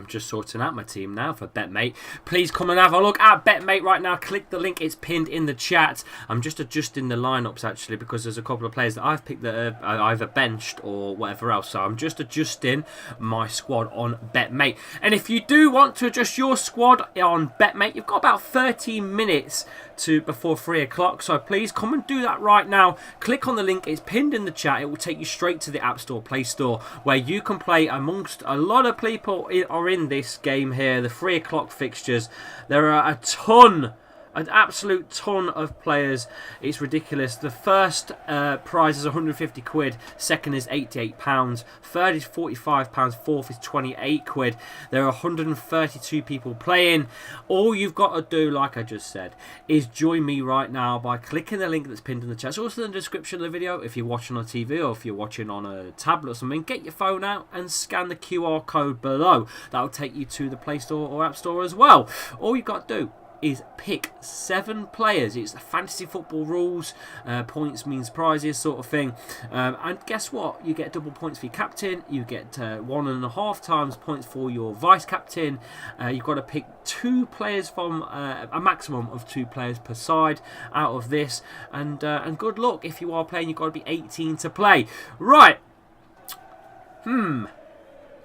I'm just sorting out my team now for Betmate. Please come and have a look at Betmate right now. Click the link, it's pinned in the chat. I'm just adjusting the lineups actually because there's a couple of players that I've picked that are either benched or whatever else. So I'm just adjusting my squad on Betmate. And if you do want to adjust your squad on Betmate, you've got about 13 minutes before 3 o'clock. So please come and do that right now. Click on the link, it's pinned in the chat. It will take you straight to the App Store, Play Store, where you can play amongst a lot of people are in this game here, the 3 o'clock fixtures. There are a ton, an absolute ton of players. It's ridiculous. The first prize is 150 quid, second is 88 pounds, third is 45 pounds, fourth is 28 quid. There are 132 people playing. All you've got to do, like I just said, is join me right now by clicking the link that's pinned in the chat. It's also in the description of the video. If you're watching on TV or if you're watching on a tablet or something, get your phone out and scan the QR code below. That'll take you to the Play Store or App Store as well. All you've got to do is pick 7 players. It's the fantasy football rules. Points means prizes sort of thing. And guess what? You get double points for your captain. You get 1.5 times points for your vice captain. You've got to pick 2 players from a maximum of 2 players per side out of this. And good luck. If you are playing, you've got to be 18 to play. Right.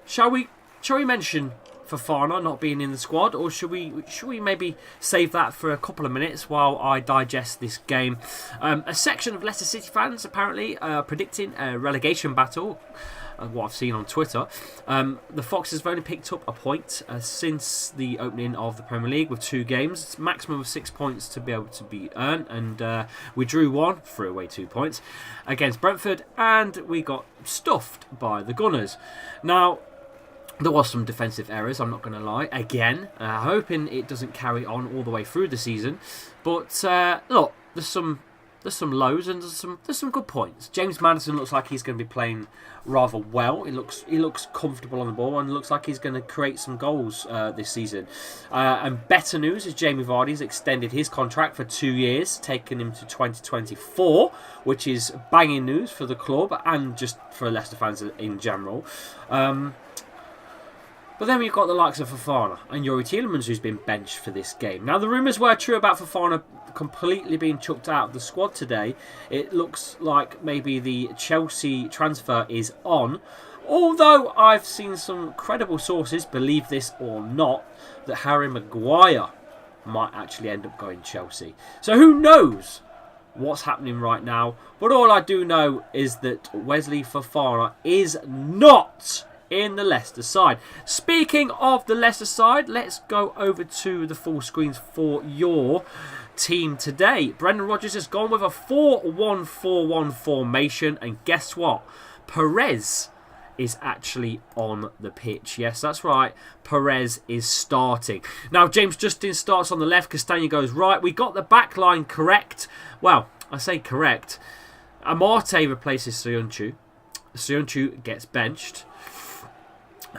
Shall we mention Fofana not being in the squad, or should we maybe save that for a couple of minutes while I digest this game? A section of Leicester City fans apparently predicting a relegation battle. What I've seen on Twitter, the Foxes have only picked up a point since the opening of the Premier League with 2 games. It's a maximum of 6 points to be able to be earned, and we drew 1, threw away 2 points against Brentford, and we got stuffed by the Gunners. Now, there was some defensive errors, I'm not going to lie. Again, hoping it doesn't carry on all the way through the season. But look, there's some lows and there's some good points. James Maddison looks like he's going to be playing rather well. He looks comfortable on the ball and looks like he's going to create some goals this season. And better news is Jamie Vardy's extended his contract for 2 years, taking him to 2024, which is banging news for the club and just for Leicester fans in general. But then we've got the likes of Fofana and Youri Tielemans, who's been benched for this game. Now, the rumours were true about Fofana completely being chucked out of the squad today. It looks like maybe the Chelsea transfer is on. Although I've seen some credible sources, believe this or not, that Harry Maguire might actually end up going Chelsea. So who knows what's happening right now? But all I do know is that Wesley Fofana is not in the Leicester side. Speaking of the Leicester side, let's go over to the full screens for your team today. Brendan Rodgers has gone with a 4-1-4-1 formation, and guess what? Perez is actually on the pitch. Yes, that's right. Perez is starting. Now, James Justin starts on the left. Castagna goes right. We got the back line correct. Well, I say correct. Amarte replaces Soyuncu. Soyuncu gets benched.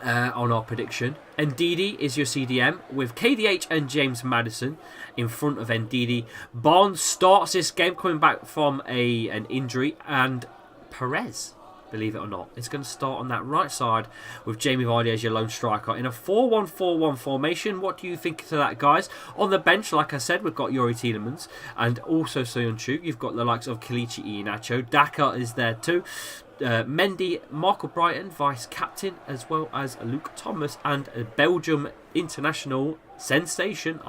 On our prediction. Ndidi is your CDM with KDH and James Maddison in front of Ndidi. Barnes starts this game coming back from an injury, and Perez, believe it or not, is going to start on that right side with Jamie Vardy as your lone striker in a 4-1-4-1 formation. What do you think to that, guys? On the bench, like I said, we've got Youri Tielemans and also Soyuncu. You've got the likes of Kelechi Iheanacho. Daka is there too. Mendy, Michael Brighton, vice-captain, as well as Luke Thomas and a Belgium international sensation.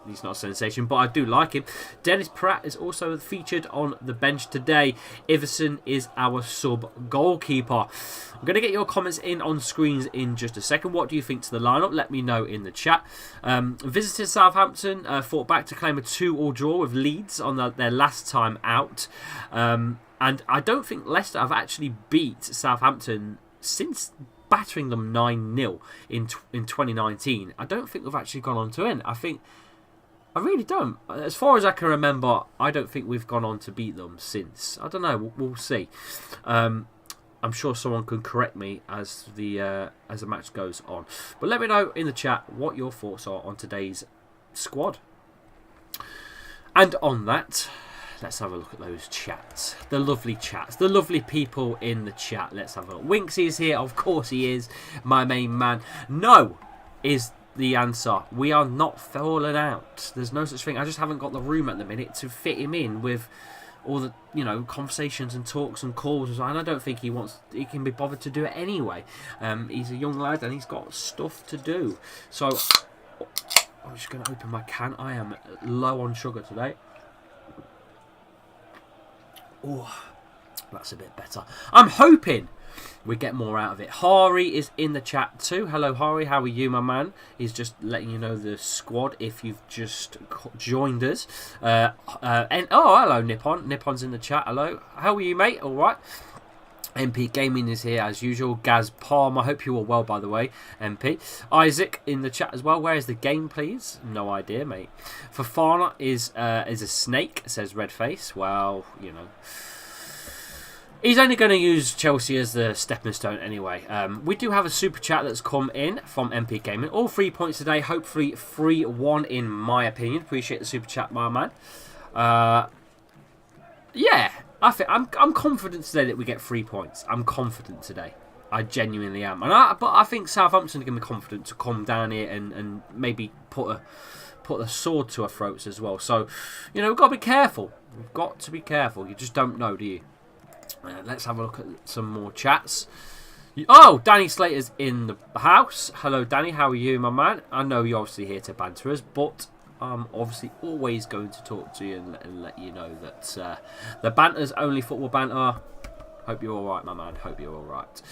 He's not a sensation, but I do like him. Dennis Pratt is also featured on the bench today. Iverson is our sub-goalkeeper. I'm going to get your comments in on screens in just a second. What do you think to the lineup? Let me know in the chat. Visited Southampton, fought back to claim a 2-2 draw with Leeds on their last time out. And I don't think Leicester have actually beat Southampton since battering them 9-0 in 2019. I don't think we've actually gone on to win. I really don't. As far as I can remember, I don't think we've gone on to beat them since. I don't know. We'll see. I'm sure someone can correct me as the match goes on. But let me know in the chat what your thoughts are on today's squad. And on that, let's have a look at those chats. The lovely chats. The lovely people in the chat. Let's have a look. Winksy's here. Of course he is. My main man. No. is the answer. We are not falling out. There's no such thing. I just haven't got the room at the minute to fit him in with all the, you know, conversations and talks and calls, and I don't think he can be bothered to do it anyway. He's a young lad and he's got stuff to do. So I'm just going to open my can. I am low on sugar today. Oh, that's a bit better. I'm hoping we get more out of it. Hari is in the chat too. Hello, Hari. How are you, my man? He's just letting you know the squad if you've just joined us. And oh, hello, Nippon. Nippon's in the chat. Hello. How are you, mate? All right. MP Gaming is here as usual. Gaz Palm, I hope you are well, by the way. MP Isaac in the chat as well. Where is the game, please? No idea, mate. Fafana is a snake, says Redface. Well, you know, he's only going to use Chelsea as the stepping stone anyway. We do have a super chat that's come in from MP Gaming. All 3 points today. Hopefully 3-1 in my opinion. Appreciate the super chat, my man. Yeah, I'm confident today that we get 3 points. I'm confident today. I genuinely am. But I think Southampton are going to be confident to come down here and maybe put a sword to our throats as well. So, you know, we've got to be careful. We've got to be careful. You just don't know, do you? Let's have a look at some more chats. Oh, Danny Slater's in the house. Hello, Danny. How are you, my man? I know you're obviously here to banter us, but I'm obviously always going to talk to you and let you know that the banter's only football banter. Hope you're all right, my man. Hope you're all right.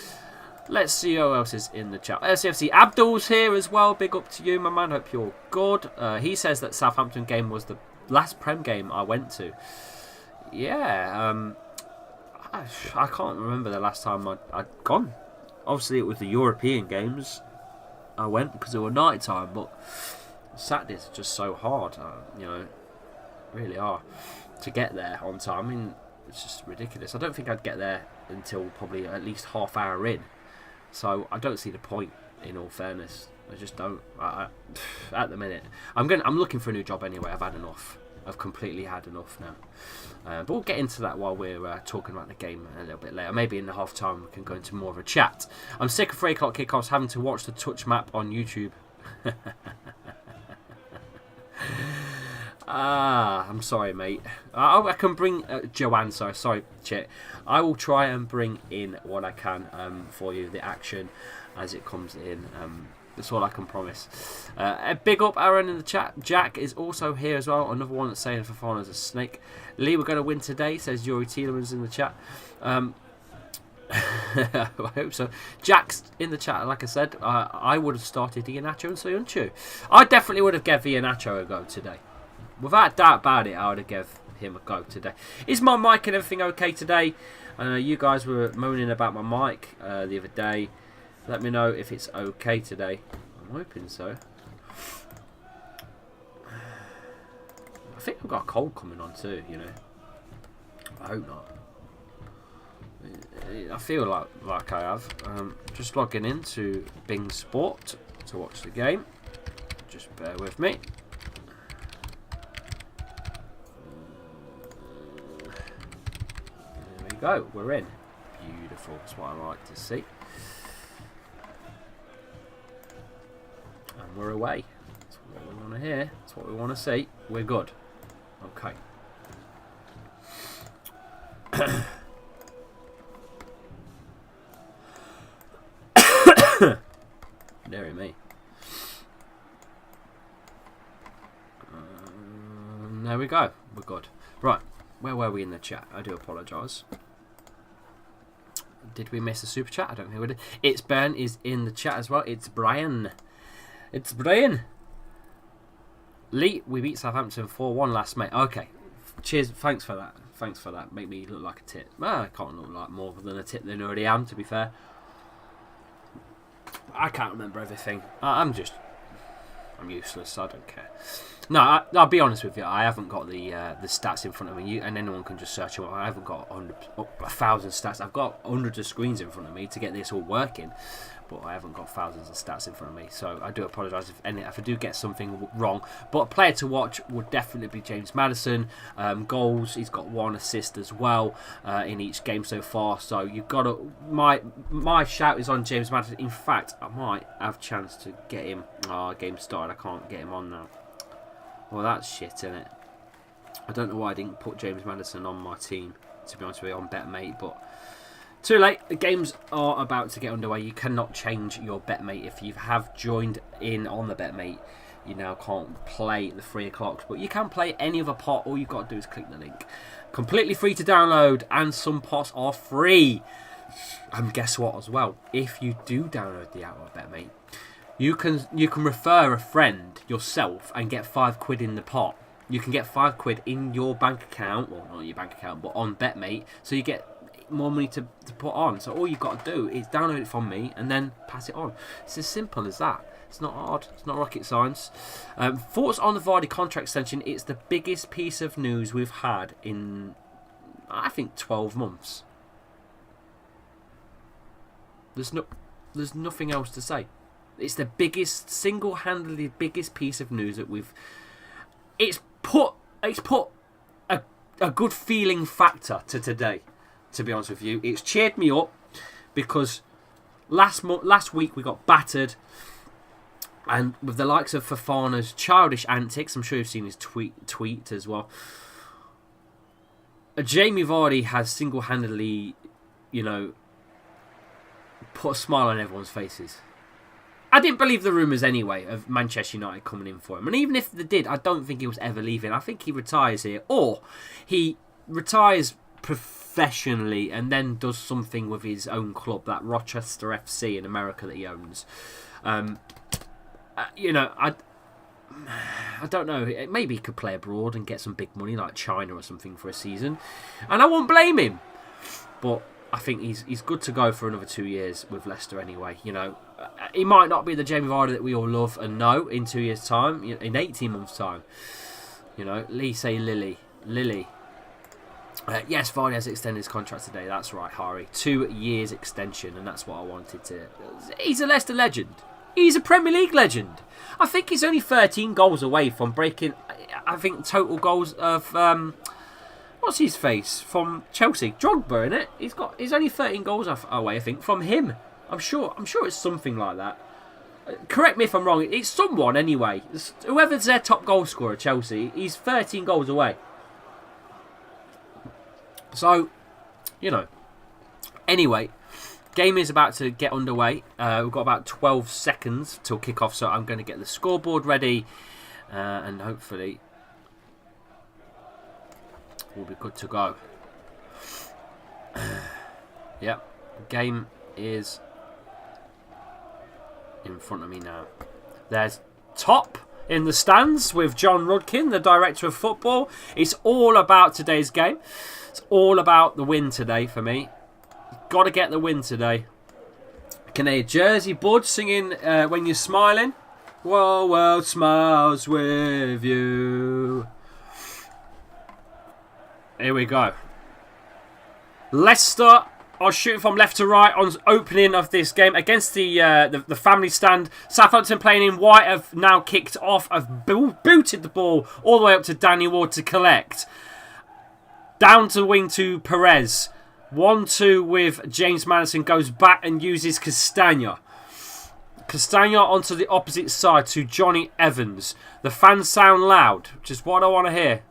Let's see who else is in the chat. SFC Abdul's here as well. Big up to you, my man. Hope you're good. He says that Southampton game was the last Prem game I went to. Yeah, I can't remember the last time I'd gone. Obviously, it was the European games I went because they were night time, but Saturdays are just so hard, you know, really are, to get there on time. I mean, it's just ridiculous. I don't think I'd get there until probably at least half hour in, so I don't see the point, in all fairness. I just don't. At the minute, I'm looking for a new job anyway. I've had enough. I've completely had enough now. But we'll get into that while we're talking about the game a little bit later. Maybe in the half time we can go into more of a chat. I'm sick of 3 o'clock kickoffs, having to watch the touch map on YouTube. I'm sorry, mate. I can bring Joanne. Sorry, Chit. I will try and bring in what I can for you, the action as it comes in. That's all I can promise. A big up Aaron in the chat. Jack is also here as well. Another one that's saying Fafana's a snake. Lee, we're going to win today, says Yuri Tielemans in the chat. I hope so. Jack's in the chat, like I said. I would have started Iheanacho and Soyuncu. I definitely would have given Iheanacho a go today. Without doubt about it, I would have given him a go today. Is my mic and everything okay today? I know you guys were moaning about my mic the other day. Let me know if it's okay today. I'm hoping so. I think I've got a cold coming on too, you know. I hope not. I feel like I have. Just logging into Bing Sport to watch the game. Just bear with me. There we go. We're in. Beautiful. That's what I like to see. And we're away. That's what we want to hear. That's what we want to see. We're good. Okay. Deary me. There we go. We're good. Right. Where were we in the chat? I do apologise. Did we miss a super chat? I don't think we did. It's Ben is in the chat as well. It's Brian. It's Brian. Lee, we beat Southampton 4-1 last May. Okay. Cheers. Thanks for that. Thanks for that. Make me look like a tit. Well, I can't look like more than a tit than I already am, to be fair. I can't remember everything. I'm useless. I don't care. No, I'll be honest with you. I haven't got the stats in front of me, and anyone can just search them. I haven't got 1,000 stats. I've got hundreds of screens in front of me to get this all working, but I haven't got thousands of stats in front of me. So I do apologise if I do get something wrong. But a player to watch would definitely be James Maddison. Goals, he's got 1 assist as well in each game so far. So you've got to. My shout is on James Maddison. In fact, I might have a chance to get him. Game started. I can't get him on now. Well, that's shit, isn't it? I don't know why I didn't put James Maddison on my team, to be honest with you, on Betmate, but too late. The games are about to get underway. You cannot change your Betmate. If you have joined in on the Betmate, you now can't play the 3 o'clocks, but you can play any other pot. All you've got to do is click the link. Completely free to download, and some pots are free. And guess what as well? If you do download the app of Betmate, you can refer a friend yourself and get £5 in the pot. You can get £5 in your bank account, well, not your bank account, but on Betmate, so you get more money to put on. So all you've got to do is download it from me and then pass it on. It's as simple as that. It's not hard. It's not rocket science. Thoughts on the Vardy contract extension? It's the biggest piece of news we've had in, I think, 12 months. There's nothing else to say. It's the biggest, single-handedly biggest piece of news that we've. It's put a good feeling factor to today. To be honest with you, it's cheered me up because last week we got battered, and with the likes of Fofana's childish antics, I'm sure you've seen his tweet as well. Jamie Vardy has single-handedly, put a smile on everyone's faces. I didn't believe the rumours anyway of Manchester United coming in for him. And even if they did, I don't think he was ever leaving. I think he retires here. Or he retires professionally and then does something with his own club, that Rochester FC in America that he owns. I don't know. Maybe he could play abroad and get some big money like China or something for a season. And I won't blame him. But I think he's good to go for another 2 years with Leicester anyway. He might not be the Jamie Vardy that we all love and know in 2 years' time, in 18 months' time. Lily. Yes, Vardy has extended his contract today. That's right, Hari. 2 years extension, and that's what I wanted to. He's a Leicester legend. He's a Premier League legend. I think he's only 13 goals away from breaking. I think total goals of. What's his face from Chelsea? Drogba, innit? He's only 13 goals away, I think, from him. I'm sure it's something like that. Correct me if I'm wrong. It's someone anyway. Whoever's their top goal scorer at Chelsea, he's 13 goals away. So, Anyway, game is about to get underway. We've got about 12 seconds till kick-off, so I'm going to get the scoreboard ready, and hopefully we'll be good to go. Yep, game is in front of me now. There's Top in the stands with John Rudkin, the director of football. It's all about today's game. It's all about the win today for me. Got to get the win today. Can hear Jersey Bud singing When You're Smiling. Whoa, world smiles with you. Here we go. Leicester are shooting from left to right on opening of this game against the family stand. Southampton playing in white have now kicked off. Have booted the ball all the way up to Danny Ward to collect. Down to wing to Perez. 1-2 with James Maddison. Goes back and uses Castagna. Castagna onto the opposite side to Johnny Evans. The fans sound loud, which is what I want to hear.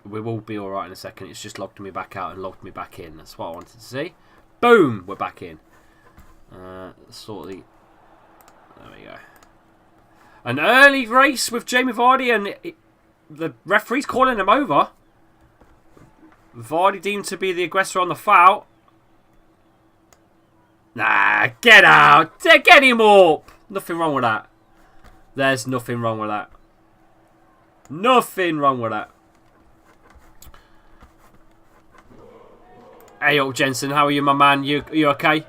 We will be alright in a second. It's just logged me back out and logged me back in. That's what I wanted to see. Boom! We're back in. There we go. An early race with Jamie Vardy, and the referee's calling him over. Vardy deemed to be the aggressor on the foul. Nah, get out! Get him up! Nothing wrong with that. There's nothing wrong with that. Nothing wrong with that. Hey up, Jensen. How are you, my man? You okay?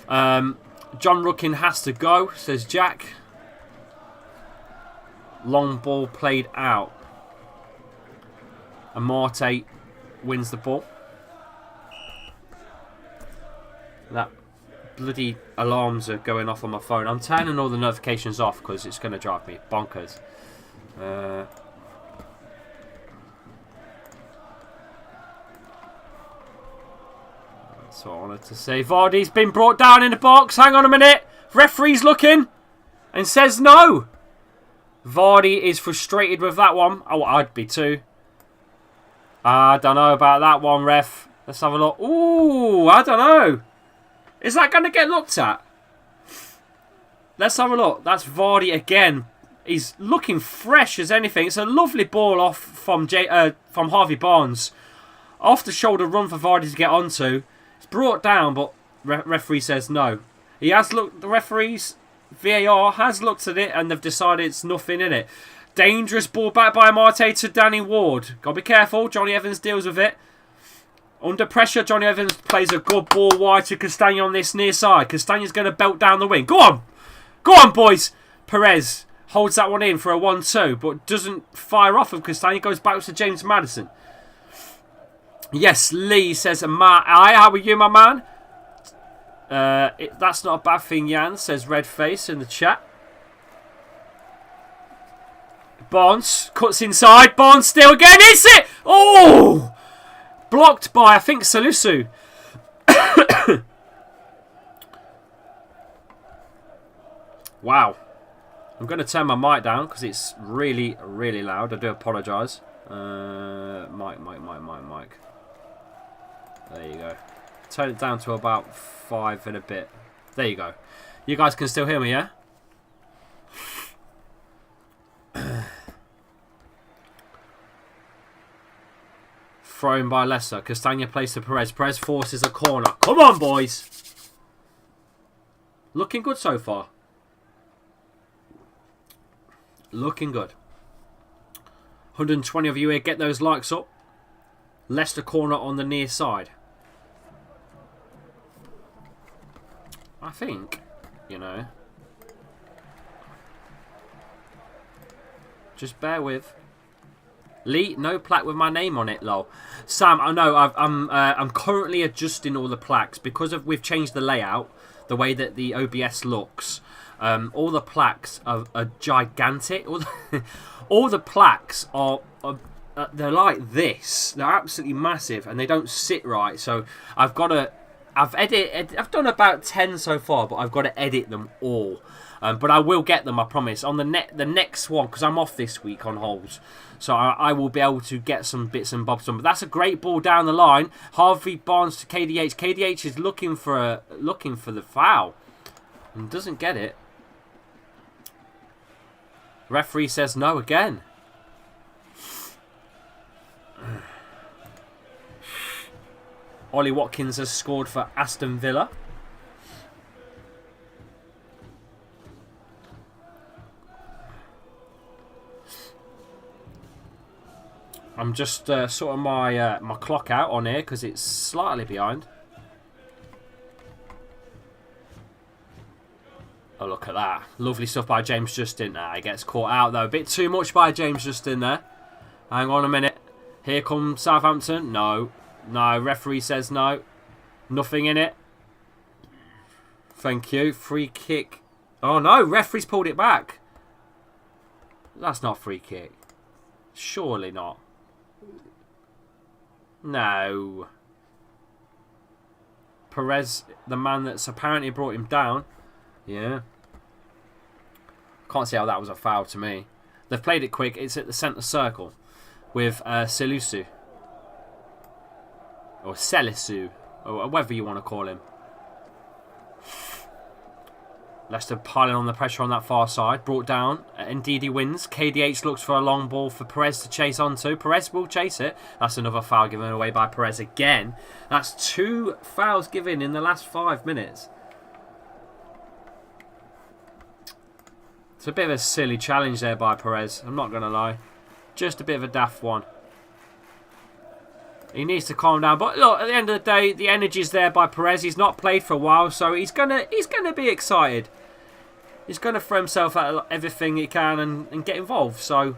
John Rookin has to go, says Jack. Long ball played out. And Marte wins the ball. That bloody alarms are going off on my phone. I'm turning all the notifications off because it's going to drive me bonkers. That's what I wanted to say. Vardy's been brought down in the box. Hang on a minute. Referee's looking and says no. Vardy is frustrated with that one. Oh, I'd be too. I don't know about that one, ref. Let's have a look. Ooh, I don't know. Is that going to get looked at? Let's have a look. That's Vardy again. He's looking fresh as anything. It's a lovely ball off from Harvey Barnes. Off the shoulder run for Vardy to get onto. It's brought down, but referee says no. He has looked. The referees, VAR has looked at it and they've decided it's nothing in it. Dangerous ball back by Marte to Danny Ward. Got to be careful. Johnny Evans deals with it. Under pressure, Johnny Evans plays a good ball wide to Castagna on this near side. Castagna's going to belt down the wing. Go on. Go on, boys. Perez holds that one in for a 1-2, but doesn't fire off of Castagna. Goes back to James Maddison. Yes, Lee says, "Hi, how are you, my man?" That's not a bad thing, Jan, says Redface in the chat. Barnes cuts inside. Barnes still again. Hits it! Oh! Blocked by, I think, Salisu. Wow. I'm going to turn my mic down because it's really, really loud. I do apologise. Mic. There you go. Turn it down to about 5 and a bit. There you go. You guys can still hear me, yeah? Thrown by Leicester. Castagna plays to Perez. Perez forces a corner. Come on, boys. Looking good so far. Looking good. 120 of you here. Get those likes up. Leicester corner on the near side. I think, you know. Just bear with. Lee, no plaque with my name on it, lol. Sam, I know I'm currently adjusting all the plaques because we've changed the layout, the way that the OBS looks. All the plaques are gigantic. All the plaques are they're like this. They're absolutely massive and they don't sit right. So I've done about 10 so far, but I've got to edit them all. But I will get them, I promise. On the next one, because I'm off this week on holds. So I will be able to get some bits and bobs done. But that's a great ball down the line. Harvey Barnes to KDH. KDH is looking for the foul. And doesn't get it. Referee says no again. Ollie Watkins has scored for Aston Villa. I'm just sorting my my clock out on here because it's slightly behind. Oh, look at that. Lovely stuff by James Justin. He gets caught out, though. A bit too much by James Justin there. Hang on a minute. Here comes Southampton. No. No. Referee says no. Nothing in it. Thank you. Free kick. Oh, no. Referee's pulled it back. That's not free kick. Surely not. No. Perez, the man that's apparently brought him down. Yeah. Can't see how that was a foul to me. They've played it quick. It's at the centre circle with Salisu. Or Salisu. Or whatever you want to call him. Leicester piling on the pressure on that far side. Brought down. Ndidi wins. KDH looks for a long ball for Perez to chase onto. Perez will chase it. That's another foul given away by Perez again. That's 2 fouls given in the last 5 minutes. It's a bit of a silly challenge there by Perez. I'm not going to lie. Just a bit of a daft one. He needs to calm down. But look, at the end of the day, the energy's there by Perez. He's not played for a while, so he's gonna be excited. He's gonna throw himself at everything he can and get involved. So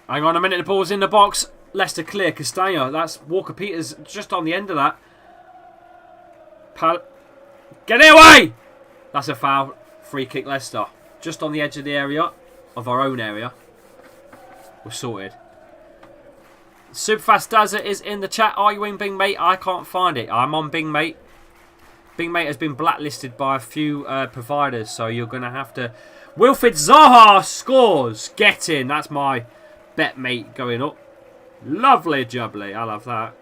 hang on a minute, the ball's in the box. Leicester clear. Castagna. That's Walker-Peters just on the end of that. Get it away! That's a foul. Free kick Leicester. Just on the edge of the area. Of our own area. We're sorted. Superfast Dazza is in the chat. Are you in Bing Mate? I can't find it. I'm on Bing Mate. Bing Mate has been blacklisted by a few providers. So you're going to have to... Wilfried Zaha scores. Get in. That's my Betmate going up. Lovely jubbly. I love that.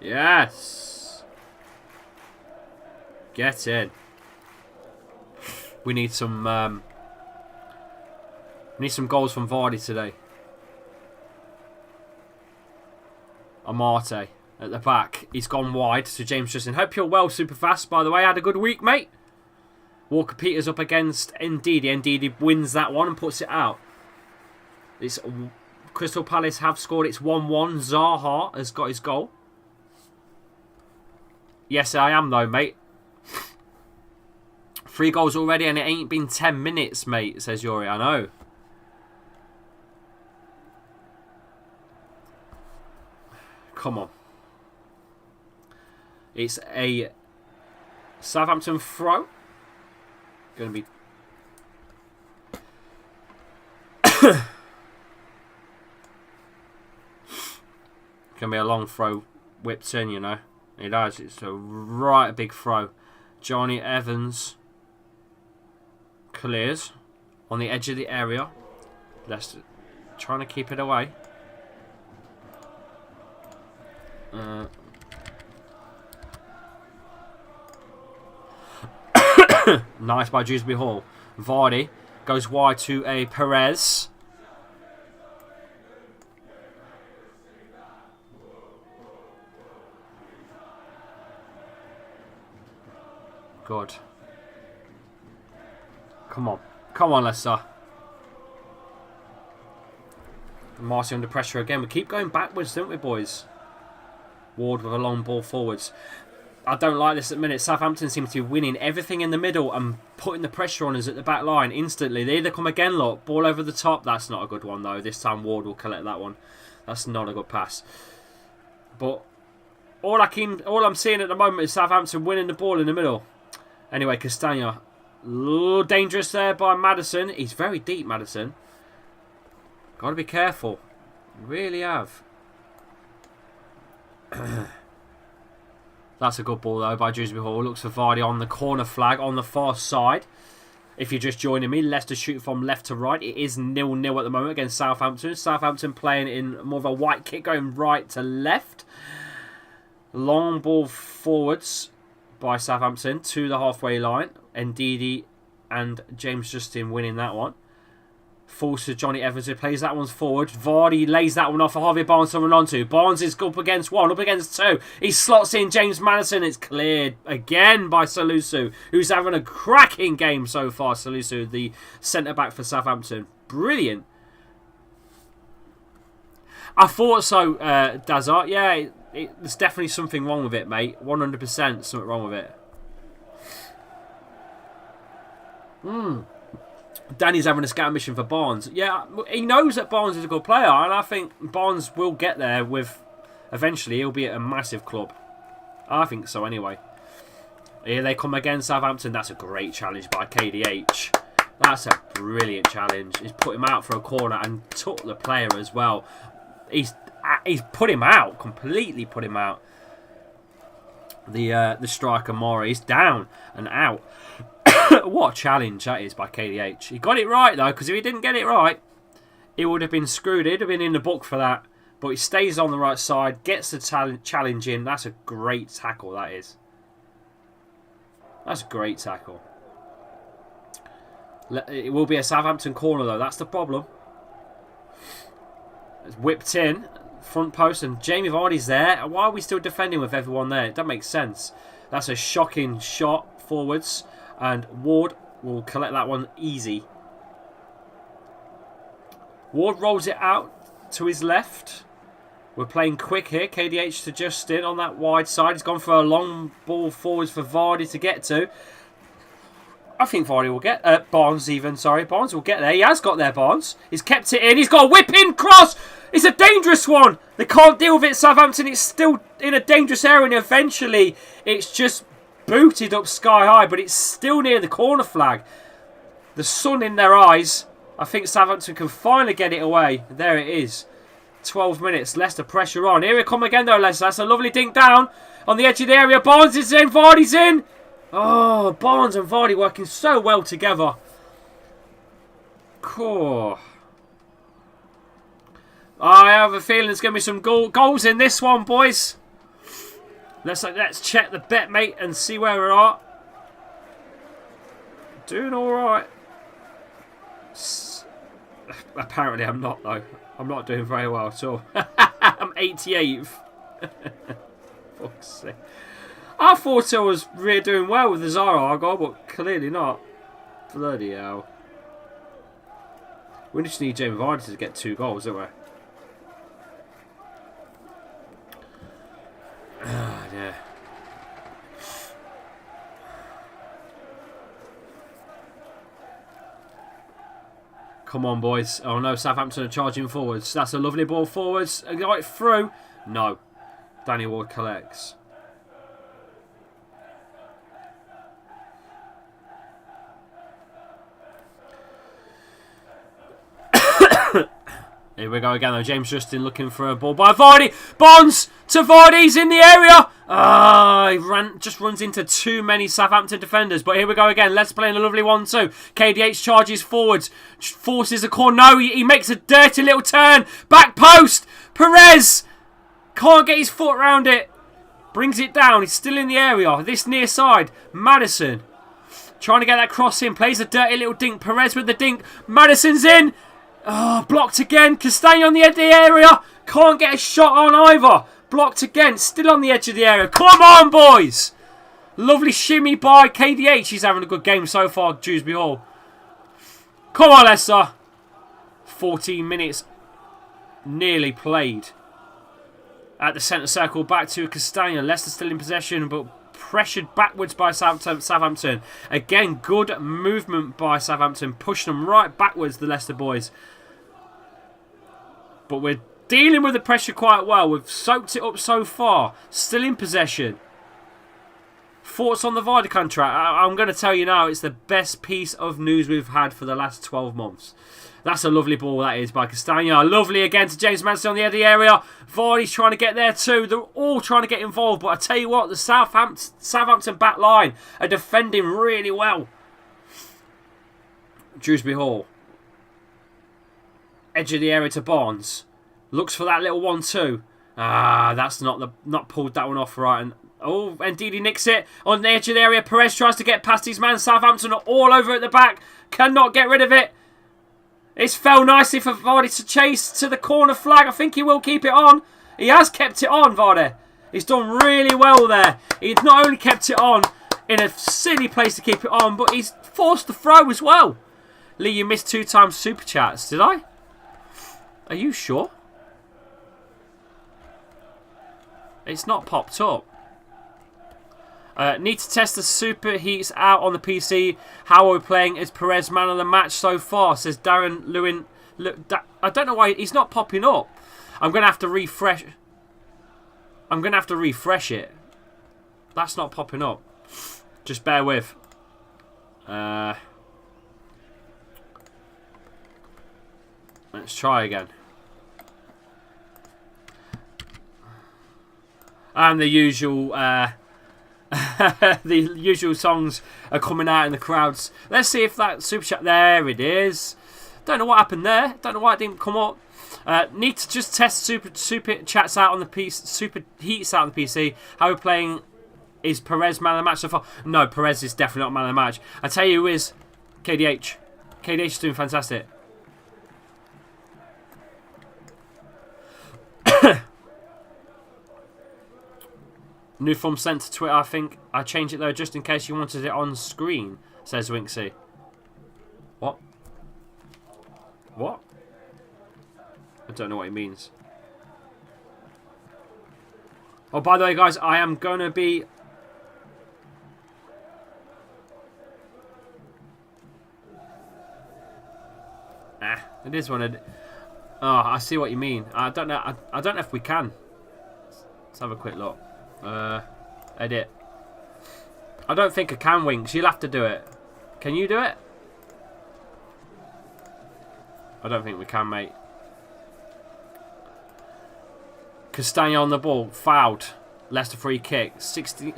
Yes. Get in. We need some goals from Vardy today. Amate at the back. He's gone wide to James Justin. Hope you're well, Superfast. By the way, had a good week, mate. Walker-Peters up against Ndidi. Ndidi wins that one and puts it out. It's Crystal Palace have scored. It's 1-1. Zaha has got his goal. Yes, I am though, mate. 3 goals already and it ain't been 10 minutes, mate, says Yuri. I know. Come on. It's a Southampton throw. Going to be... Going to be a long throw whipped in, you know. It does. It's a big throw. Johnny Evans clears on the edge of the area. Leicester trying to keep it away. Nice by Dewsbury Hall. Vardy goes wide to a Perez. Good. Come on. Come on, Leicester. Marcy under pressure again. We keep going backwards, don't we, boys? Ward with a long ball forwards. I don't like this at the minute. Southampton seem to be winning everything in the middle and putting the pressure on us at the back line instantly. They either come again, look. Ball over the top. That's not a good one, though. This time Ward will collect that one. That's not a good pass. But all I'm seeing at the moment is Southampton winning the ball in the middle. Anyway, Castagna. Dangerous there by Maddison. He's very deep, Maddison. Got to be careful. Really have. That's a good ball, though, by Dewsbury Hall. Looks for Vardy on the corner flag on the far side. If you're just joining me, Leicester shoot from left to right. It is 0-0 at the moment against Southampton. Southampton playing in more of a white kit, going right to left. Long ball forwards by Southampton to the halfway line. Ndidi and James Justin winning that one. Falls to Johnny Evans, who plays that one forward. Vardy lays that one off for Harvey Barnes to run onto. Barnes is up against 1, up against 2. He slots in James Maddison. It's cleared again by LEISOU, who's having a cracking game so far. LEISOU, the centre-back for Southampton. Brilliant. I thought so, Dazart. Yeah, there's definitely something wrong with it, mate. 100% something wrong with it. Danny's having a scout mission for Barnes. Yeah, he knows that Barnes is a good player, and I think Barnes will get there with... Eventually, he'll be at a massive club. I think so, anyway. Here they come again, Southampton. That's a great challenge by KDH. That's a brilliant challenge. He's put him out for a corner and took the player as well. He's put him out, completely put him out. The striker, Mora, he's down and out. What a challenge that is by KDH. He got it right, though, because if he didn't get it right, he would have been screwed. He'd have been in the book for that. But he stays on the right side, gets the challenge in. That's a great tackle, that is. That's a great tackle. It will be a Southampton corner, though. That's the problem. It's whipped in. Front post, and Jamie Vardy's there. Why are we still defending with everyone there? It doesn't make sense. That's a shocking shot. forwards. And Ward will collect that one easy. Ward rolls it out to his left. We're playing quick here. KDH to Justin on that wide side. He's gone for a long ball forwards for Vardy to get to. I think Vardy will get... Barnes even, sorry. Barnes will get there. He has got there, Barnes. He's kept it in. He's got a whip-in cross. It's a dangerous one. They can't deal with it, Southampton. It's still in a dangerous area, and eventually it's just booted up sky high, but it's still near the corner flag. The sun in their eyes. I think Southampton can finally get it away. There it is. 12 minutes. Leicester pressure on. Here we come again, though, Leicester. That's a lovely dink down on the edge of the area. Barnes is in. Vardy's in. Oh, Barnes and Vardy working so well together. Cool. I have a feeling there's going to be some goals in this one, boys. Let's check the Betmate and see where we are. Doing all right. Apparently I'm not, though. I'm not doing very well at all. I'm 88th. Fuck's sake. I thought I was really doing well with the Zara goal, but clearly not. Bloody hell. We just need Jamie Vardy to get 2 goals, don't we? Ah, yeah. Come on, boys. Oh, no, Southampton are charging forwards. That's a lovely ball forwards. Got it through. No. Danny Ward collects. Here we go again, though. James Justin looking for a ball by Vardy. Bonds to Vardy. He's in the area. He just runs into too many Southampton defenders. But here we go again. Let's play in a lovely 1-2. KDH charges forwards. Forces a corner. No, he makes a dirty little turn. Back post. Perez can't get his foot around it. Brings it down. He's still in the area. This near side. Maddison trying to get that cross in. Plays a dirty little dink. Perez with the dink. Maddison's in. Oh, blocked again. Castagna on the edge of the area. Can't get a shot on either. Blocked again. Still on the edge of the area. Come on, boys. Lovely shimmy by KDH. He's having a good game so far, Dewsbury Hall. Come on, Leicester. 14 minutes nearly played. At the centre circle, back to Castagna. Leicester still in possession, but pressured backwards by Southampton. Again, good movement by Southampton. Pushing them right backwards, the Leicester boys. But we're dealing with the pressure quite well. We've soaked it up so far. Still in possession. Thoughts on the Vardy contract? I'm going to tell you now, it's the best piece of news we've had for the last 12 months. That's a lovely ball, that is, by Castagna. Lovely again to James Maddison on the edge of the area. Vardy's trying to get there too. They're all trying to get involved. But I tell you what, the Southampton back line are defending really well. Dewsbury Hall. Edge of the area to Barnes. Looks for that little 1-2. That's not pulled that one off right. And oh, indeed he nicks it on the edge of the area. Perez tries to get past his man. Southampton are all over at the back. Cannot get rid of it. It's fell nicely for Vardy to chase to the corner flag. I think he will keep it on. He has kept it on, Vardy. He's done really well there. He's not only kept it on in a silly place to keep it on, but he's forced the throw as well. Lee, you missed 2 times super chats, did I? Are you sure? It's not popped up. Need to test the super heats out on the PC. How are we playing? Is Perez man of the match so far? Says Darren Lewin. I don't know why he's not popping up. I'm going to have to refresh. I'm going to have to refresh it. That's not popping up. Just bear with. Let's try again. And the usual... the usual songs are coming out in the crowds. Let's see if that super chat... There it is. Don't know what happened there. Don't know why it didn't come up. Need to just test super chats out on the PC. Super heats out on the PC. How we're playing... Is Perez man of the match so far? No, Perez is definitely not man of the match. I tell you who is. KDH. KDH is doing fantastic. New form sent to Twitter, I think. I changed it though just in case you wanted it on screen, says Winksy. What? What? I don't know what he means. Oh, by the way, guys, I am going to be... It is one of... Oh, I see what you mean. I don't know. I don't know if we can. Let's have a quick look. Edit. I don't think I can, Winks. You'll have to do it. Can you do it? I don't think we can, mate. Castagna on the ball. Fouled. Leicester free kick.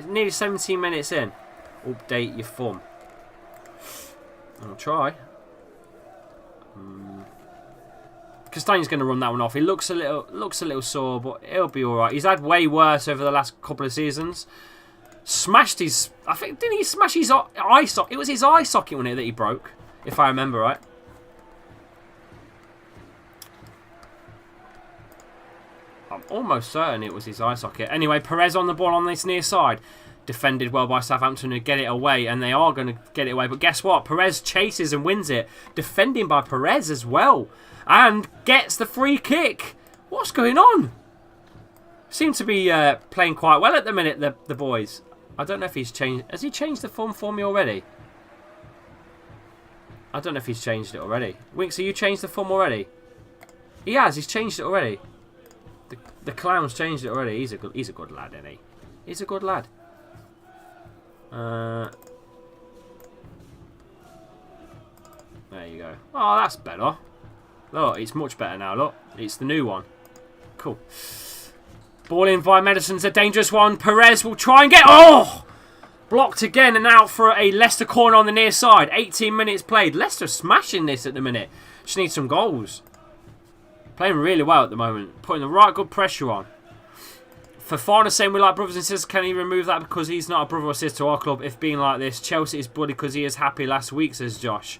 Nearly 17 minutes in. Update your form. I'll try. Castagna's going to run that one off. He looks a little sore, but he'll be all right. He's had way worse over the last couple of seasons. Smashed his... I think, didn't he smash his eye socket? It was his eye socket, wasn't it, that he broke, if I remember right. I'm almost certain it was his eye socket. Anyway, Perez on the ball on this near side. Defended well by Southampton who get it away, and they are going to get it away. But guess what? Perez chases and wins it. Defending by Perez as well. And gets the free kick. What's going on? Seem to be playing quite well at the minute, the boys. I don't know if he's changed... Has he changed the form for me already? I don't know if he's changed it already. Winks, have you changed the form already? He has. He's changed it already. The clown's changed it already. He's a good lad, isn't he? He's a good lad. There you go. Oh, that's better. Look, it's much better now. Look, it's the new one. Cool. Ball in by Medicine's a dangerous one. Perez will try and get... Oh! Blocked again and out for a Leicester corner on the near side. 18 minutes played. Leicester smashing this at the minute. Just need some goals. Playing really well at the moment. Putting the right good pressure on. Fofana saying we like brothers and sisters. Can he remove that because he's not a brother or sister to our club? If being like this, Chelsea is bloody because he is happy last week, says Josh.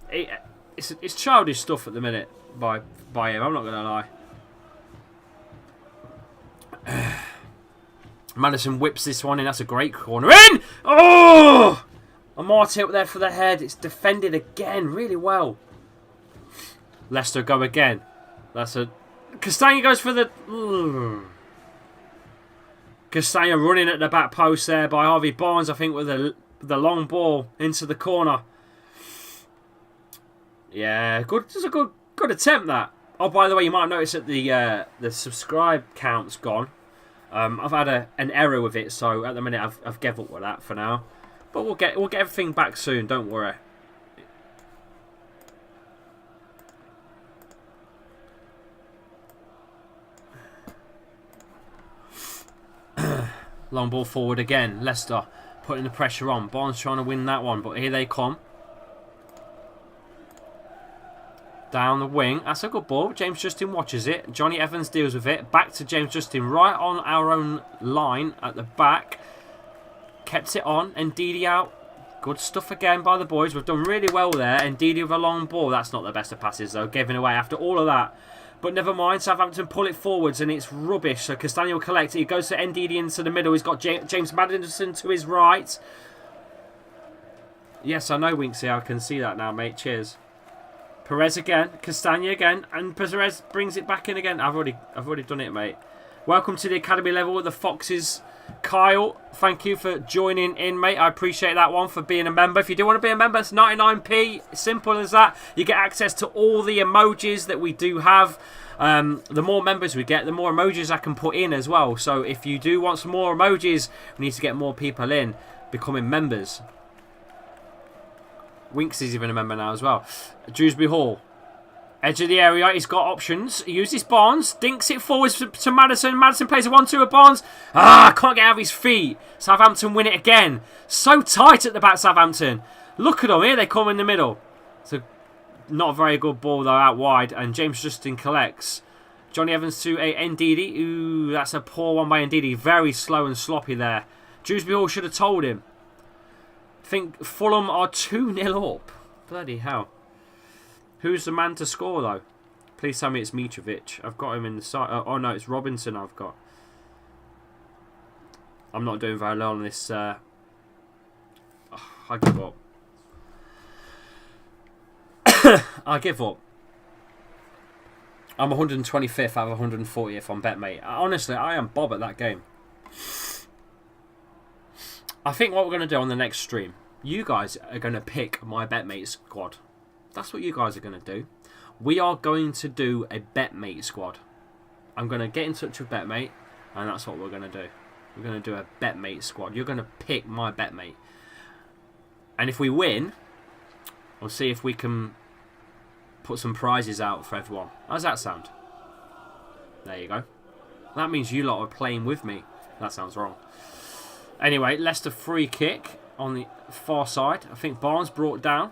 It's childish stuff at the minute by him. I'm not going to lie. Madison whips this one in. That's a great corner. In! Oh! Amati up there for the head. It's defended again really well. Leicester go again. That's a... Castagna goes for the... Castagna running at the back post there by Harvey Barnes, I think, with the long ball into the corner. Yeah, good. It's a good attempt, that. Oh, by the way, you might notice that the subscribe count's gone. I've had an error with it, so at the minute I've given up with that for now. But we'll get everything back soon. Don't worry. Long ball forward again. Leicester putting the pressure on. Barnes trying to win that one, but here they come. Down the wing. That's a good ball. James Justin watches it. Johnny Evans deals with it. Back to James Justin. Right on our own line at the back. Kept it on. Ndidi out. Good stuff again by the boys. We've done really well there. Ndidi with a long ball. That's not the best of passes though. Giving away after all of that. But never mind. Southampton pull it forwards and it's rubbish. So Castagna will collect it. He goes to Ndidi into the middle. He's got James Madison to his right. Yes, I know, Winksy. I can see that now, mate. Cheers. Perez again, Castagna again, and Perez brings it back in again. I've already done it, mate. Welcome to the academy level with the Foxes, Kyle. Thank you for joining in, mate. I appreciate that one for being a member. If you do want to be a member, it's 99p. Simple as that. You get access to all the emojis that we do have. The more members we get, the more emojis I can put in as well. So if you do want some more emojis, we need to get more people in becoming members. Winks is even a member now as well. Dewsbury Hall. Edge of the area. He's got options. He uses Barnes. Dinks it forwards to Madison. Madison plays a 1-2 with Barnes. Can't get out of his feet. Southampton win it again. So tight at the back, Southampton. Look at them. Here they come in the middle. So not a very good ball though out wide. And James Justin collects. Johnny Evans to a Ndidi. Ooh, that's a poor one by Ndidi. Very slow and sloppy there. Dewsbury Hall should have told him. I think Fulham are 2-0 up. Bloody hell. Who's the man to score, though? Please tell me it's Mitrovic. I've got him in the side. Oh, no, it's Robinson I've got. I'm not doing very well on this. I give up. I give up. I'm 125th out of 140th on Betmate. Honestly, I am Bob at that game. I think what we're going to do on the next stream, you guys are going to pick my Betmate squad. That's what you guys are going to do. We are going to do a Betmate squad. I'm going to get in touch with Betmate, and that's what we're going to do. We're going to do a Betmate squad. You're going to pick my Betmate. And if we win, we'll see if we can put some prizes out for everyone. How's that sound? There you go. That means you lot are playing with me. That sounds wrong. Anyway, Leicester free kick on the far side. I think Barnes brought down.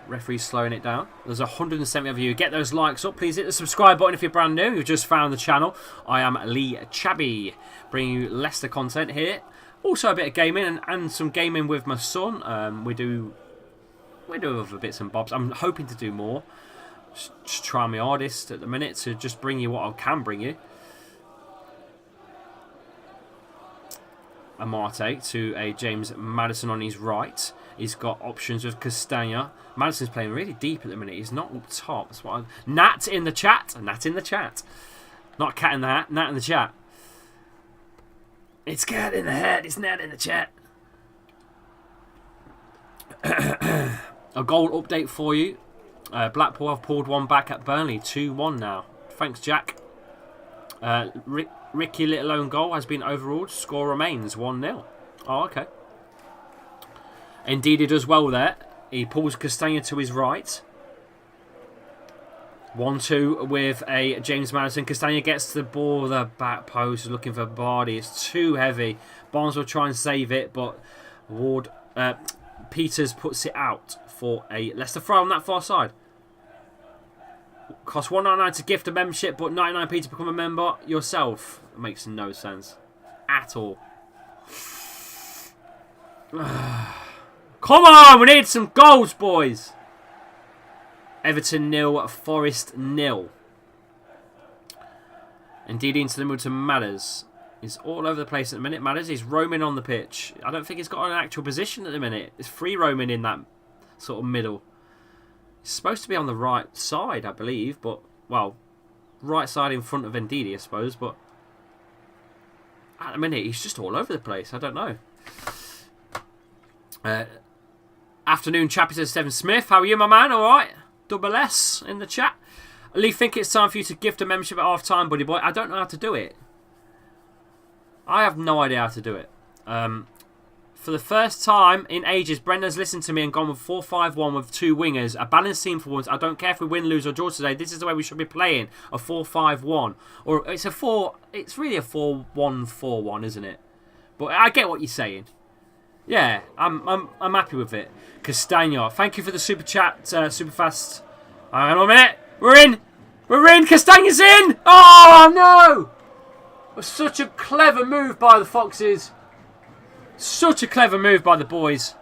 Referee's slowing it down. There's 170 of you. Get those likes up. Please hit the subscribe button if you're brand new. You've just found the channel. I am Lee Chabby, bringing you Leicester content here. Also a bit of gaming and some gaming with my son. We do other bits and bobs. I'm hoping to do more. Just try my hardest at the minute to just bring you what I can bring you. Amate to a James Maddison on his right. He's got options with Castagna. Maddison's playing really deep at the minute. He's not up top. That's what Nat in the chat. Nat in the chat. Not cat in the hat. Nat in the chat. It's cat in the hat. It's Nat in the chat. A goal update for you. Blackpool have pulled one back at Burnley. 2-1 now. Thanks, Jack. Ricky Little own goal has been overruled. Score remains 1-0. Oh, okay. Indeed, he does well there. He pulls Castagna to his right. 1-2 with a James Maddison. Castagna gets the ball, the back post, looking for Bardi. It's too heavy. Barnes will try and save it, but Peters puts it out for a Leicester throw on that far side. Costs $1.99 to gift a membership, but 99p to become a member yourself. It makes no sense at all. Come on, we need some goals, boys. Everton 0, Forest 0. Indeed, into the middle to Matters. He's all over the place at the minute. Matters, he's roaming on the pitch. I don't think he's got an actual position at the minute. It's free roaming in that sort of middle. He's supposed to be on the right side, I believe, but, well, right side in front of Ndidi, I suppose, but at the minute, he's just all over the place. I don't know. Afternoon, Chappie says Stephen Smith. How are you, my man? All right? Double S in the chat. Lee, think it's time for you to gift a membership at half time, buddy boy. I don't know how to do it. I have no idea how to do it. For the first time in ages, Brendan's listened to me and gone with 4-5-1 with two wingers. A balanced team for once. I don't care if we win, lose, or draw today. This is the way we should be playing. A 4-5-1. Or it's a 4... It's really a 4-1-4-1, isn't it? But I get what you're saying. Yeah, I'm happy with it. Castagna, thank you for the super chat, super fast. Hang on a minute. We're in. We're in. Castagna's in. Oh, no. It was such a clever move by the Foxes. Such a clever move by the boys.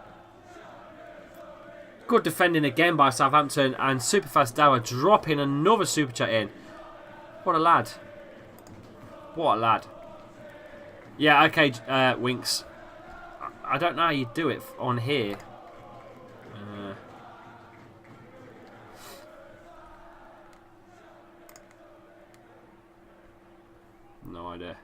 Good defending again by Southampton. And Superfast Dower dropping another super chat in. What a lad. What a lad. Yeah, okay, Winks. I don't know how you do it on here. No idea.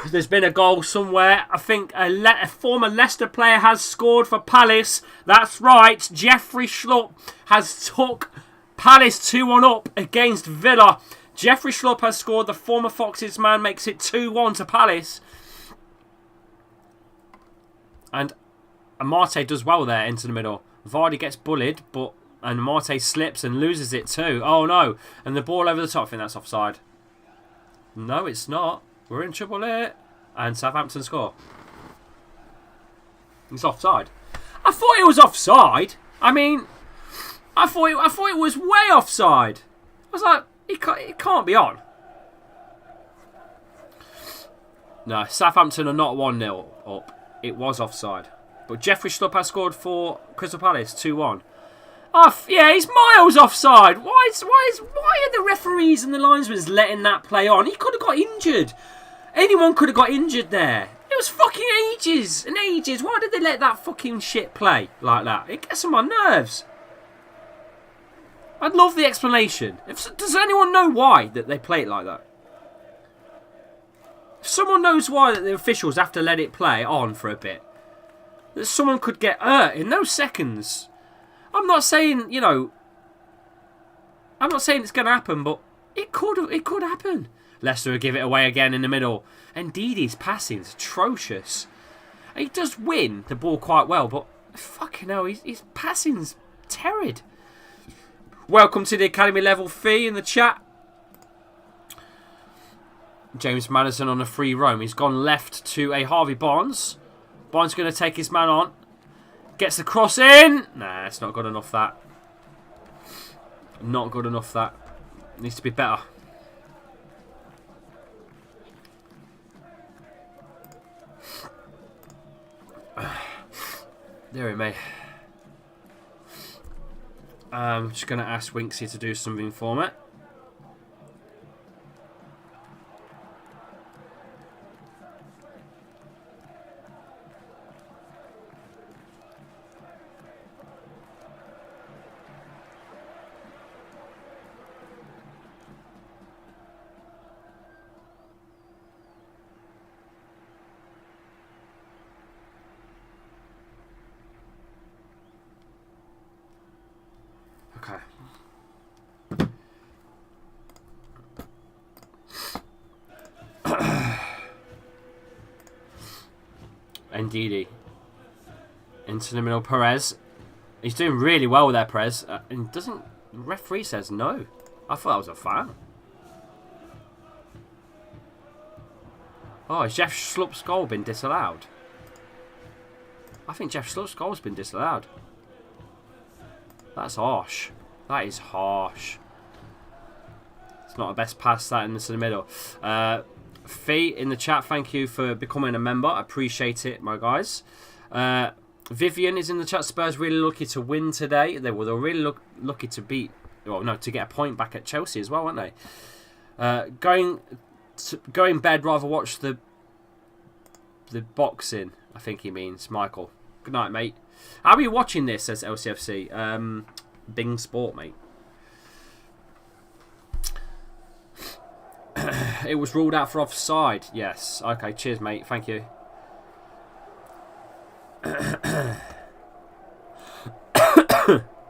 There's been a goal somewhere. I think a former Leicester player has scored for Palace. That's right. Jeffrey Schlupp has took Palace 2-1 up against Villa. Jeffrey Schlupp has scored. The former Foxes man makes it 2-1 to Palace. And Amate does well there into the middle. Vardy gets bullied, and Amate slips and loses it too. Oh no. And the ball over the top. I think that's offside. No, it's not. We're in trouble here. And Southampton score. It's offside. I thought it was offside. I mean, I thought it was way offside. I was like, it can't be on. No, Southampton are not 1-0 up. It was offside. But Jeffrey Schlupp has scored for Crystal Palace 2-1. Off. Yeah, he's miles offside. Why are the referees and the linesmen letting that play on? He could have got injured. Anyone could have got injured there. It was fucking ages and ages. Why did they let that fucking shit play like that? It gets on my nerves. I'd love the explanation. Does anyone know why that they play it like that? If someone knows why that the officials have to let it play on for a bit, that someone could get hurt in those seconds. I'm not saying, you know, I'm not saying it's going to happen, but it could happen. Leicester will give it away again in the middle. And Ndidi's passing is atrocious. He does win the ball quite well, but fucking hell, his passing's terrible. Welcome to the Academy level fee in the chat. James Maddison on a free roam. He's gone left to a Harvey Barnes. Barnes going to take his man on. Gets the cross in. Nah, it's not good enough, that. Not good enough, that. Needs to be better. There we may. I'm just going to ask Winksy to do something for me. Ndidi into the middle. Perez, he's doing really well there, Perez. And doesn't the referee says no? I thought that was a foul. Oh, has Jeff Schlupp's goal been disallowed? I think Jeff Schlupp's goal's been disallowed. That's harsh. That is harsh. It's not the best pass, that in the middle. Fee in the chat, thank you for becoming a member. I appreciate it, my guys. Vivian is in the chat. Spurs really lucky to win today. They were really lucky to beat, well, no, to get a point back at Chelsea as well, weren't they? Going bed, rather watch the boxing, I think he means. Michael. Good night, mate. How are you watching this, says LCFC? Bing Sport, mate. It was ruled out for offside. Yes. Okay, cheers, mate. Thank you.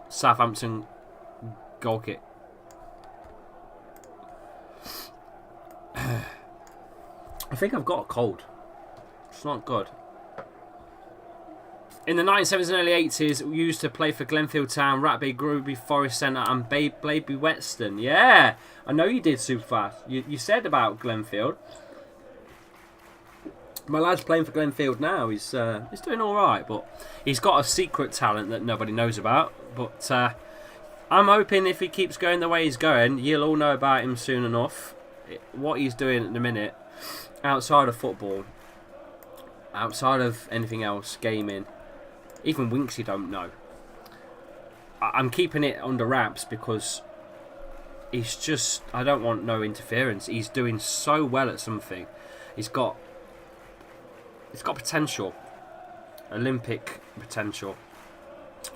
Southampton goal kick. I think I've got a cold. It's not good. In the 1970s and early 80s, we used to play for Glenfield Town, Ratby, Groby, Forest Centre and Blaby Whetstone. Yeah, I know you did, Superfast. You said about Glenfield. My lad's playing for Glenfield now. He's doing all right, but he's got a secret talent that nobody knows about. But I'm hoping if he keeps going the way he's going, you'll all know about him soon enough. What he's doing at the minute, outside of football, outside of anything else, gaming, even Winksy don't know. I'm keeping it under wraps because he's just, I don't want no interference. He's doing so well at something. He's got potential. Olympic potential.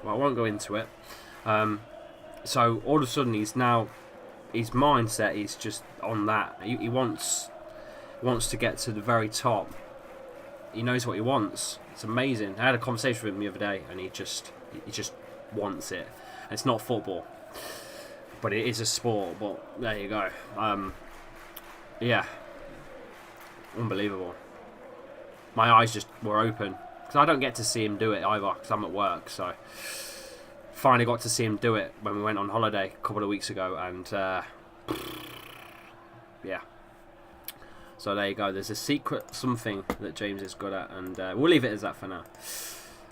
Well, I won't go into it. So all of a sudden his mindset is just on that. He wants to get to the very top. He knows what he wants. It's amazing. I had a conversation with him the other day, and he just wants it. And it's not football, but it is a sport. But there you go. Yeah, unbelievable. My eyes just were open because I don't get to see him do it either because I'm at work. So finally got to see him do it when we went on holiday a couple of weeks ago, and yeah. So there you go. There's a secret something that James is good at, and we'll leave it as that for now.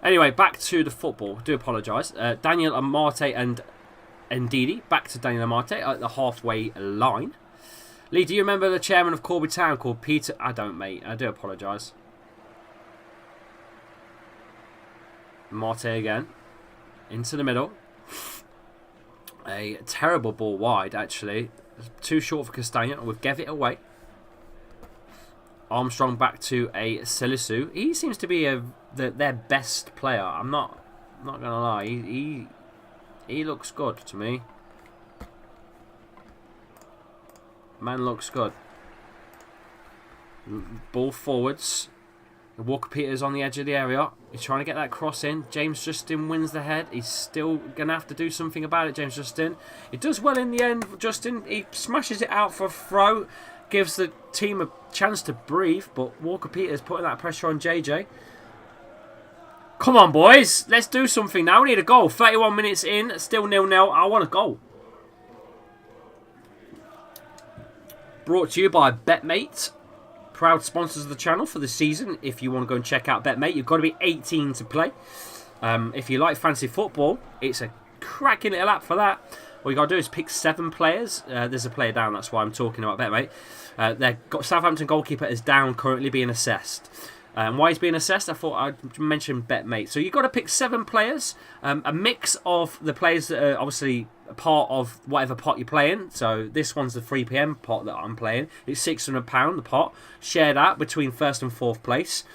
Anyway, back to the football. I do apologise. Daniel Amarte and Ndidi. Back to Daniel Amarte at the halfway line. Lee, do you remember the chairman of Corby Town called Peter? I don't, mate. I do apologise. Amarte again. Into the middle. A terrible ball wide, actually. Too short for Castagna. We'll give it away. Armstrong back to a LEISOU. He seems to be their best player. I'm not gonna lie. He looks good to me. Man looks good. Ball forwards. Walker-Peters on the edge of the area. He's trying to get that cross in. James Justin wins the head. He's still going to have to do something about it, James Justin. He does well in the end. Justin, he smashes it out for a throw. Gives the team a chance to breathe. But Walker-Peters putting that pressure on JJ. Come on, boys. Let's do something now. We need a goal. 31 minutes in. Still 0-0. I want a goal. Brought to you by Betmate. Proud sponsors of the channel for the season. If you want to go and check out Betmate, you've got to be 18 to play. If you like fantasy football, it's a cracking little app for that. All you got to do is pick 7 players. There's a player down, that's why I'm talking about Betmate. Their Southampton goalkeeper is down, currently being assessed. Why he's being assessed, I thought I'd mention Betmate. So you've got to pick 7 players, a mix of the players that are obviously a part of whatever pot you're playing. So this one's the 3 PM pot that I'm playing. It's £600, the pot. Share that between 1st and 4th place.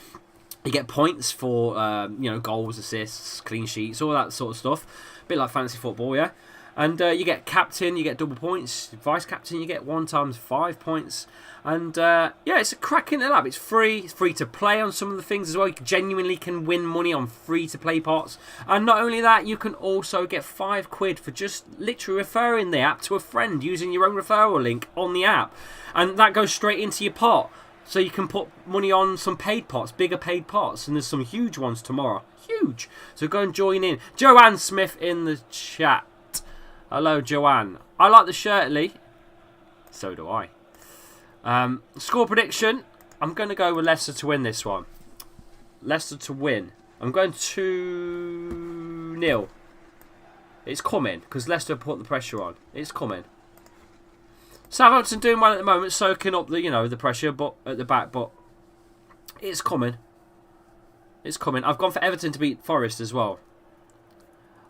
You get points for goals, assists, clean sheets, all that sort of stuff. A bit like fantasy football, yeah. And you get captain, you get double points. Vice captain, you get 1 times 5 points. And it's a cracking little app. It's free to play on some of the things as well. You genuinely can win money on free to play pots. And not only that, you can also get £5 for just literally referring the app to a friend using your own referral link on the app. And that goes straight into your pot. So you can put money on some paid pots, bigger paid pots. And there's some huge ones tomorrow. Huge. So go and join in. Joanne Smith in the chat. Hello, Joanne. I like the shirt, Lee. So do I. Score prediction. I'm going to go with Leicester to win this one. Leicester to win. I'm going 2-0. It's coming because Leicester put the pressure on. It's coming. Southampton doing well at the moment, soaking up the pressure, but at the back. But it's coming. It's coming. I've gone for Everton to beat Forest as well.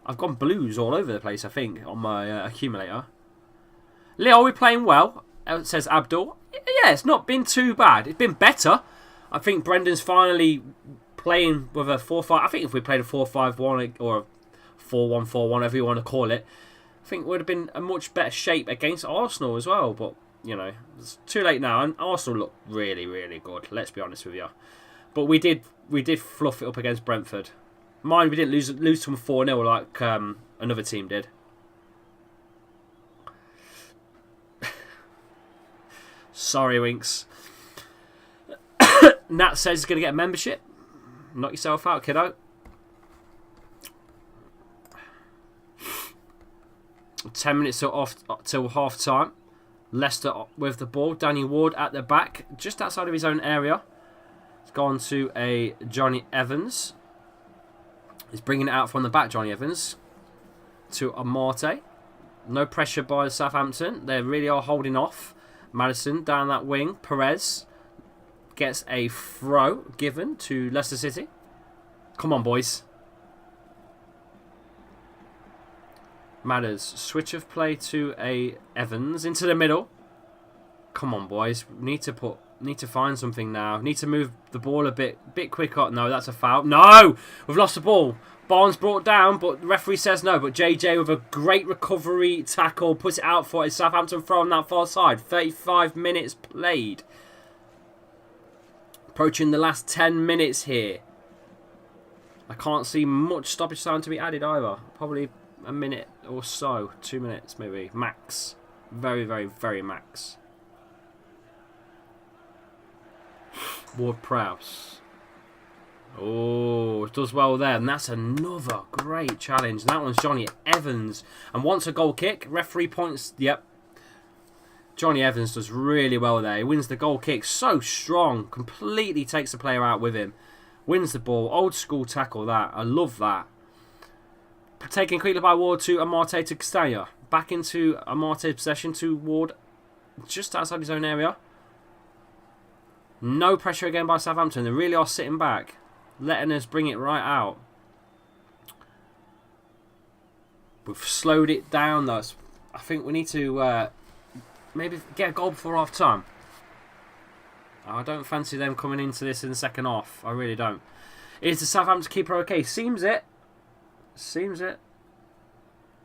I've gone blues all over the place, I think, on my accumulator. Leo, are we playing well? Says Abdul. Yeah, it's not been too bad. It's been better. I think Brendan's finally playing with a 4-5. I think if we played a 4-5-1 or a 4-1-4-1, whatever you want to call it, I think it would have been a much better shape against Arsenal as well. But, it's too late now. And Arsenal look really, really good. Let's be honest with you. But we did fluff it up against Brentford. Mind we didn't lose to them 4-0 like another team did. Sorry, Winks. Nat says he's going to get a membership. Knock yourself out, kiddo. 10 minutes till half time. Leicester with the ball. Danny Ward at the back, just outside of his own area. It's gone to a Johnny Evans. He's bringing it out from the back, Johnny Evans. To Amate. No pressure by Southampton. They really are holding off. Madison down that wing. Perez gets a throw given to Leicester City. Come on, boys. Matters. Switch of play to a Evans into the middle. Come on, boys. Need to find something now. Need to move the ball a bit quicker. No, that's a foul. No! We've lost the ball. Barnes brought down, but the referee says no. But JJ with a great recovery tackle puts it out for a Southampton throw on that far side. 35 minutes played. Approaching the last 10 minutes here. I can't see much stoppage time to be added either. Probably a minute or so. 2 minutes maybe. Max. Very, very, very max. Ward-Prowse. Oh, it does well there. And that's another great challenge. And that one's Johnny Evans. And wants a goal kick. Referee points. Yep. Johnny Evans does really well there. He wins the goal kick. So strong. Completely takes the player out with him. Wins the ball. Old school tackle that. I love that. Taken quickly by Ward to Amate to Castagna. Back into Amate's possession to Ward. Just outside his own area. No pressure again by Southampton. They really are sitting back. Letting us bring it right out. We've slowed it down, though. I think we need to maybe get a goal before half time. I don't fancy them coming into this in the second half. I really don't. Is the Southampton keeper okay? Seems it. Seems it.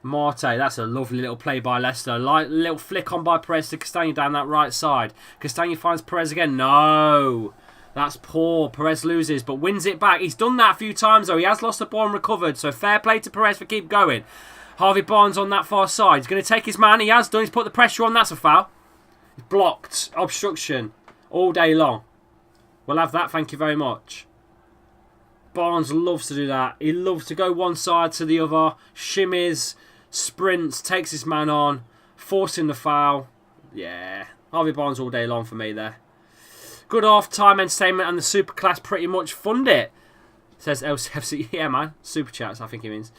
Marte, that's a lovely little play by Leicester. Little flick on by Perez to Castagna down that right side. Castagna finds Perez again. No. That's poor. Perez loses, but wins it back. He's done that a few times, though. He has lost the ball and recovered, so fair play to Perez for keep going. Harvey Barnes on that far side. He's going to take his man. He has done. He's put the pressure on. That's a foul. He's blocked. Obstruction. All day long. We'll have that. Thank you very much. Barnes loves to do that. He loves to go one side to the other. Shimmies. Sprints. Takes his man on. Forcing the foul. Yeah. Harvey Barnes all day long for me there. Good half-time entertainment and the super class pretty much fund it. Says LCFC. Yeah, man. Super chats, I think he means.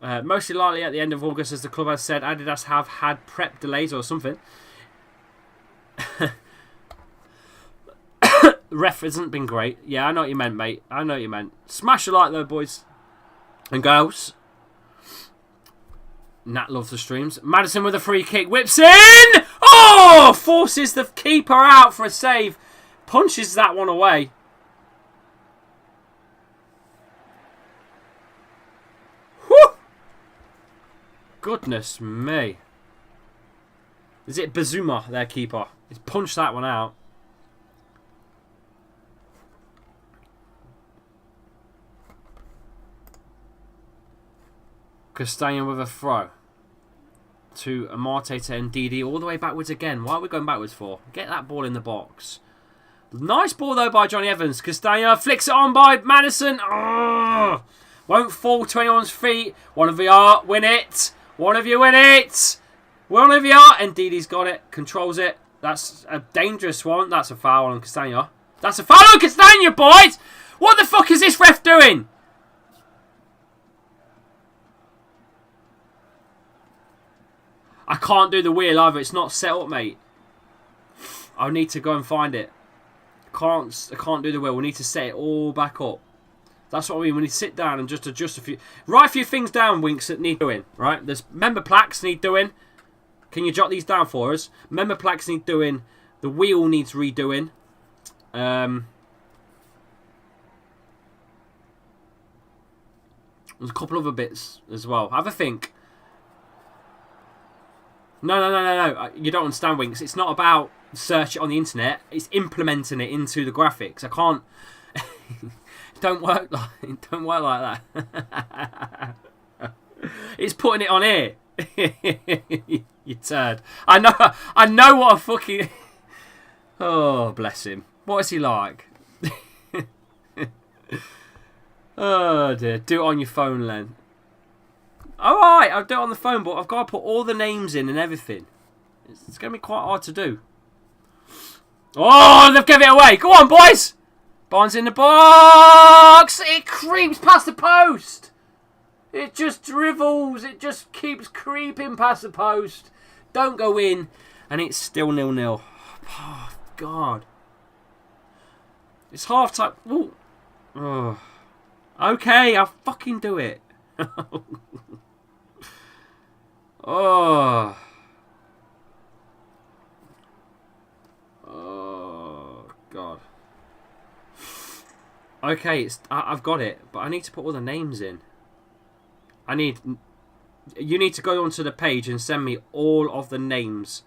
Mostly likely at the end of August, as the club has said, Adidas have had prep delays or something. Ref hasn't been great. Yeah, I know what you meant, mate. I know what you meant. Smash a like, though, boys and girls. Nat loves the streams. Maddison with a free kick. Whips in! Oh! Forces the keeper out for a save. Punches that one away. Whew! Goodness me. Is it Bazuma, their keeper? He's punched that one out. Castagna with a throw. To Amarte to Ndidi. All the way backwards again. Why are we going backwards for? Get that ball in the box. Nice ball, though, by Johnny Evans. Castagna flicks it on by Maddison. Oh, won't fall to anyone's feet. One of you are. Win it. One of you win it. One of you are. Ndidi's got it. Controls it. That's a dangerous one. That's a foul on Castagna. That's a foul on Castagna, boys. What the fuck is this ref doing? I can't do the wheel either. It's not set up, mate. I need to go and find it. I can't do the wheel. We need to set it all back up. That's what I mean. We need to sit down and just adjust a few. Write a few things down, Winks, that need doing. Right? There's member plaques need doing. Can you jot these down for us? Member plaques need doing. The wheel needs redoing. There's a couple other bits as well. Have a think. No. You don't understand, Winks. It's not about search it on the internet. It's implementing it into the graphics. I can't. Don't work like that. It's putting it on here. You turd. I know what a fucking. Oh, bless him. What is he like? Oh dear. Do it on your phone, Len. Alright, I'll do it on the phone, but I've got to put all the names in and everything. It's going to be quite hard to do. Oh, they've given it away. Go on, boys. Barnes in the box. It creeps past the post. It just dribbles. It just keeps creeping past the post. Don't go in. And it's still 0-0. Oh, God. It's half time. Ooh. Oh. Okay, I'll fucking do it. Oh. Oh, God. Okay, I've got it, but I need to put all the names in. You need to go onto the page and send me all of the names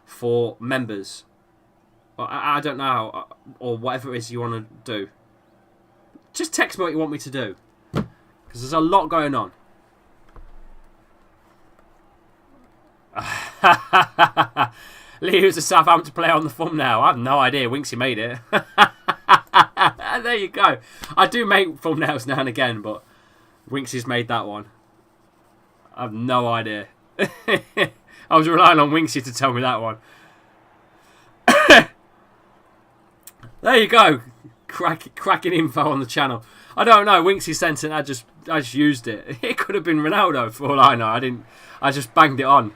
for members. I don't know how, or whatever it is you want to do. Just text me what you want me to do, because there's a lot going on. Lee, who's a Southampton player on the thumbnail? I have no idea. Winksy made it. There you go. I do make thumbnails now and again, but Winksy's made that one. I have no idea. I was relying on Winksy to tell me that one. There you go. Cracking info on the channel. I don't know. Winksy sent it. I just used it. It could have been Ronaldo for all I know. I just banged it on.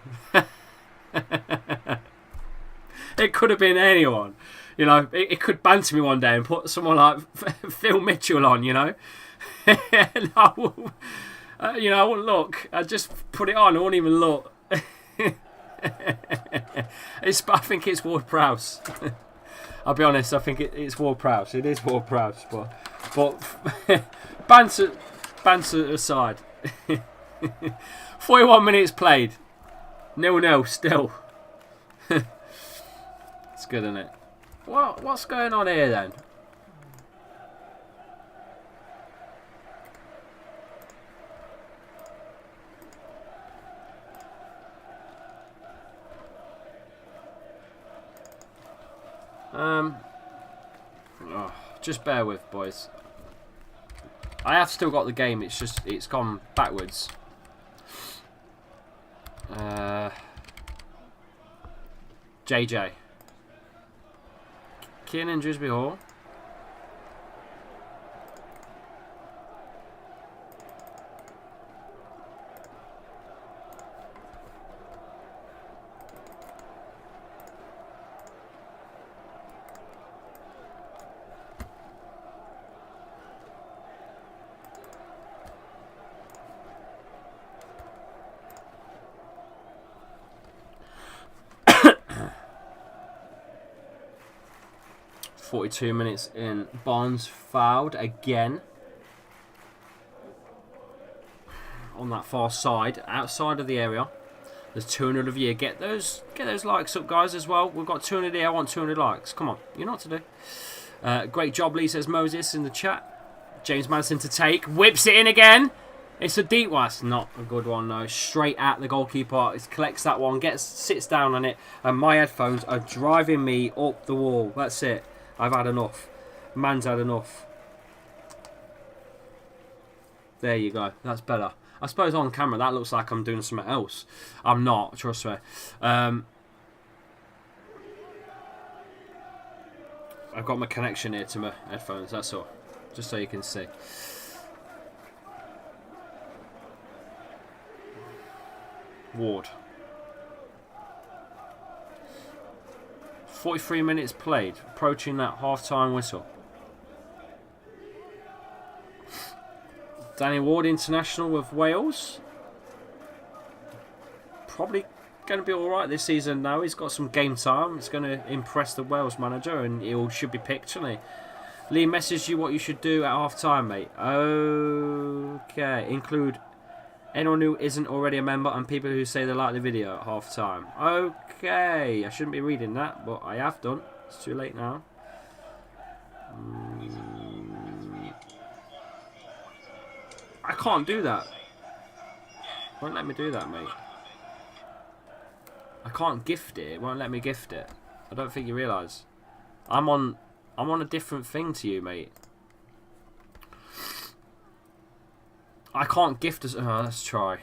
It could have been anyone. You know, it could banter me one day and put someone like Phil Mitchell on, you know. No. You know, I wouldn't look. I just put it on. I wouldn't even look. I think it's Ward-Prowse. I'll be honest. I think it's Ward-Prowse. It is Ward-Prowse, but banter aside. 41 minutes played. 0-0 still. It's good, isn't it? What's going on here then? Just bear with, boys. I have still got the game. It's gone backwards. JJ. Kiernan Dewsbury Hall. .42 minutes in. Barnes fouled again on that far side, outside of the area. There's 200 of you. Get those likes up, guys, as well. We've got 200 here. I want 200 likes. Come on, you know what to do. Great job, Lee, says Moses in the chat. James Madison to take, whips it in again. It's a deep one. It's not a good one, though. Straight at the goalkeeper. It collects that one, sits down on it, and my headphones are driving me up the wall. That's it. I've had enough. Man's had enough. There you go. That's better. I suppose on camera that looks like I'm doing something else. I'm not, trust me. I've got my connection here to my headphones, that's all. Just so you can see. Ward. 43 minutes played, approaching that half-time whistle. Danny Ward, international with Wales. Probably going to be all right this season now. He's got some game time. It's going to impress the Wales manager, and he should be picked, shouldn't he? Lee messaged you what you should do at half-time, mate. Okay. Include anyone who isn't already a member and people who say they like the video at half-time. Okay. I shouldn't be reading that, but I have done. It's too late now. I can't do that. Won't let me do that, mate. I can't gift it. It won't let me gift it. I don't think you realise. I'm on a different thing to you, mate. I can't gift us. Let's try.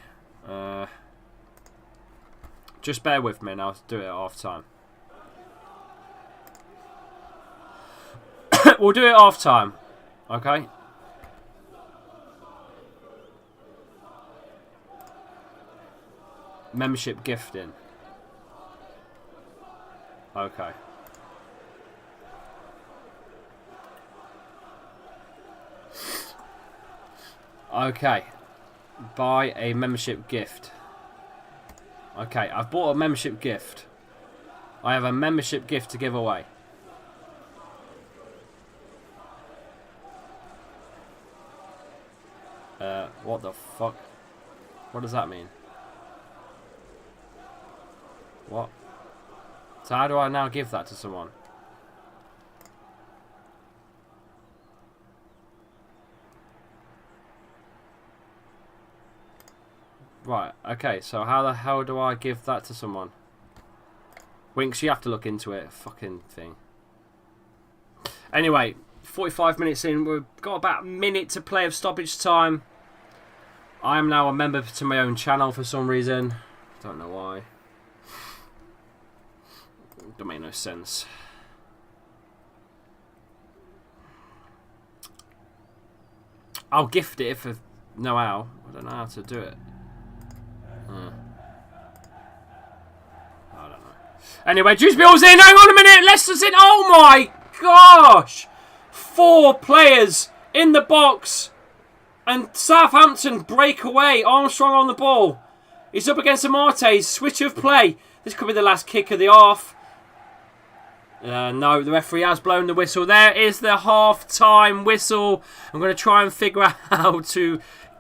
Just bear with me and I'll do it at half time. We'll do it at half time. Okay? Membership gifting. Okay. Okay. Buy a membership gift. Okay, I've bought a membership gift. I have a membership gift to give away. What the fuck? What does that mean? What? So how do I now give that to someone? Right, okay, so how the hell do I give that to someone? Winks, you have to look into it, fucking thing. Anyway, 45 minutes in, we've got about a minute to play of stoppage time. I am now a member to my own channel for some reason. Don't know why. Don't make no sense. I'll gift it if I know how. I don't know how to do it. I don't know. Anyway, Juice Bill's in. Hang on a minute. Leicester's in. Oh my gosh. 4 players in the box. And Southampton break away. Armstrong on the ball. He's up against Amate. Switch of play. This could be the last kick of the half. No, the referee has blown the whistle. There is the half-time whistle. I'm going to try and figure out how to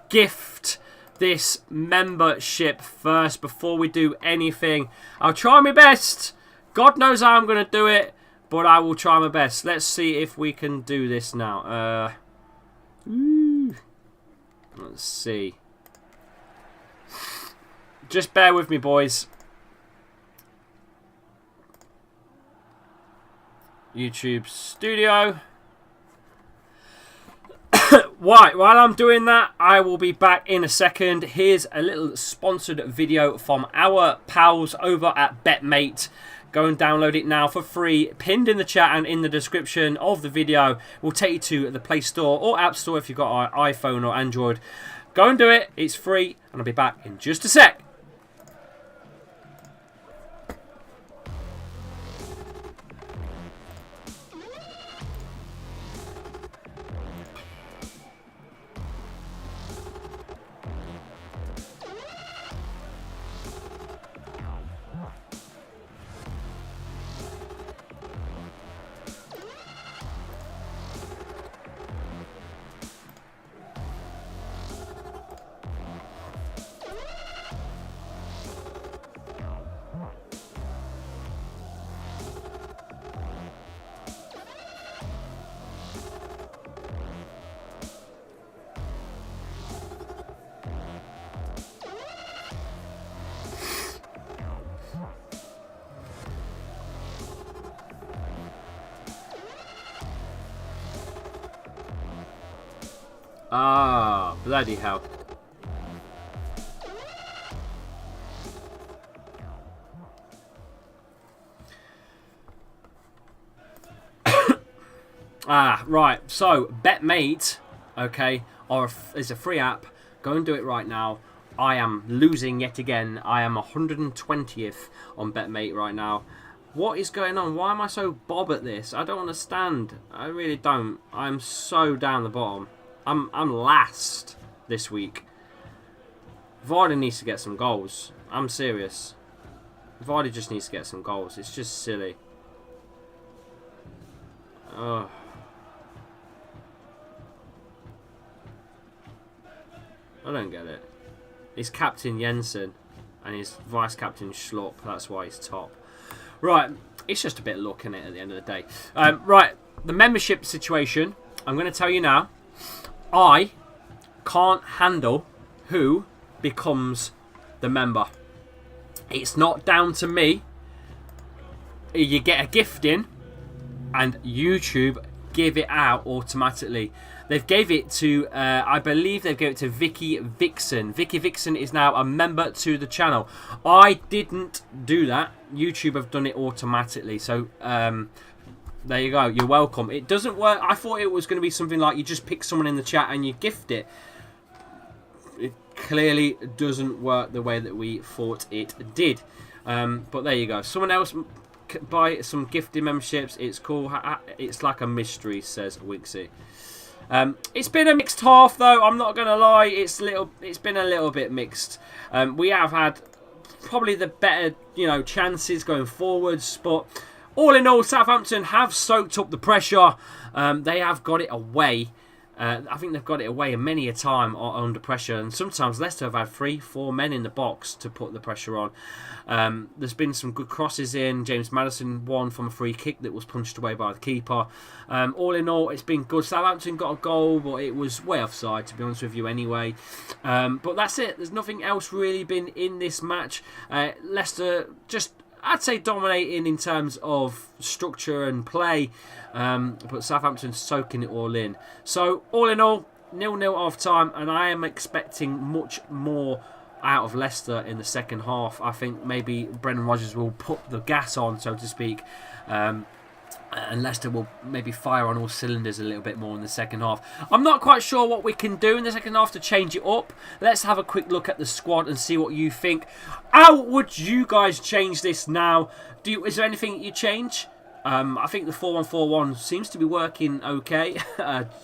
gift this membership first before we do anything. I'll try my best. God knows how I'm going to do it, but I will try my best. Let's see if we can do this now. Let's see. Just bear with me, boys. YouTube Studio. While I'm doing that, I will be back in a second. Here's a little sponsored video from our pals over at Betmate. Go and download it now for free. Pinned in the chat and in the description of the video. Will take you to the Play Store or App Store if you've got an iPhone or Android. Go and do it. It's free. And I'll be back in just a sec. Ah, bloody hell. Right. So, Betmate, okay, is a free app. Go and do it right now. I am losing yet again. I am 120th on Betmate right now. What is going on? Why am I so bob at this? I don't understand. I really don't. I'm so down the bottom. I'm last this week. Vardy needs to get some goals. I'm serious. Vardy just needs to get some goals. It's just silly. Ugh. I don't get it. He's captain Jensen and he's vice captain Schlupp. That's why he's top. Right. It's just a bit of luck, innit, at the end of the day. Right. The membership situation. I'm going to tell you now. I can't handle who becomes the member. It's not down to me. You get a gift in and YouTube give it out automatically. They've gave it to, I believe they've given it to Vicky Vixen. Vicky Vixen is now a member to the channel. I didn't do that. YouTube have done it automatically. So, there you go. You're welcome. It doesn't work. I thought it was going to be something like you just pick someone in the chat and you gift it. It clearly doesn't work the way that we thought it did. But there you go. Someone else buy some gifted memberships. It's cool. It's like a mystery, says Wixie. It's been a mixed half, though. I'm not going to lie. It's been a little bit mixed. We have had probably the better, chances going forwards, but all in all, Southampton have soaked up the pressure. They have got it away. I think they've got it away many a time under pressure. And sometimes Leicester have had 3-4 men in the box to put the pressure on. There's been some good crosses in. James Maddison won from a free kick that was punched away by the keeper. All in all, it's been good. Southampton got a goal, but it was way offside, to be honest with you anyway. But that's it. There's nothing else really been in this match. Leicester just, I'd say, dominating in terms of structure and play, but Southampton soaking it all in. So, all in all, 0-0 half time, and I am expecting much more out of Leicester in the second half. I think maybe Brendan Rodgers will put the gas on, so to speak, and Leicester will maybe fire on all cylinders a little bit more in the second half. I'm not quite sure what we can do in the second half to change it up. Let's have a quick look at the squad and see what you think. How would you guys change this now? Is there anything you change? I think the 4-1-4-1 seems to be working okay.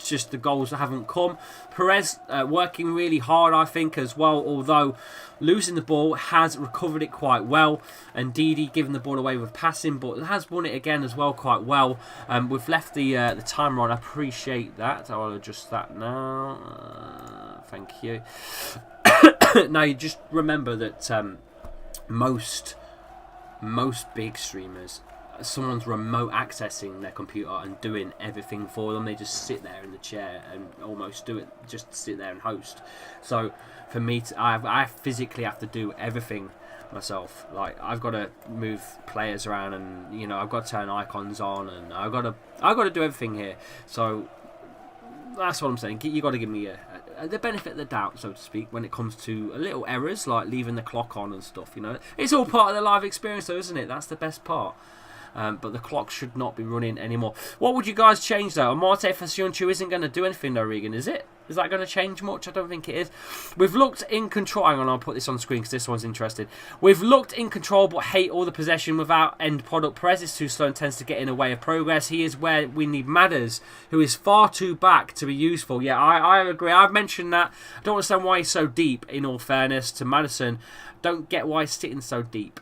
Just the goals that haven't come. Perez working really hard, I think, as well. Although losing the ball, has recovered it quite well. And Didi giving the ball away with passing, but has won it again as well quite well. We've left the timer on. I appreciate that. I'll adjust that now. Thank you. Now, you just remember that most big streamers, someone's remote accessing their computer and doing everything for them. They just sit there in the chair and almost do it, just sit there and host. So for me, I physically have to do everything myself. Like, I've got to move players around, and you know, I've got to turn icons on, and I've got to do everything here. So that's what I'm saying. You got to give me the benefit of the doubt, so to speak, when it comes to little errors like leaving the clock on and stuff. You know, it's all part of the live experience, though, isn't it? That's the best part. But the clock should not be running anymore. What would you guys change, though? Amate Fasiunchu isn't going to do anything, though, Regan, is it? Is that going to change much? I don't think it is. We've looked in control. Hang on, I'll put this on screen because this one's interesting. We've looked in control but hate all the possession without end product. Perez is too slow and tends to get in the way of progress. He is where we need Madders, who is far too back to be useful. Yeah, I agree. I've mentioned that. I don't understand why he's so deep, in all fairness to Maddison. Don't get why he's sitting so deep.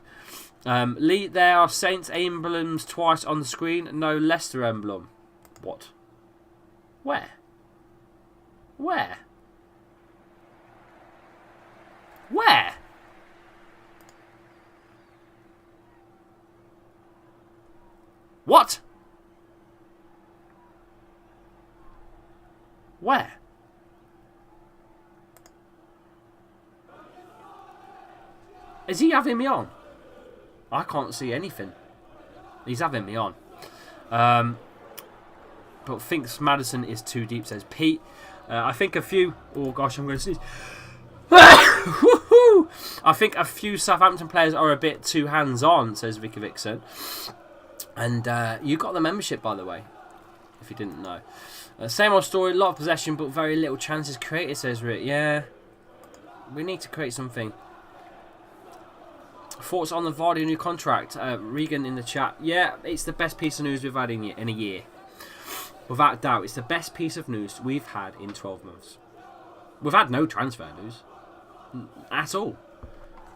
There are Saints emblems twice on the screen. No Leicester emblem. What? Where? Where? Where? What? Where? Is he having me on? I can't see anything. He's having me on. But thinks Maddison is too deep, says Pete. I think a few... Oh, gosh, I'm going to sneeze. I think a few Southampton players are a bit too hands-on, says Vicky Vixen. And you got the membership, by the way, if you didn't know. Same old story, a lot of possession, but very little chances created, says Rick. Yeah, we need to create something. Thoughts on the Vardy new contract? Regan in the chat. Yeah, it's the best piece of news we've had in a year. Without doubt, it's the best piece of news we've had in 12 months. We've had no transfer news. At all.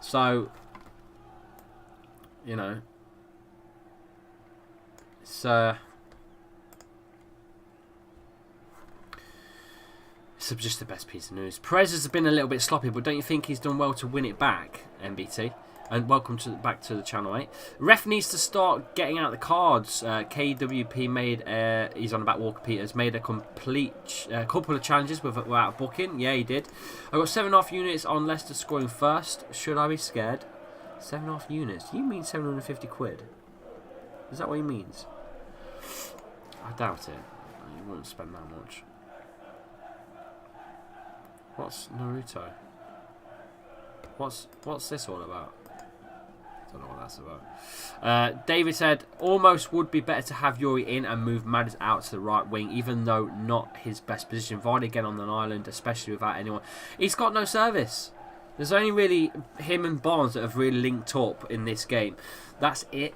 So, you know. It's just the best piece of news. Perez has been a little bit sloppy, but don't you think he's done well to win it back, MBT? And welcome back to the channel, mate. Ref needs to start getting out the cards. KWP made, he's on about Walker Peters, made a complete couple of challenges without booking. Yeah, he did. I got 7.5 units on Leicester scoring first. Should I be scared? 7.5 units? Do you mean 750 quid? Is that what he means? I doubt it. You wouldn't spend that much. What's Naruto? What's this all about? I don't know what that's about. David said, almost would be better to have Yuri in and move Madders out to the right wing, even though not his best position. Vardy again on an island, especially without anyone. He's got no service. There's only really him and Barnes that have really linked up in this game. That's it.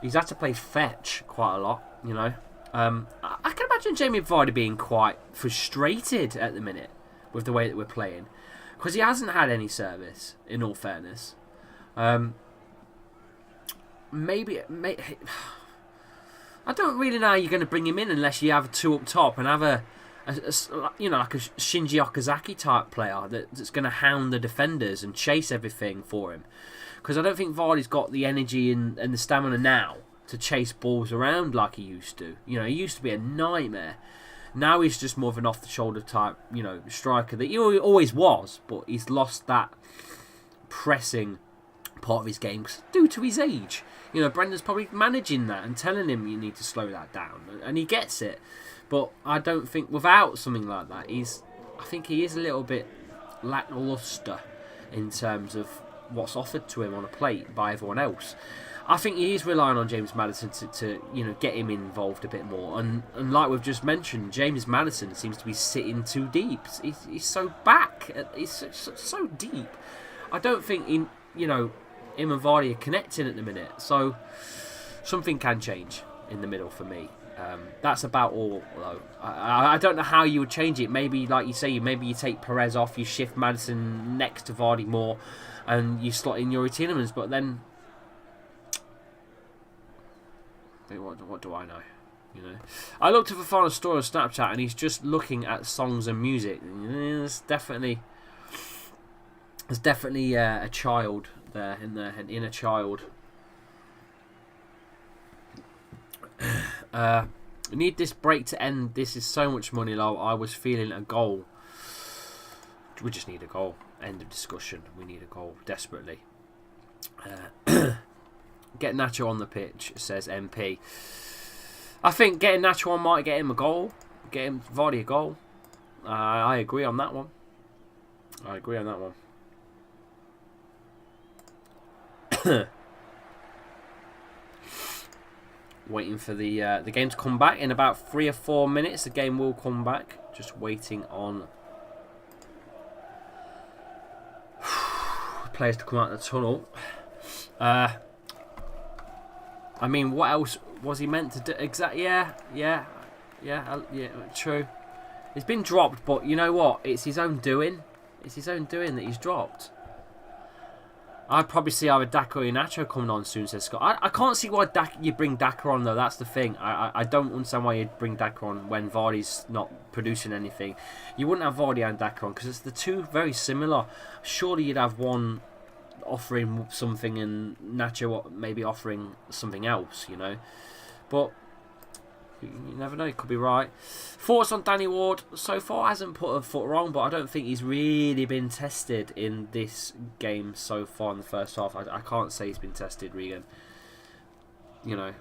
He's had to play fetch quite a lot, you know. I can imagine Jamie Vardy being quite frustrated at the minute with the way that we're playing. Because he hasn't had any service, in all fairness. Maybe I don't really know how you're going to bring him in unless you have two up top and have a you know, like a Shinji Okazaki type player that's going to hound the defenders and chase everything for him. Because I don't think Vardy's got the energy and the stamina now to chase balls around like he used to. You know, he used to be a nightmare. Now he's just more of an off-the-shoulder type, you know, striker that he always was, but he's lost that pressing part of his game due to his age. You know, Brendan's probably managing that and telling him you need to slow that down, and he gets it. But I don't think without something like that, I think he is a little bit lackluster in terms of what's offered to him on a plate by everyone else. I think he is relying on James Maddison to you know, get him involved a bit more. And like we've just mentioned, James Maddison seems to be sitting too deep. He's so back. He's so deep. I don't think him and Vardy are connecting at the minute. So something can change. in the middle for me. That's about all, though. I don't know how you would change it. Maybe, like you say, maybe you take Perez off, you shift Maddison next to Vardy more, and you slot in Youri Tielemans. But then, what do I know? You know, I looked at Fofana's story on Snapchat, and he's just looking at songs and music. There's definitely a child there in there, an inner child. We need this break to end. This is so much money low. I was feeling a goal. We just need a goal. End of discussion. We need a goal desperately. Get Nacho on the pitch, says MP. I think getting Nacho on might get him a goal. Get him Vardy a goal. I agree on that one. Waiting for the game to come back in about 3 or 4 minutes. The game will come back. Just waiting on players to come out of the tunnel. I mean, what else was he meant to do? Exactly. Yeah. True. He's been dropped, but you know what? It's his own doing. It's his own doing that he's dropped. I'd probably see either Daka or Nacho coming on soon, says Scott. I can't see why you bring Daka on, though. That's the thing. I don't understand why you'd bring Daka on when Vardy's not producing anything. You wouldn't have Vardy and Daka on because it's the two very similar. Surely you'd have one offering something and Nacho maybe offering something else, you know. But you never know. It could be right. Thoughts on Danny Ward? So far hasn't put a foot wrong, but I don't think he's really been tested in this game so far in the first half. I can't say he's been tested, Regan. You know,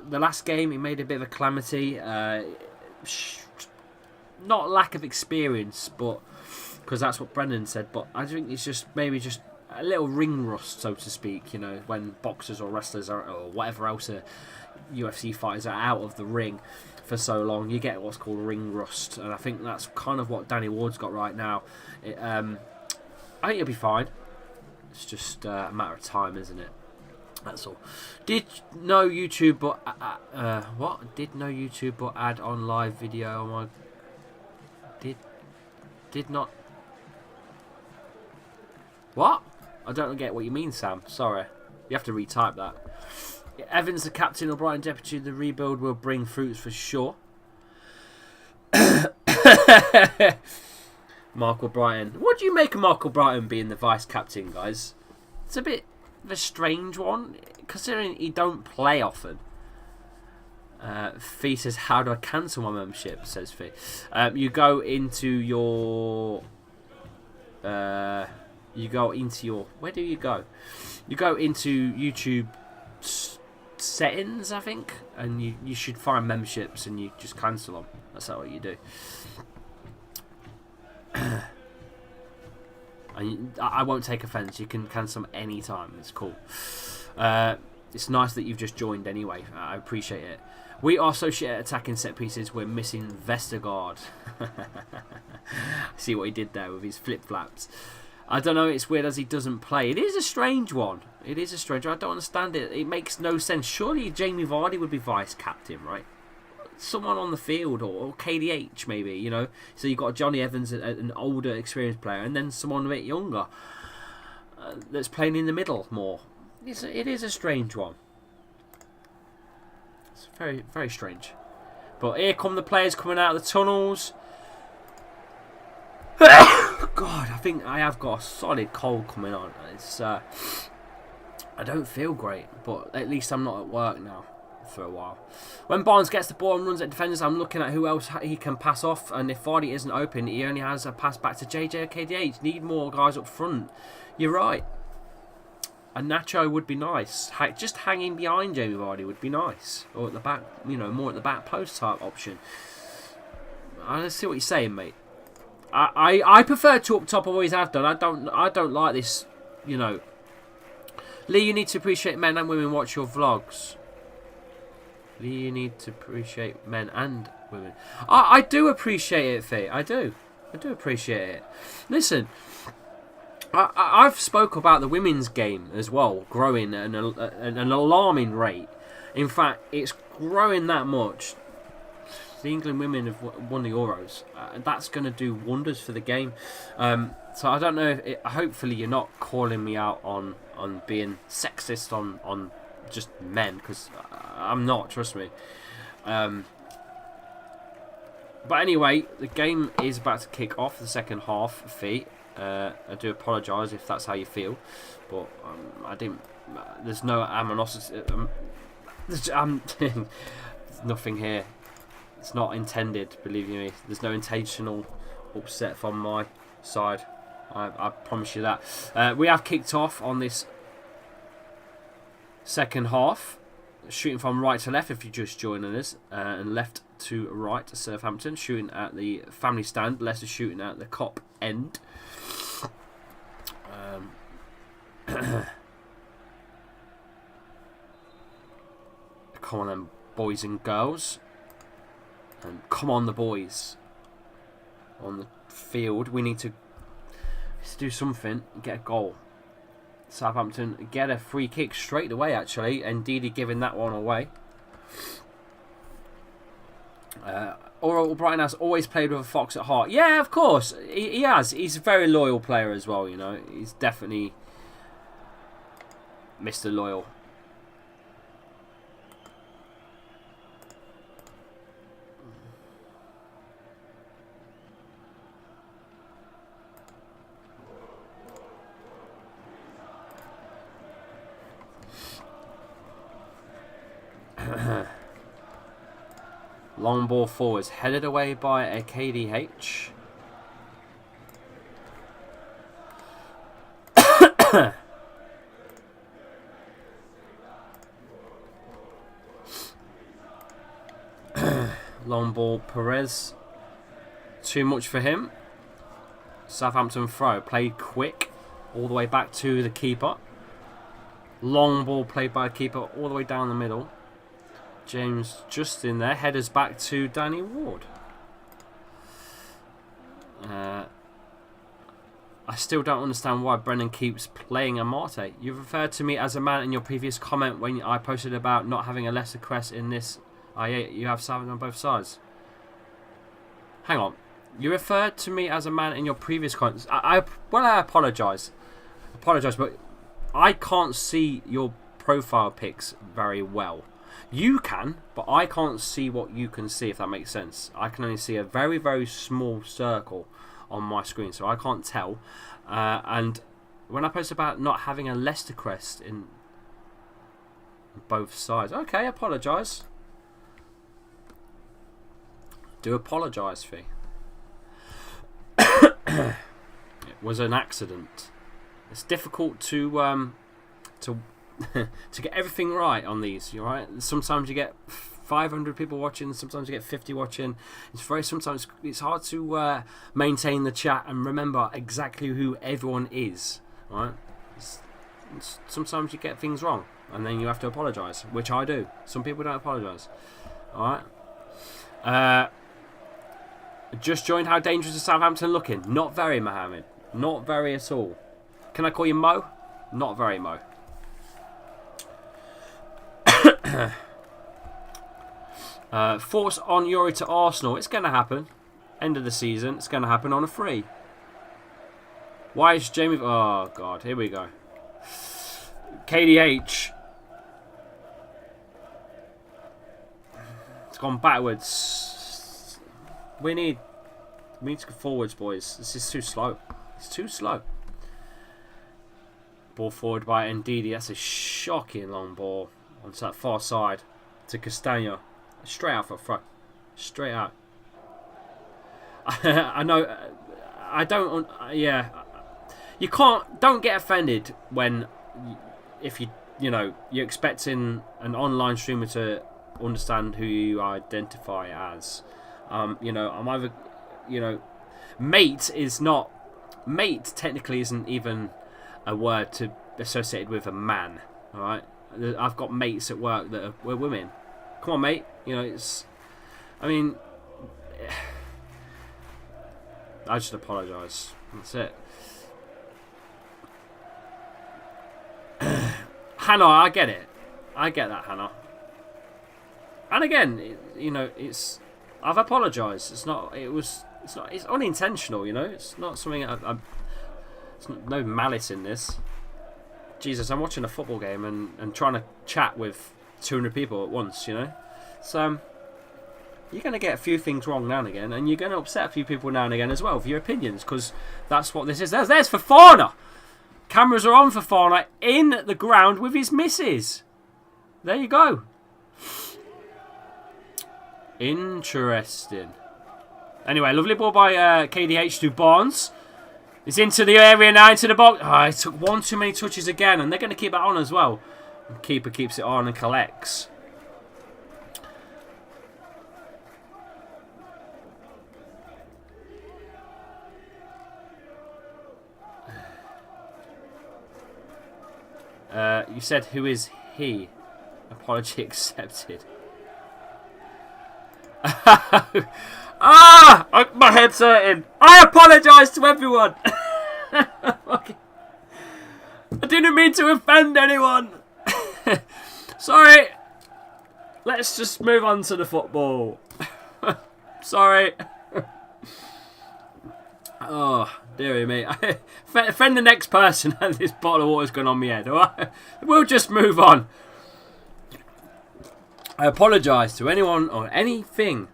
the last game he made a bit of a calamity. Not lack of experience, but because that's what Brendan said. But I think it's just maybe just a little ring rust, so to speak. You know, when boxers or wrestlers or whatever else UFC fighters are out of the ring for so long, you get what's called ring rust, and I think that's kind of what Danny Ward's got right now. I think he'll be fine. It's just a matter of time, isn't it? That's all. Did no YouTube, but what? Did no YouTube, but add on live video? Oh my! Did not. What? I don't get what you mean, Sam. Sorry, you have to retype that. Evans, the captain, or Brighton deputy, the rebuild will bring fruits for sure. Mark O'Brien. What do you make of Mark O'Brien being the vice captain, guys? It's a bit of a strange one, considering he don't play often. Fee says, how do I cancel my membership? Says Fee. You go into your... where do you go? You go into YouTube settings, I think, and you should find memberships and you just cancel them. That's what you do. And I won't take offence. You can cancel them any time. It's cool. It's nice that you've just joined anyway. I appreciate it. We are so shit at attacking set pieces. We're missing Vestergaard. See what he did there with his flip flaps. I don't know, it's weird as he doesn't play. It is a strange one. I don't understand it. It makes no sense. Surely Jamie Vardy would be vice-captain, right? Someone on the field, or KDH maybe, you know? So you've got Johnny Evans, an older, experienced player, and then someone a bit younger that's playing in the middle more. It is a strange one. It's very, very strange. But here come the players coming out of the tunnels. God, I think I have got a solid cold coming on. It's I don't feel great, but at least I'm not at work now for a while. When Barnes gets the ball and runs at defenders, I'm looking at who else he can pass off, and if Vardy isn't open, he only has a pass back to JJ or KDH. Need more guys up front. You're right. A Nacho would be nice. Just hanging behind Jamie Vardy would be nice, or at the back, you know, more at the back post type option. I see what you're saying, mate. I prefer to up top. Always have done. I don't like this. You know, Lee, you need to appreciate men and women watch your vlogs. Lee, you need to appreciate men and women. I do appreciate it, Fee. I do appreciate it. Listen, I've spoke about the women's game as well, growing at an alarming rate. In fact, it's growing that much. The England women have won the Euros. That's going to do wonders for the game. So I don't know if hopefully you're not calling me out on being sexist on just men, because I'm not, trust me. But anyway, the game is about to kick off, the second half. Fee, I do apologise if that's how you feel, but I didn't. There's no animosity. There's nothing here. It's not intended, believe you me. There's no intentional upset from my side. I promise you that. We have kicked off on this second half. Shooting from right to left if you're just joining us. And left to right, Southampton. Shooting at the family stand. Leicester shooting at the Kop end. Come on then, boys and girls. And come on, the boys. On the field, we need to do something, get a goal. Southampton get a free kick straight away, actually. And Ndidi giving that one away. Brighton has always played with a fox at heart. Yeah, of course. He has. He's a very loyal player as well, you know. He's definitely Mr. Loyal. Long ball forwards, headed away by a KDH. Long ball, Perez. Too much for him. Southampton throw, played quick, all the way back to the keeper. Long ball played by the keeper, all the way down the middle. James just in there. Headers back to Danny Ward. I still don't understand why Brennan keeps playing Amate. You've referred to me as a man in your previous comment when I posted about not having a Leicester crest in this. You have Southampton on both sides. Hang on. You referred to me as a man in your previous comments. I apologise. But I can't see your profile pics very well. You can, but I can't see what you can see, if that makes sense. I can only see a very, very small circle on my screen, so I can't tell. And when I post about not having a Leicester crest in both sides, okay, I apologise. Do apologise, Fee. It was an accident. It's difficult to to get everything right on these, you right? Sometimes you get 500 people watching, sometimes you get 50 watching. Sometimes it's hard to maintain the chat and remember exactly who everyone is, right? Sometimes you get things wrong and then you have to apologise, which I do. Some people don't apologise. All right. Just joined. How dangerous is Southampton looking? Not very, Mohammed. Not very at all. Can I call you Mo? Not very, Mo. Force on Yuri to Arsenal. It's going to happen. End of the season. It's going to happen on a free. Why is Jamie... Oh, God. Here we go. KDH. It's gone backwards. We need to go forwards, boys. This is too slow. It's too slow. Ball forward by Ndidi. That's a shocking long ball onto that far side to Castagna. Straight out for front. Straight out. I know. I don't. Yeah. You can't. Don't get offended when, if you're expecting an online streamer to understand who you identify as. I'm either. Mate is not. Mate technically isn't even a word to associated with a man. All right. I've got mates at work that are women. Come on, mate. It's... I mean... I just apologise. That's it. Hannah, I get it. I get that, Hannah. And again, you know, I've apologised. It's unintentional. You know, it's not something. There's no malice in this. Jesus, I'm watching a football game and trying to chat with 200 people at once. You know, so you're going to get a few things wrong now and again, and you're going to upset a few people now and again as well with your opinions, because that's what this is. There's Fofana. Cameras are on Fofana in the ground with his missus. There you go. Interesting. Anyway, lovely ball by KDH to Barnes. He's into the area now, into the box. Oh, he took one too many touches again, and they're going to keep that on as well. The keeper keeps it on and collects. You said, who is he? Apology accepted. My head's hurting. I apologise to everyone. Okay. I didn't mean to offend anyone. Sorry. Let's just move on to the football. Sorry. Oh, dearie me. Offend the next person and this bottle of water's gone on my head. All right? We'll just move on. I apologise to anyone or anything.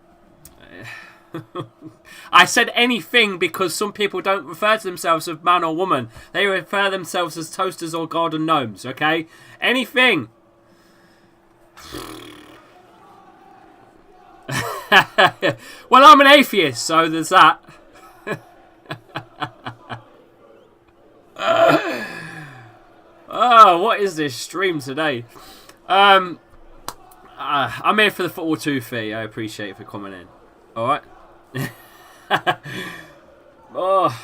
I said anything because some people don't refer to themselves as man or woman. They refer themselves as toasters or garden gnomes, okay? Anything. Well, I'm an atheist, so there's that. Oh, what is this stream today? I'm here for the football 2 fee. I appreciate it for coming in. Alright. Oh,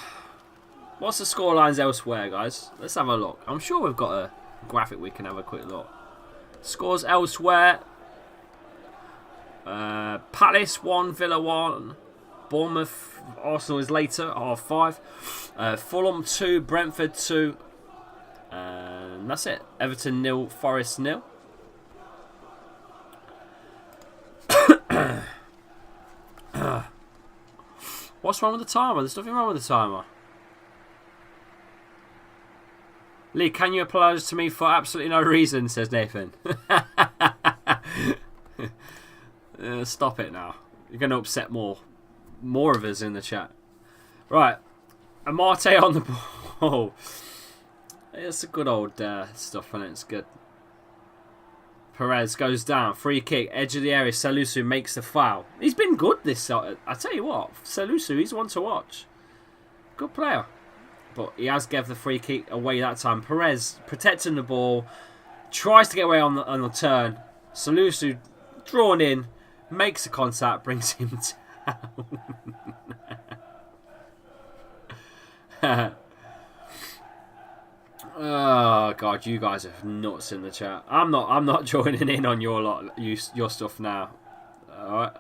what's the scorelines elsewhere, guys? Let's have a look. I'm sure we've got a graphic we can have a quick look. Scores elsewhere. Palace 1, Villa 1. Bournemouth, Arsenal is later, R5. Fulham 2, Brentford 2. And that's it. Everton 0, Forest 0. What's wrong with the timer? There's nothing wrong with the timer. Lee, can you apologise to me for absolutely no reason, says Nathan. Stop it now. You're going to upset more of us in the chat. Right. Amate on the ball. It's a good old stuff, and it's good. Perez goes down. Free kick. Edge of the area. Salisu makes the foul. He's been good this. I tell you what. Salisu, he's one to watch. Good player. But he has gave the free kick away that time. Perez protecting the ball. Tries to get away on the turn. Salisu drawn in. Makes a contact. Brings him down. Oh God, you guys are nuts in the chat. I'm not joining in on your stuff now. All right.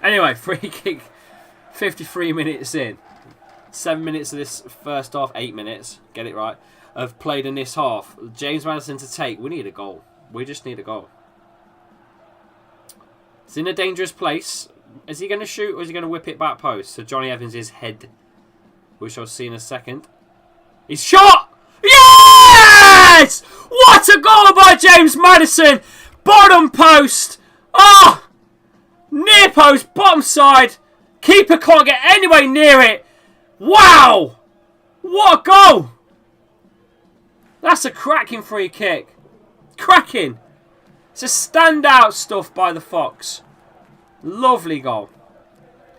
Anyway, free kick. 53 minutes in. 7 minutes of this first half. 8 minutes. Get it right. Have played in this half. James Maddison to take. We need a goal. We just need a goal. It's in a dangerous place. Is he going to shoot or is he going to whip it back post? So Johnny Evans' head, which I'll see in a second. He's shot! Yes! What a goal by James Maddison! Bottom post! Oh! Near post, bottom side. Keeper can't get anywhere near it. Wow! What a goal! That's a cracking free kick. Cracking. It's a standout stuff by the Fox. Lovely goal.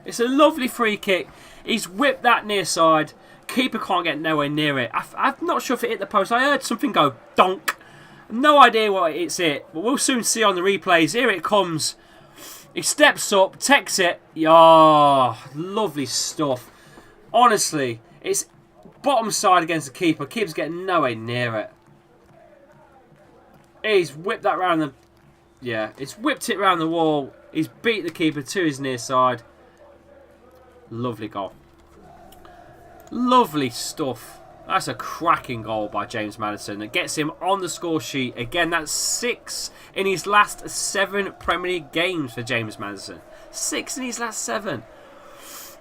It's a lovely free kick. He's whipped that near side. Keeper can't get nowhere near it. I'm not sure if it hit the post. I heard something go donk. No idea what it's hit. But we'll soon see on the replays. Here it comes. He steps up, takes it. Oh, lovely stuff. Honestly, it's bottom side against the keeper. Keeper's getting nowhere near it. He's whipped that round the... Yeah, he's whipped it round the wall. He's beat the keeper to his near side. Lovely goal. Lovely stuff. That's a cracking goal by James Maddison. That gets him on the score sheet. Again, that's 6 in his last 7 Premier League games for James Maddison. 6 in his last 7.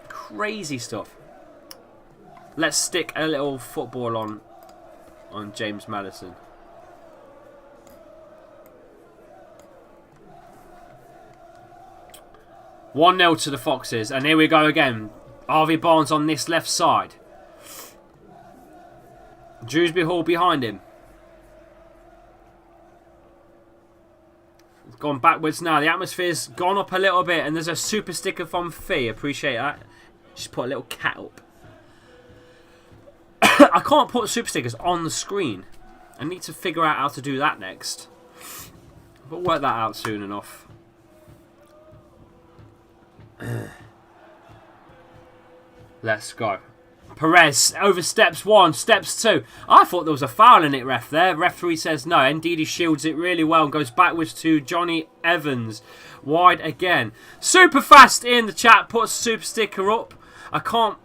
Crazy stuff. Let's stick a little football on James Maddison. "1-0 to the Foxes." And here we go again. Harvey Barnes on this left side. Dewsbury Hall behind him. It's gone backwards now. The atmosphere's gone up a little bit. And there's a super sticker from Fee. Appreciate that. Just put a little cat up. I can't put super stickers on the screen. I need to figure out how to do that next. But work that out soon enough. Let's go. Perez oversteps 1, steps 2. I thought there was a foul in it, ref, there. Referee says no. Ndidi shields it really well and goes backwards to Johnny Evans. Wide again. Super fast in the chat. Put a super sticker up. I can't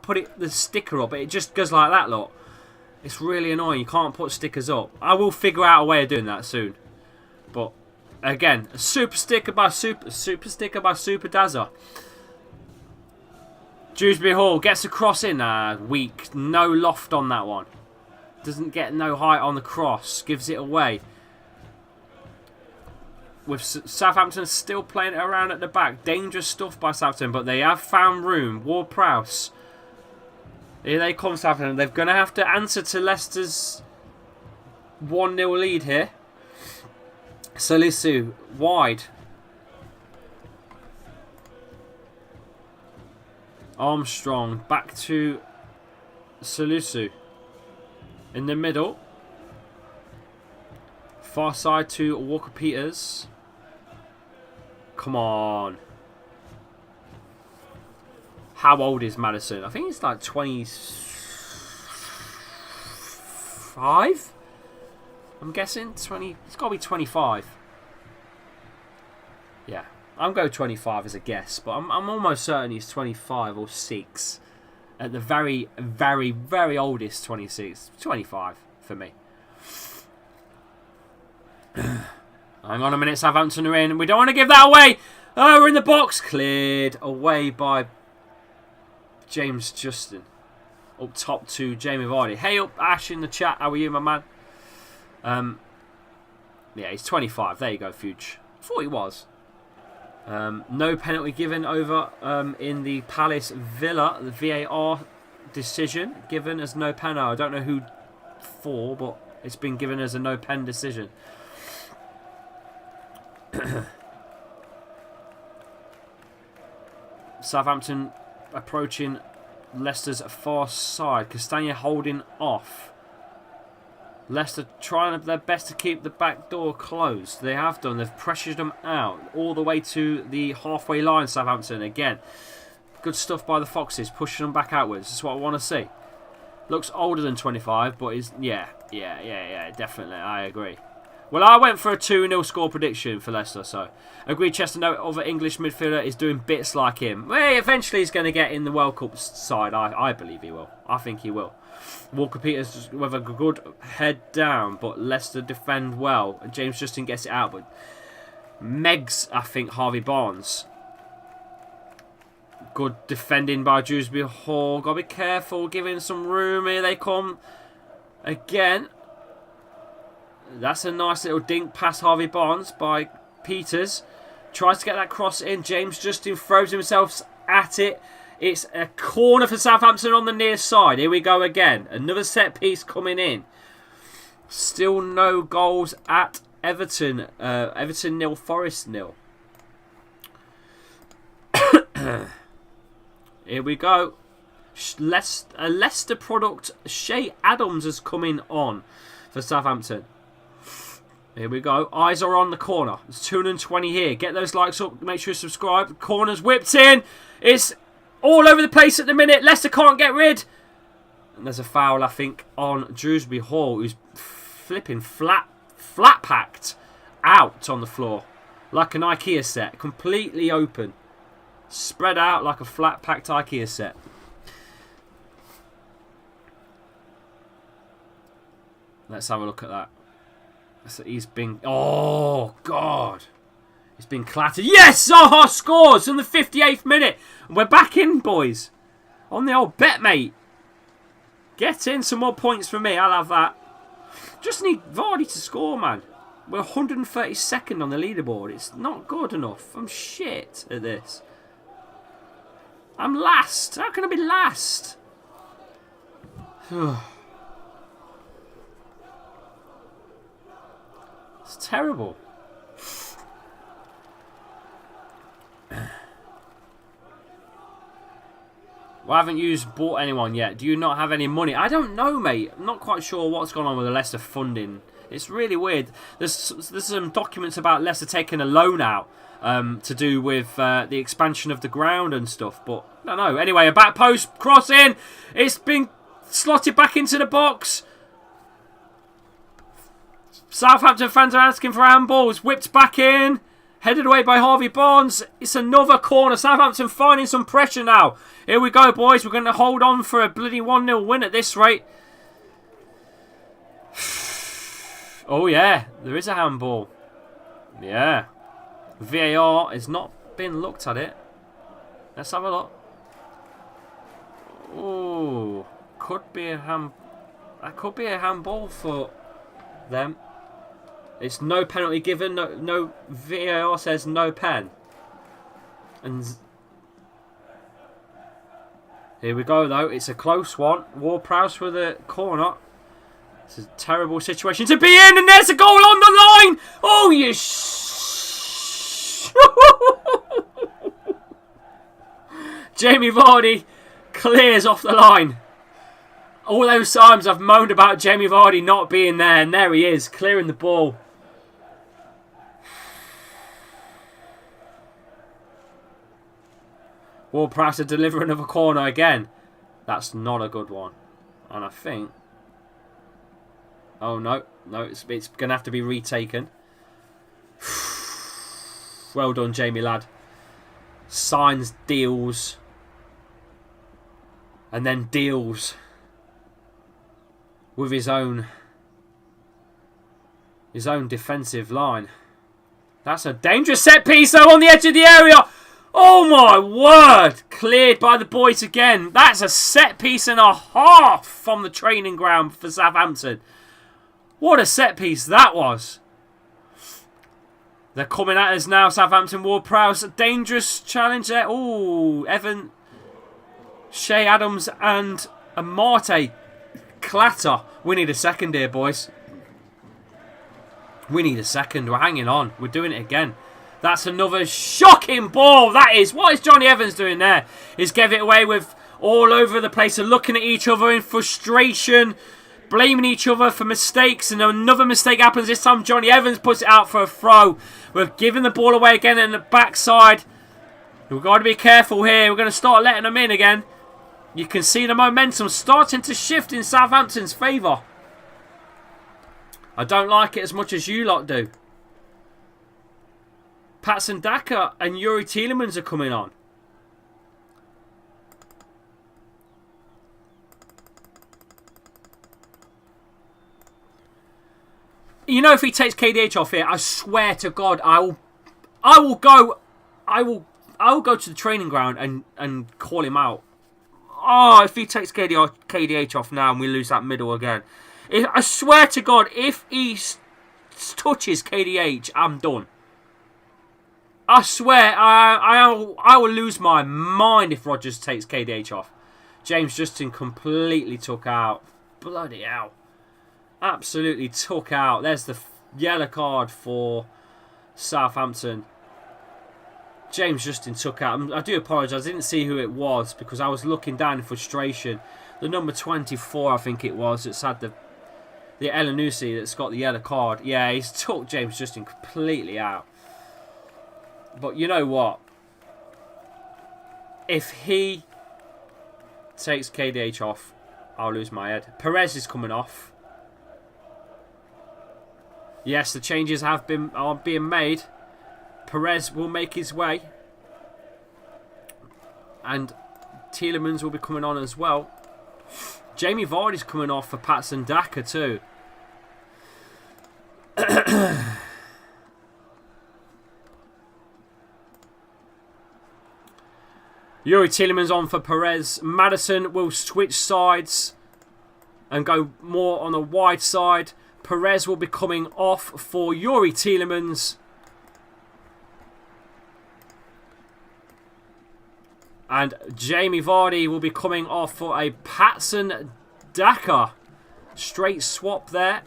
put the sticker up. It just goes like that, look. It's really annoying. You can't put stickers up. I will figure out a way of doing that soon. But again, a super sticker by Super Dazza. Dewsbury Hall gets a cross in. Weak. No loft on that one. Doesn't get no height on the cross. Gives it away. With Southampton still playing it around at the back. Dangerous stuff by Southampton, but they have found room. Ward-Prowse. Here they come, Southampton. They're going to have to answer to Leicester's 1-0 lead here. LEISOU wide. Armstrong back to LEISOU in the middle. Far side to Walker-Peters. Come on. How old is Maddison? I think he's like 25. I'm guessing 20. It's got to be 25. Yeah. I'm going 25 as a guess, but I'm almost certain he's 25 or 6. At the very, very, very oldest, 26. 25 for me. Hang on a minute, Southampton are in. We don't want to give that away. Oh, we're in the box. Cleared away by James Justin. Up top to Jamie Vardy. Hey up, Ash in the chat. How are you, my man? Yeah, he's 25. There you go, Fuge. I thought he was. No penalty given over in the Palace Villa. The VAR decision given as no penalty. I don't know who for, but it's been given as a no pen decision. Southampton approaching Leicester's far side. Castagna holding off. Leicester trying their best to keep the back door closed. They have done. They've pressured them out all the way to the halfway line, Southampton. Again, good stuff by the Foxes, pushing them back outwards. That's what I want to see. Looks older than 25, but is yeah, definitely. I agree. Well, I went for a 2-0 score prediction for Leicester, so agreed. Chester, no other English midfielder is doing bits like him. Well, eventually he's going to get in the World Cup side. I believe he will. I think he will. Walker-Peters with a good head down, but Leicester defend well. And James Justin gets it out, but Megs, I think, Harvey Barnes. Good defending by Dewsbury Hall. Got to be careful, giving some room. Here they come again. That's a nice little dink past Harvey Barnes by Peters. Tries to get that cross in. James Justin throws himself at it. It's a corner for Southampton on the near side. Here we go again. Another set piece coming in. Still no goals at Everton. Everton 0, Forest 0. Here we go. A Leicester product. Shea Adams has come in on for Southampton. Here we go. Eyes are on the corner. It's 220 here. Get those likes up. Make sure you subscribe. The corner's whipped in. It's all over the place at the minute. Leicester can't get rid. And there's a foul, I think, on Dewsbury Hall, who's flipping flat packed out on the floor. Like an IKEA set. Completely open. Spread out like a flat packed IKEA set. Let's have a look at that. So he's been... Oh, God. He's been clattered. Yes! Zaha scores in the 58th minute. We're back in, boys. On the old Betmate. Get in some more points for me. I'll have that. Just need Vardy to score, man. We're 132nd on the leaderboard. It's not good enough. I'm shit at this. I'm last. How can I be last? It's terrible. Well, I haven't bought anyone yet. Do you not have any money? I don't know, mate. I'm not quite sure what's going on with the Leicester funding. It's really weird. There's some documents about Leicester taking a loan out to do with the expansion of the ground and stuff. But I don't know. Anyway, a back post cross in. It's been slotted back into the box. Southampton fans are asking for handballs. Whipped back in. Headed away by Harvey Barnes. It's another corner. Southampton finding some pressure now. Here we go, boys. We're going to hold on for a bloody 1-0 win at this rate. Oh, yeah. There is a handball. Yeah. VAR has not been looked at it. Let's have a look. Oh. Could be a that could be a handball for them. It's no penalty given. No VAR says no pen. And here we go, though. It's a close one. Ward-Prowse for the corner. It's a terrible situation to be in, and there's a goal on the line. Oh, you Jamie Vardy clears off the line. All those times I've moaned about Jamie Vardy not being there, and there he is, clearing the ball. Ward-Prowse to deliver another corner again. That's not a good one. And I think... Oh, no. No, it's going to have to be retaken. Well done, Jamie, lad. Signs, deals. And then deals with his own defensive line. That's a dangerous set piece, though, on the edge of the area. Oh, my word. Cleared by the boys again. That's a set piece and a half from the training ground for Southampton. What a set piece that was. They're coming at us now, Southampton. Ward-Prowse, a dangerous challenge there. Oh, Evan, Shea Adams and Amate clatter. We need a second here, boys. We need a second. We're hanging on. We're doing it again. That's another shocking ball. That is. What is Johnny Evans doing there? He's gave it away with all over the place. They're looking at each other in frustration, blaming each other for mistakes, and another mistake happens. This time Johnny Evans puts it out for a throw. We're giving the ball away again in the backside. We've got to be careful here. We're going to start letting them in again. You can see the momentum starting to shift in Southampton's favour. I don't like it as much as you lot do. Patson Daka and Yuri Tielemans are coming on. You know, if he takes KDH off here, I swear to God, I will go to the training ground and call him out. Oh, if he takes KDH off now and we lose that middle again. I swear to God, if he touches KDH, I'm done. I swear, I will lose my mind if Rodgers takes KDH off. James Justin completely took out. Bloody hell. Absolutely took out. There's the yellow card for Southampton. James Justin took out. I do apologise. I didn't see who it was because I was looking down in frustration. The number 24, I think it was. It's had the Elanusi that's got the yellow card. Yeah, he's took James Justin completely out. But you know what? If he takes KDH off, I'll lose my head. Perez is coming off. Yes, the changes are being made. Perez will make his way. And Tielemans will be coming on as well. Jamie Vardy's coming off for Patson Daka too. Yuri Tielemans on for Perez. Maddison will switch sides and go more on the wide side. Perez will be coming off for Yuri Tielemans. And Jamie Vardy will be coming off for a Patson Daka. Straight swap there.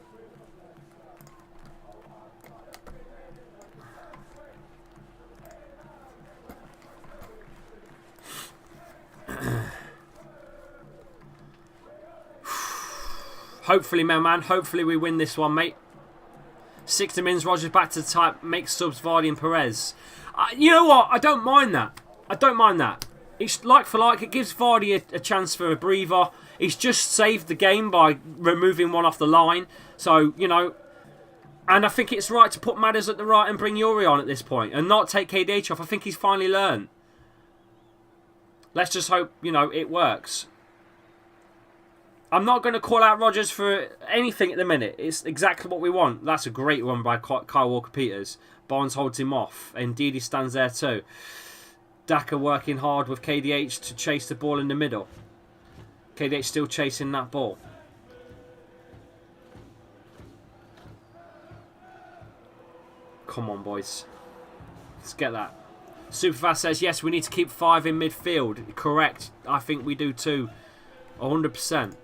Hopefully, my man. Hopefully we win this one, mate. 60 minutes, Rogers back to the type. Makes subs Vardy and Perez. You know what? I don't mind that. I don't mind that. It's like for like. It gives Vardy a chance for a breather. He's just saved the game by removing one off the line. So, you know. And I think it's right to put Madders at the right and bring Yuri on at this point. And not take KDH off. I think he's finally learned. Let's just hope, you know, it works. I'm not going to call out Rodgers for anything at the minute. It's exactly what we want. That's a great one by Kyle Walker-Peters. Barnes holds him off. Indeed, he stands there too. Daka working hard with KDH to chase the ball in the middle. KDH still chasing that ball. Come on, boys. Let's get that. Superfast says, yes, we need to keep 5 in midfield. Correct. I think we do too. 100%.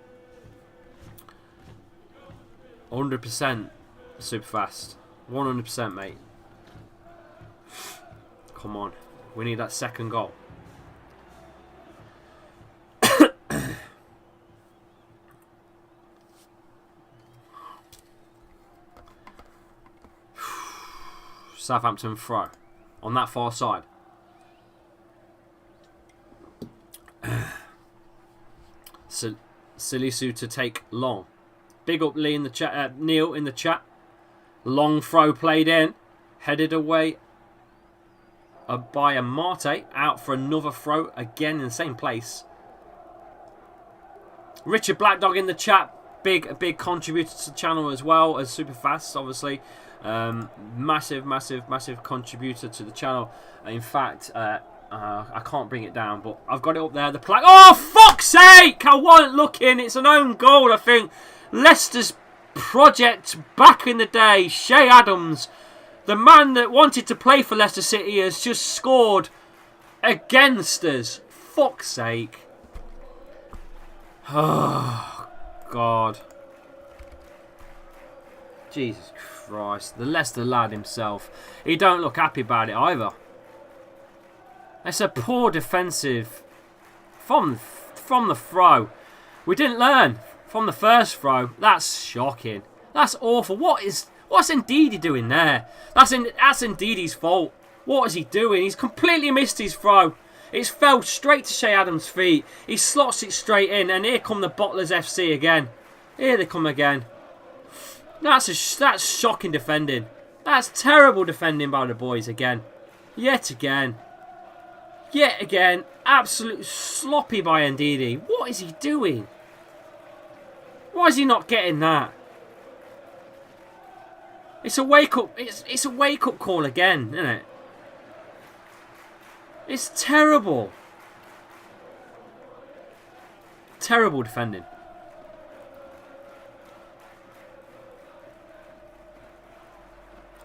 100% Superfast. 100%, mate. Come on. We need that second goal. Southampton throw. On that far side. LEISOU to take long. Big up Lee in the chat. Neil in the chat. Long throw played in. Headed away by a Mate. Out for another throw. Again in the same place. Richard Blackdog in the chat. Big contributor to the channel as well as Superfast, obviously. Massive contributor to the channel. In fact, I can't bring it down, but I've got it up there. The plaque. Oh, fuck's sake! I wasn't looking. It's an own goal, I think. Leicester's project back in the day. Shea Adams, the man that wanted to play for Leicester City, has just scored against us. Fuck's sake. Oh, God. Jesus Christ. The Leicester lad himself. He don't look happy about it either. It's a poor defensive from the throw. We didn't learn from the first throw. That's shocking. That's awful. What's Ndidi doing there? That's Ndidi's fault. What is he doing? He's completely missed his throw. It's fell straight to Shea Adams' feet. He slots it straight in, and here come the Bottlers FC again. Here they come again. That's shocking defending. That's terrible defending by the boys again. Yet again. Absolutely sloppy by Ndidi. What is he doing? Why is he not getting that? It's a wake up. It's a wake up call again, isn't it? It's terrible. Terrible defending.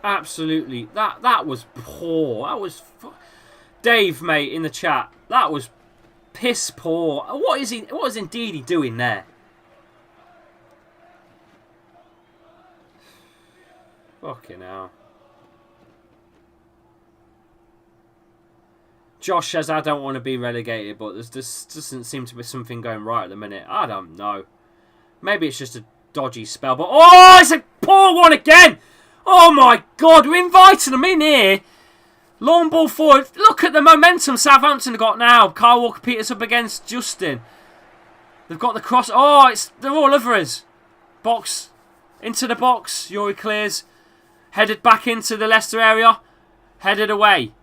Absolutely. That was poor. That was... Dave, mate, in the chat. That was piss poor. What is Ndidi doing there? Fucking hell. Josh says, I don't want to be relegated, but there just doesn't seem to be something going right at the minute. I don't know. Maybe it's just a dodgy spell, but... Oh, it's a poor one again! Oh my God, we're inviting them in here. Long ball forward. Look at the momentum Southampton have got now. Kyle Walker-Peters up against Justin. They've got the cross. Oh, they're all over us. Box. Into the box. Yuri clears. Headed back into the Leicester area. Headed away.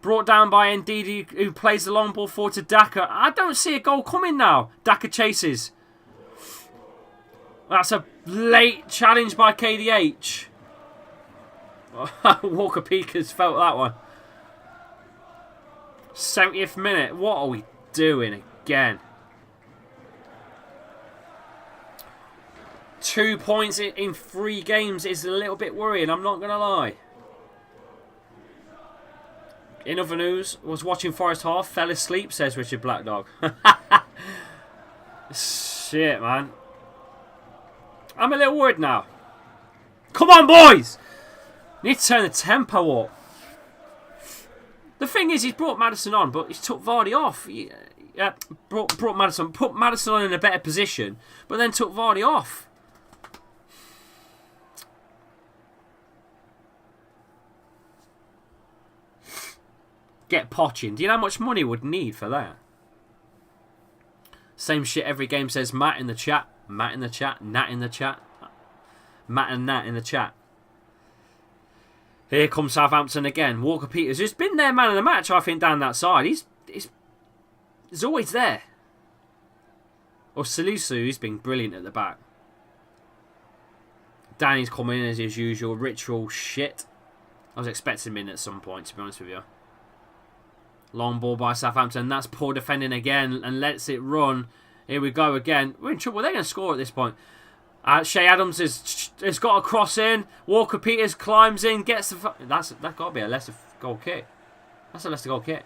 Brought down by Ndidi, who plays the long ball forward to Daka. I don't see a goal coming now. Daka chases. That's a late challenge by KDH. Walker Peters felt that one. 70th minute. What are we doing again? 2 points in 3 games is a little bit worrying, I'm not going to lie. In other news, was watching Forest half, fell asleep, says Richard Blackdog. Shit, man. I'm a little worried now. Come on, boys! Need to turn the tempo up. The thing is, he's brought Maddison on, but he's took Vardy off. Brought Maddison, put Maddison on in a better position, but then took Vardy off. Get Poching. Do you know how much money would need for that? Same shit every game, says Matt in the chat. Matt in the chat. Nat in the chat. Matt and Nat in the chat. Here comes Southampton again. Walker Peters, who's been their man of the match, I think, down that side. He's always there. Or Salisu, he's been brilliant at the back. Danny's coming in as his usual. Ritual shit. I was expecting him in at some point, to be honest with you. Long ball by Southampton. That's poor defending again and lets it run. Here we go again. We're in trouble. They're going to score at this point. Shea Adams has got a cross in. Walker Peters climbs in, gets the... That's got to be a Leicester goal kick. That's a Leicester goal kick.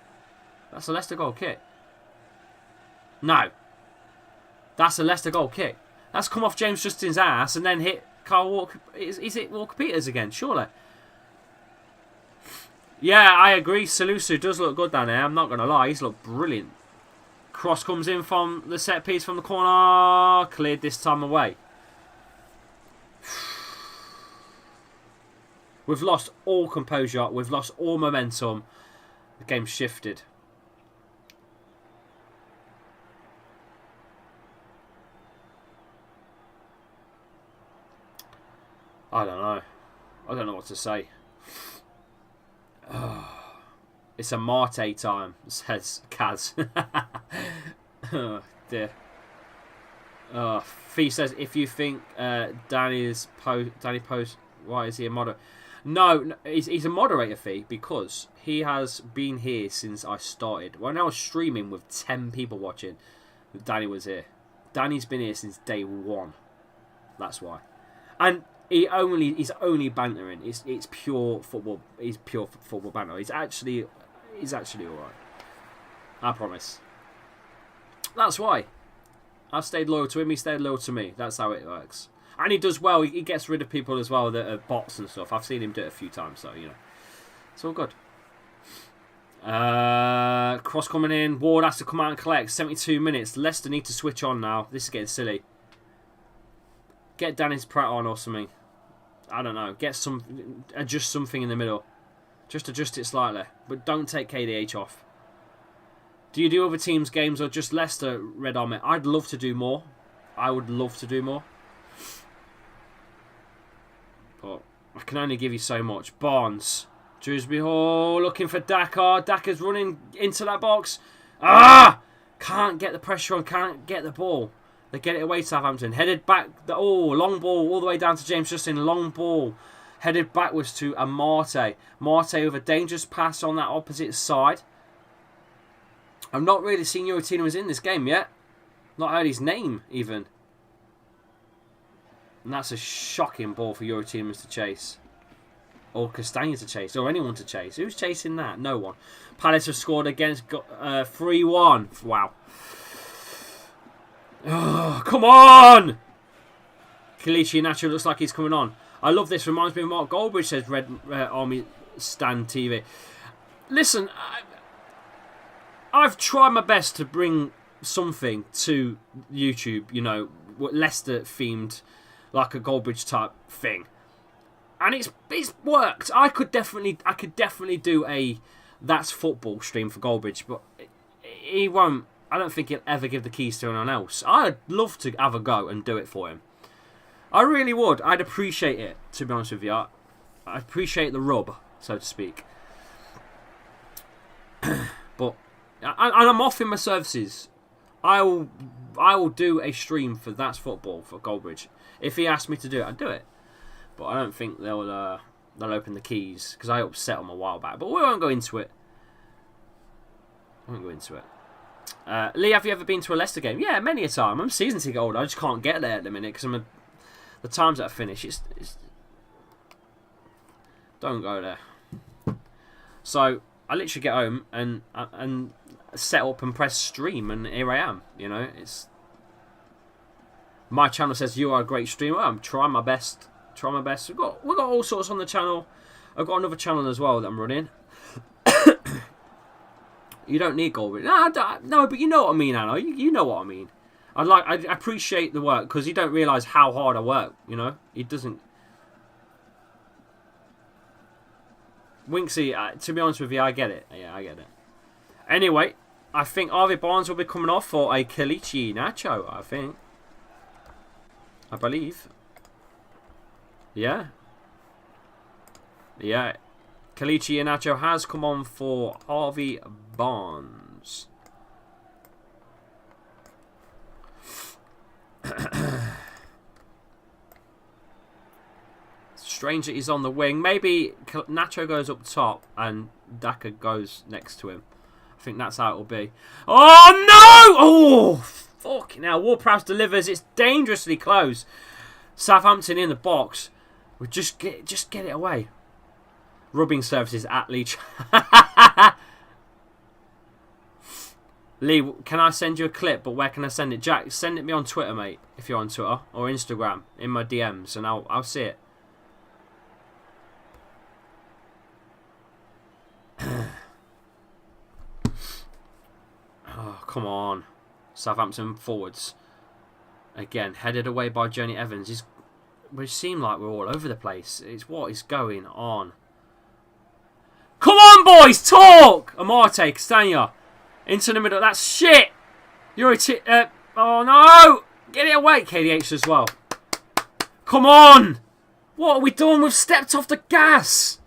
That's a Leicester goal kick. No. That's a Leicester goal kick. That's come off James Justin's ass and then hit Kyle Walker. Is it Walker Peters again? Surely. Yeah, I agree. Salisu does look good down there. I'm not going to lie. He's looked brilliant. Cross comes in from the set piece from the corner. Cleared this time away. We've lost all composure. We've lost all momentum. The game's shifted. I don't know. I don't know what to say. It's a Mate time, says Kaz. Oh, dear. Fee says, if you think Danny Post, why is he a moderator? No, he's a moderator, Fee, because he has been here since I started. When I was streaming with 10 people watching, Danny was here. Danny's been here since day 1. That's why. And he's only bantering. It's pure football. He's pure football banter. He's actually all right. I promise. That's why. I've stayed loyal to him. He stayed loyal to me. That's how it works. And he does well. He gets rid of people as well that are bots and stuff. I've seen him do it a few times, so you know, it's all good. Cross coming in. Ward has to come out and collect. 72 minutes. Leicester need to switch on now. This is getting silly. Get Dennis Pratt on or something. I don't know. Adjust something in the middle. Just adjust it slightly. But don't take KDH off. Do you do other teams' games or just Leicester, Red Army? I'd love to do more. I would love to do more. But I can only give you so much. Barnes. Dewsbury Hall looking for Dakar. Dakar's running into that box. Ah! Can't get the pressure on. Can't get the ball. They get it away to Southampton. Headed back. Long ball all the way down to James Justin. Long ball. Headed backwards to Amarte. Marte with a dangerous pass on that opposite side. I've not really seen Yoratino was in this game yet. Not heard his name, even. And that's a shocking ball for Yoratino to chase. Or Castagna to chase. Or anyone to chase. Who's chasing that? No one. Palace have scored against 3-1. Wow. Oh, come on! Kalichi Nacho looks like he's coming on. I love this. Reminds me of Mark Goldbridge, says Red Army Stan TV. Listen, I've tried my best to bring something to YouTube, you know, Leicester themed, like a Goldbridge type thing, and it's worked. I could definitely do a That's Football stream for Goldbridge, but he won't. I don't think he'll ever give the keys to anyone else. I'd love to have a go and do it for him. I really would. I'd appreciate it, to be honest with you. I appreciate the rub, so to speak. But I'm offering my services. I will do a stream for That's Football for Goldbridge. If he asks me to do it, I'd do it. But I don't think they'll they'll open the keys, because I upset them a while back. But we won't go into it. Lee, have you ever been to a Leicester game? Yeah, many a time. I'm a season ticket holder. I just can't get there at the minute because the times that I finish, it's don't go there. So I literally get home and set up and press stream, and here I am. You know, it's my channel says you are a great streamer. I'm trying my best. We've got all sorts on the channel. I've got another channel as well that I'm running. You don't need gold. No, but you know what I mean, Anna. You know what I mean. I appreciate the work because you don't realise how hard I work. You know, it doesn't. Winksy, to be honest with you, I get it. Yeah, I get it. Anyway, I think Harvey Barnes will be coming off for a Kelechi Iheanacho, I believe. Yeah. Yeah. Kelechi Iheanacho has come on for Harvey Barnes. Strange that he's on the wing. Maybe Nacho goes up top and Daka goes next to him. I think that's how it'll be. Oh, no! Oh, fucking hell. Ward-Prowse delivers. It's dangerously close. Southampton in the box. We'll just get it away. Rubbing services at Leach. Lee, can I send you a clip? But where can I send it? Jack, send it me on Twitter, mate. If you're on Twitter or Instagram, in my DMs, and I'll see it. Oh, come on. Southampton forwards. Again, headed away by Johnny Evans. We seem like we're all over the place. It's what is going on. Come on, boys, talk! Amarte, Castagna. Into the middle. That's shit. You're oh, no. Get it away. KDH as well. Come on. What are we doing? We've stepped off the gas.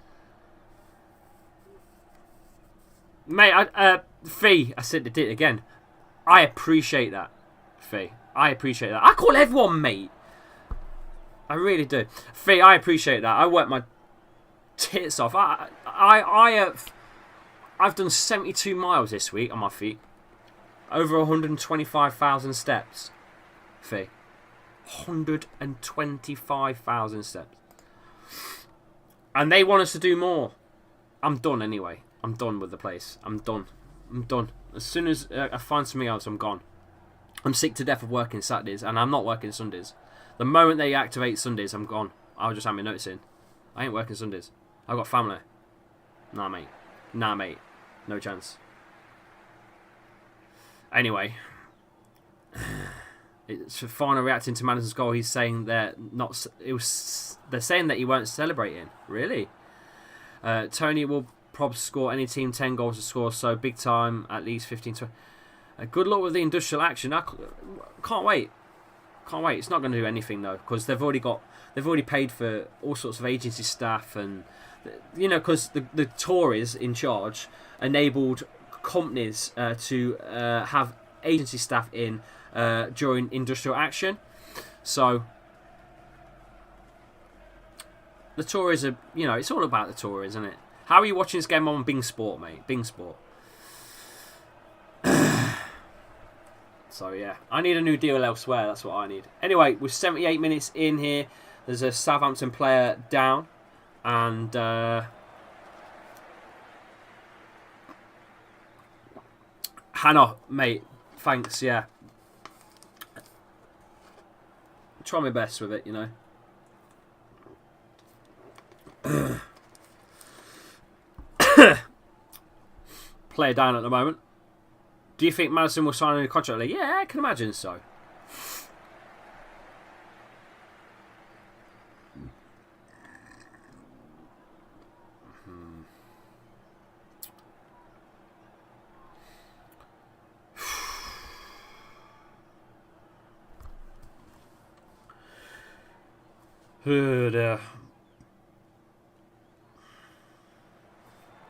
Mate, Fee, I said it again. I appreciate that, Fee. I appreciate that. I call everyone mate. I really do. Fee, I appreciate that. I work my tits off. I've done 72 miles this week on my feet. Over 125,000 steps. Fee. 125,000 steps. And they want us to do more. I'm done anyway. I'm done with the place. I'm done. As soon as I find something else, I'm gone. I'm sick to death of working Saturdays, and I'm not working Sundays. The moment they activate Sundays, I'm gone. I'll just have my notice in. I ain't working Sundays. I've got family. Nah, mate. No chance. Anyway. It's Fafana reacting to Madison's goal. He's saying they're not. They're saying that he weren't celebrating. Really? Tony will probably score any team 10 goals to score. So big time, at least 15-20. Good luck with the industrial action. I can't wait. It's not going to do anything though, because they've already paid for all sorts of agency staff, and you know, because the Tories in charge enabled companies to have agency staff in during industrial action. So the Tories are, you know, it's all about the Tories, isn't it? How are you watching this game on Bing Sport, mate? Bing Sport. So yeah, I need a new deal elsewhere. That's what I need. Anyway, we're 78 minutes in here. There's a Southampton player down, and Hannah, mate, thanks. Yeah, try my best with it, you know. Player down at the moment. Do you think Madison will sign a new contract? Yeah, I can imagine so.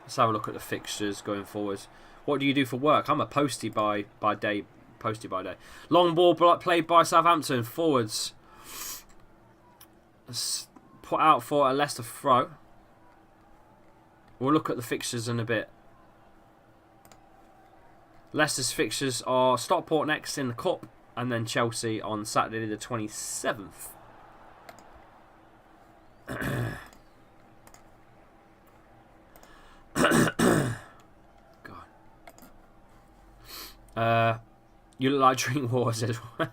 Let's have a look at the fixtures going forwards. What do you do for work? I'm a postie by day. Long ball played by Southampton. Forwards. Put out for a Leicester throw. We'll look at the fixtures in a bit. Leicester's fixtures are Stockport next in the Cup, and then Chelsea on Saturday the 27th. God. You look like Drink Water as well.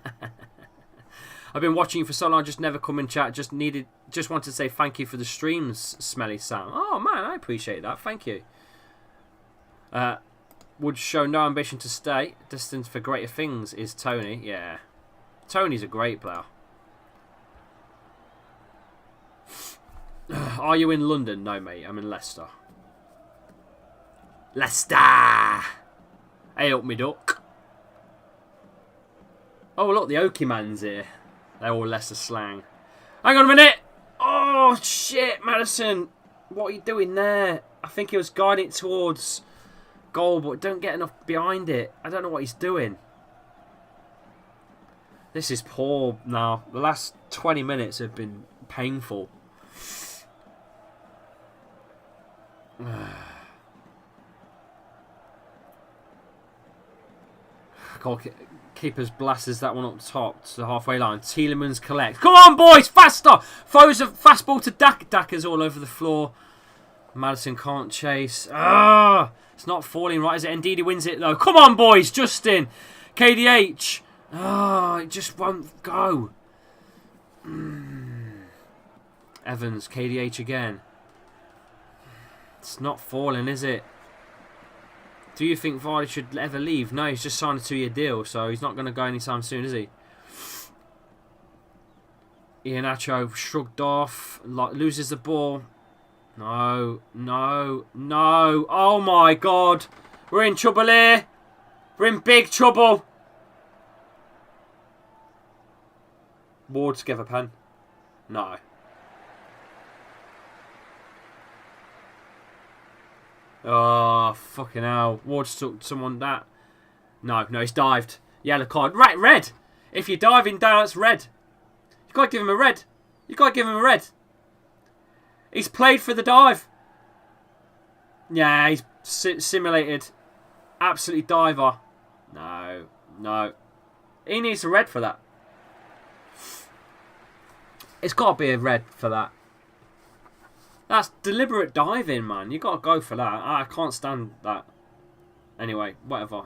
I've been watching you for so long, just never come in chat. Just wanted to say thank you for the streams, Smelly Sam. Oh man, I appreciate that. Thank you. Would show no ambition to stay. Destined for greater things is Tony. Yeah. Tony's a great player. Are you in London? No, mate. I'm in Leicester. Leicester! Hey up, me duck. Oh, look, the Okie man's here. They're all Leicester slang. Hang on a minute! Oh, shit, Madison. What are you doing there? I think he was guiding it towards goal, but don't get enough behind it. I don't know what he's doing. This is poor now. The last 20 minutes have been painful. Goalkeeper's blasts that one up top to the halfway line. Tielemans collects. Come on, boys! Faster! Throws a fastball to Dak. Dak is all over the floor. Madison can't chase. Ah! It's not falling right, is it? Ndidi wins it, though. Come on, boys! Justin. KDH. Ah, it just won't go. Evans. KDH again. It's not falling, is it? Do you think Vardy should ever leave? No, he's just signed a 2-year deal, so he's not going to go anytime soon, is he? Iheanacho shrugged off, loses the ball. No, no, no. Oh my God. We're in trouble here. We're in big trouble. Ward's give a pen. No. Oh, fucking hell. Ward's took someone that. No, he's dived. Yellow card. Right, red. If you're diving down, it's red. You've got to give him a red. You've got to give him a red. He's played for the dive. Yeah, he's simulated. Absolutely diver. No, no. He needs a red for that. It's got to be a red for that. That's deliberate diving, man. You got to go for that. I can't stand that. Anyway, whatever.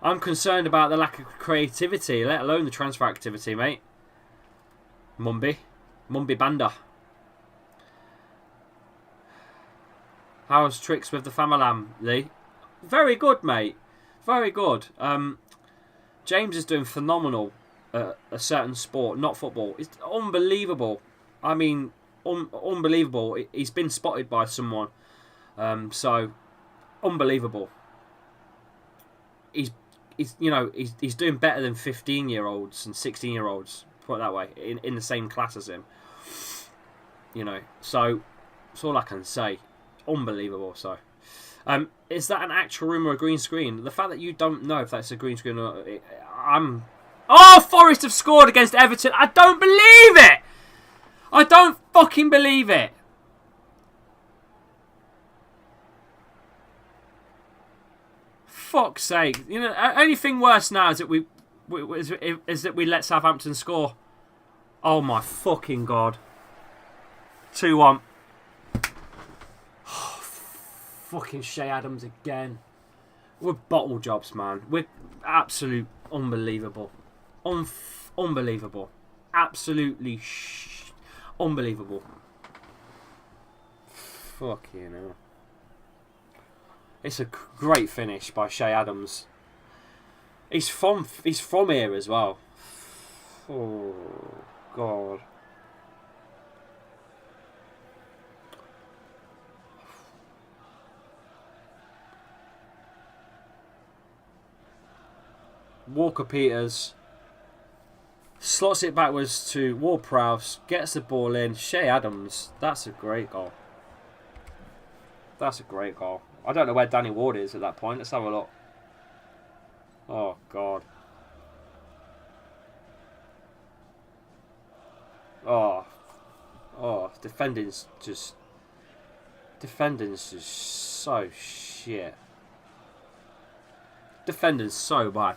I'm concerned about the lack of creativity, let alone the transfer activity, mate. Mumby Banda. How's tricks with the family? Very good, mate. Very good. James is doing phenomenal at a certain sport, not football. It's unbelievable. I mean, unbelievable. He's been spotted by someone. So, unbelievable. He's doing better than 15-year-olds and 16-year-olds, put it that way, in the same class as him. You know, so that's all I can say. Unbelievable. So, is that an actual room or a green screen? The fact that you don't know if that's a green screen or Oh, Forest have scored against Everton. I don't believe it. I don't fucking believe it. Fuck's sake! You know, only thing worse now is that we let Southampton score. Oh my fucking God! 2-1. Fucking Shea Adams again. We're bottle jobs, man. We're absolute unbelievable, unbelievable, absolutely unbelievable. Fucking hell. It's a great finish by Shea Adams. He's from here as well. Oh God. Walker Peters slots it backwards to Ward-Prowse, gets the ball in. Shea Adams. That's a great goal. That's a great goal. I don't know where Danny Ward is at that point. Let's have a look. Oh, God. Oh, Defending's just so shit. Defending's so bad.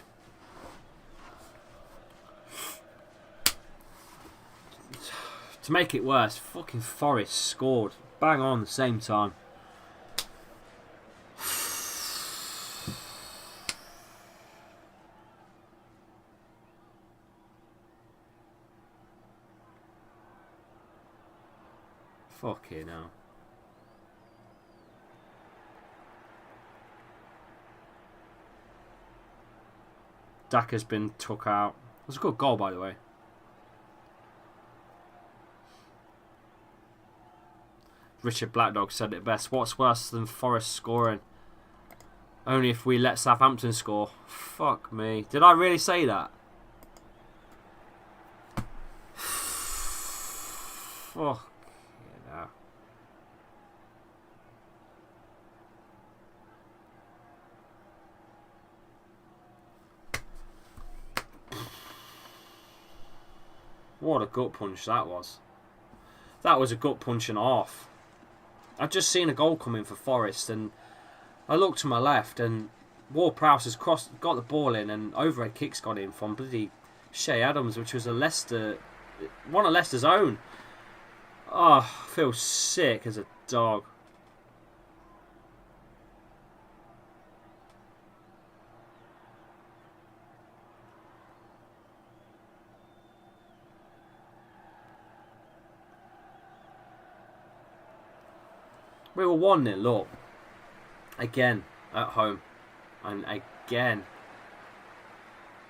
To make it worse, fucking Forest scored bang on the same time. Fucking hell. Daka's been took out. It was a good goal, by the way. Richard Blackdog said it best. What's worse than Forest scoring? Only if we let Southampton score. Fuck me. Did I really say that? Fuck. Yeah. What a gut punch that was. That was a gut punch and a half. I'd just seen a goal come in for Forest, and I looked to my left, and Ward-Prowse has got the ball in, and overhead kick's gone in from bloody Shea Adams, which was one of Leicester's own. Oh, I feel sick as a dog. We were 1-0 up. Again, at home. And again.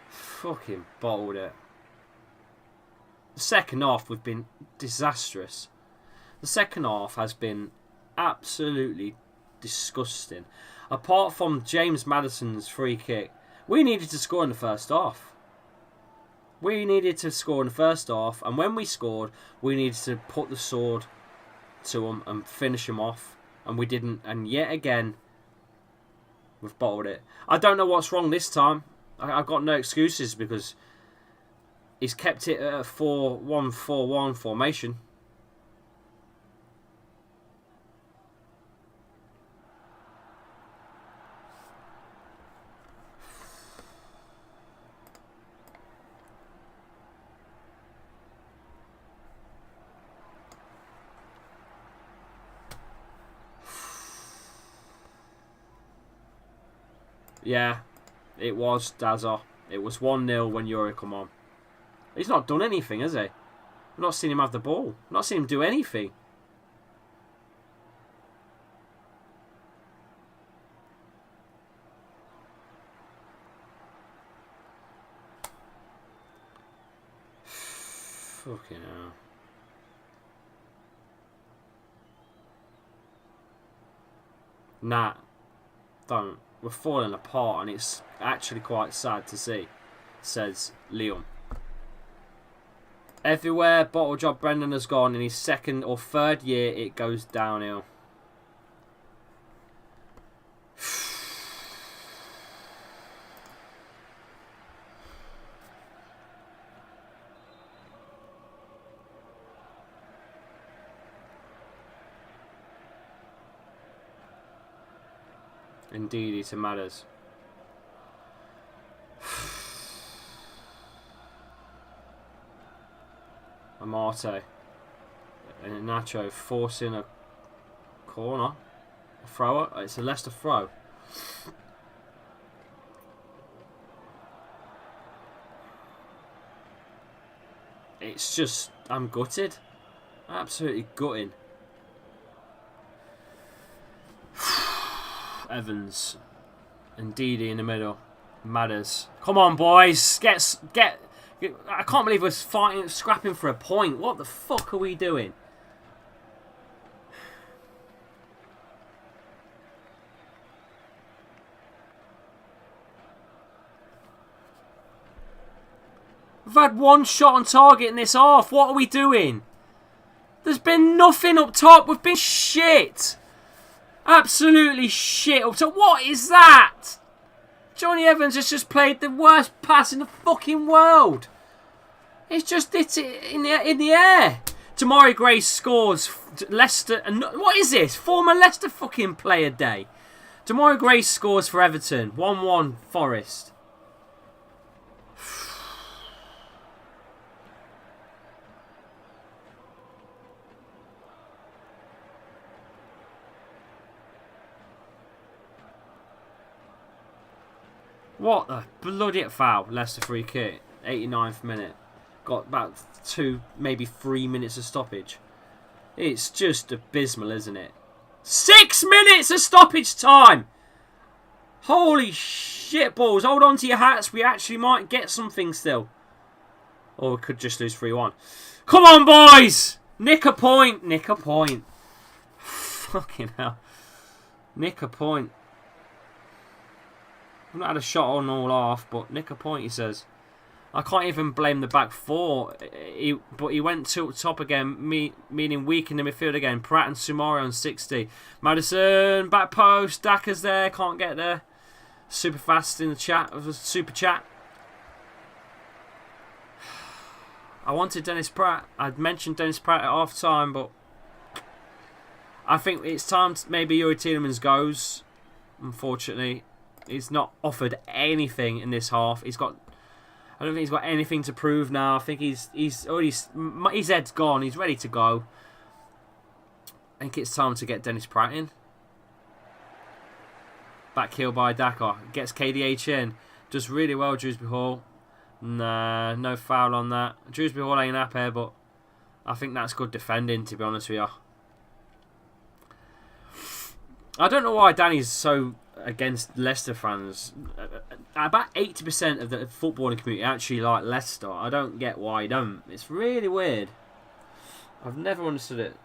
Fucking bottled it. The second half, we've been disastrous. The second half has been absolutely disgusting. Apart from James Maddison's free kick, we needed to score in the first half. We needed to score in the first half. And when we scored, we needed to put the sword to them and finish them off. And we didn't. And yet again, we've bottled it. I don't know what's wrong this time. I've got no excuses because he's kept it at a 4-1-4-1 formation. Yeah, it was Dazza. It was 1-0 when Yuri come on. He's not done anything, has he? I've not seen him have the ball. I've not seen him do anything. Fucking hell. Nah, don't. We're falling apart, and it's actually quite sad to see, says Leon. Everywhere Bottle Job Brendan has gone in his second or third year, it goes downhill. Indeed, it matters. Amate and Nacho forcing a corner, a thrower. It's a Leicester throw. It's just, I'm gutted, absolutely gutting. Evans and Didi in the middle. Matters. Come on, boys. Get. I can't believe we're fighting, scrapping for a point. What the fuck are we doing? We've had one shot on target in this half. What are we doing? There's been nothing up top. We've been shit. Absolutely shit up top. What is that? Johnny Evans has just played the worst pass in the fucking world. It's just in the air. Damari Gray scores. Leicester. What is this? Former Leicester fucking player day. Damari Gray scores for Everton. 1-1 Forest. What the bloody foul. Leicester free kick. 89th minute. Got about 2, maybe 3 minutes of stoppage. It's just abysmal, isn't it? 6 minutes of stoppage time! Holy shit balls. Hold on to your hats. We actually might get something still. Or we could just lose 3-1. Come on, boys! Nick a point. Nick a point. Fucking hell. Nick a point. I've not had a shot on all half, but nick a point, he says. I can't even blame the back four. But he went tilt top again, meaning weak in the midfield again. Pratt and Sumari on 60. Madison, back post. Daka's there, can't get there. Super fast in the chat. It was a super chat. I wanted Dennis Pratt. I'd mentioned Dennis Pratt at half time, but I think it's time maybe Youri Tielemans goes. Unfortunately, he's not offered anything in this half. I don't think he's got anything to prove now. I think his head's gone. He's ready to go. I think it's time to get Dennis Pratt in. Back heel by Daka. Gets KDH in. Does really well, Drewsbury Hall. Nah, no foul on that. Drewsbury Hall ain't up here, but I think that's good defending, to be honest with you. I don't know why Danny's so against Leicester fans. About 80% of the footballing community actually like Leicester. I don't get why he don't. It's really weird. I've never understood it.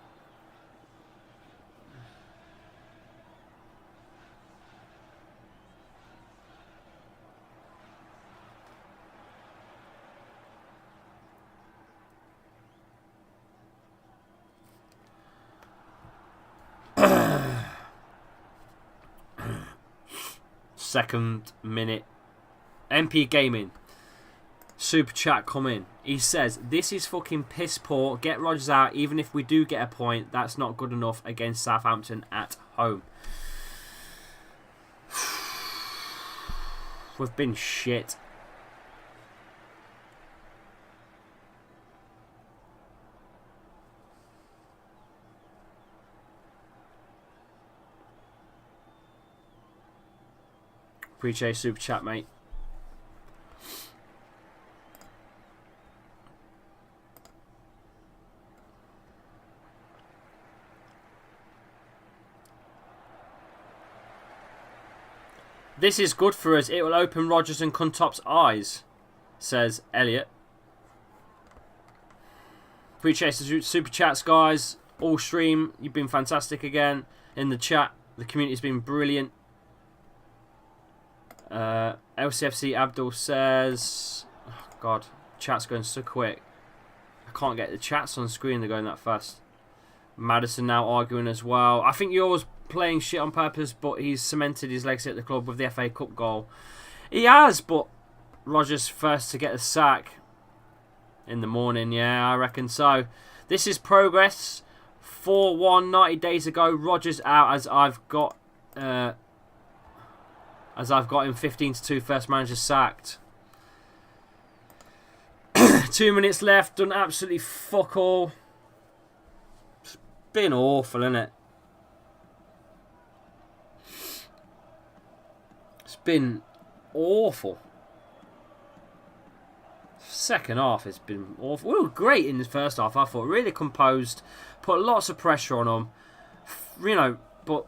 Second minute. MP Gaming. Super chat come in. He says, this is fucking piss poor. Get Rodgers out. Even if we do get a point, that's not good enough against Southampton at home. We've been shit. Appreciate super chat, mate. This is good for us. It will open Rodgers and Cuntop's eyes, says Elliot. Appreciate the super chats, guys. All stream, you've been fantastic again in the chat. The community's been brilliant. LCFC Abdul says, oh God, chat's going so quick. I can't get the chats on screen, they're going that fast. Madison now arguing as well. I think yours playing shit on purpose, but he's cemented his legacy at the club with the FA Cup goal. He has, but Rodgers first to get the sack in the morning. Yeah, I reckon so. This is progress. 4-1 90 days ago. Rodgers out as I've got him 15-2 first manager sacked. 2 minutes left. Done absolutely fuck all. It's been awful, isn't it? It's been awful. Second half has been awful. We were great in the first half, I thought. Really composed. Put lots of pressure on them. You know, but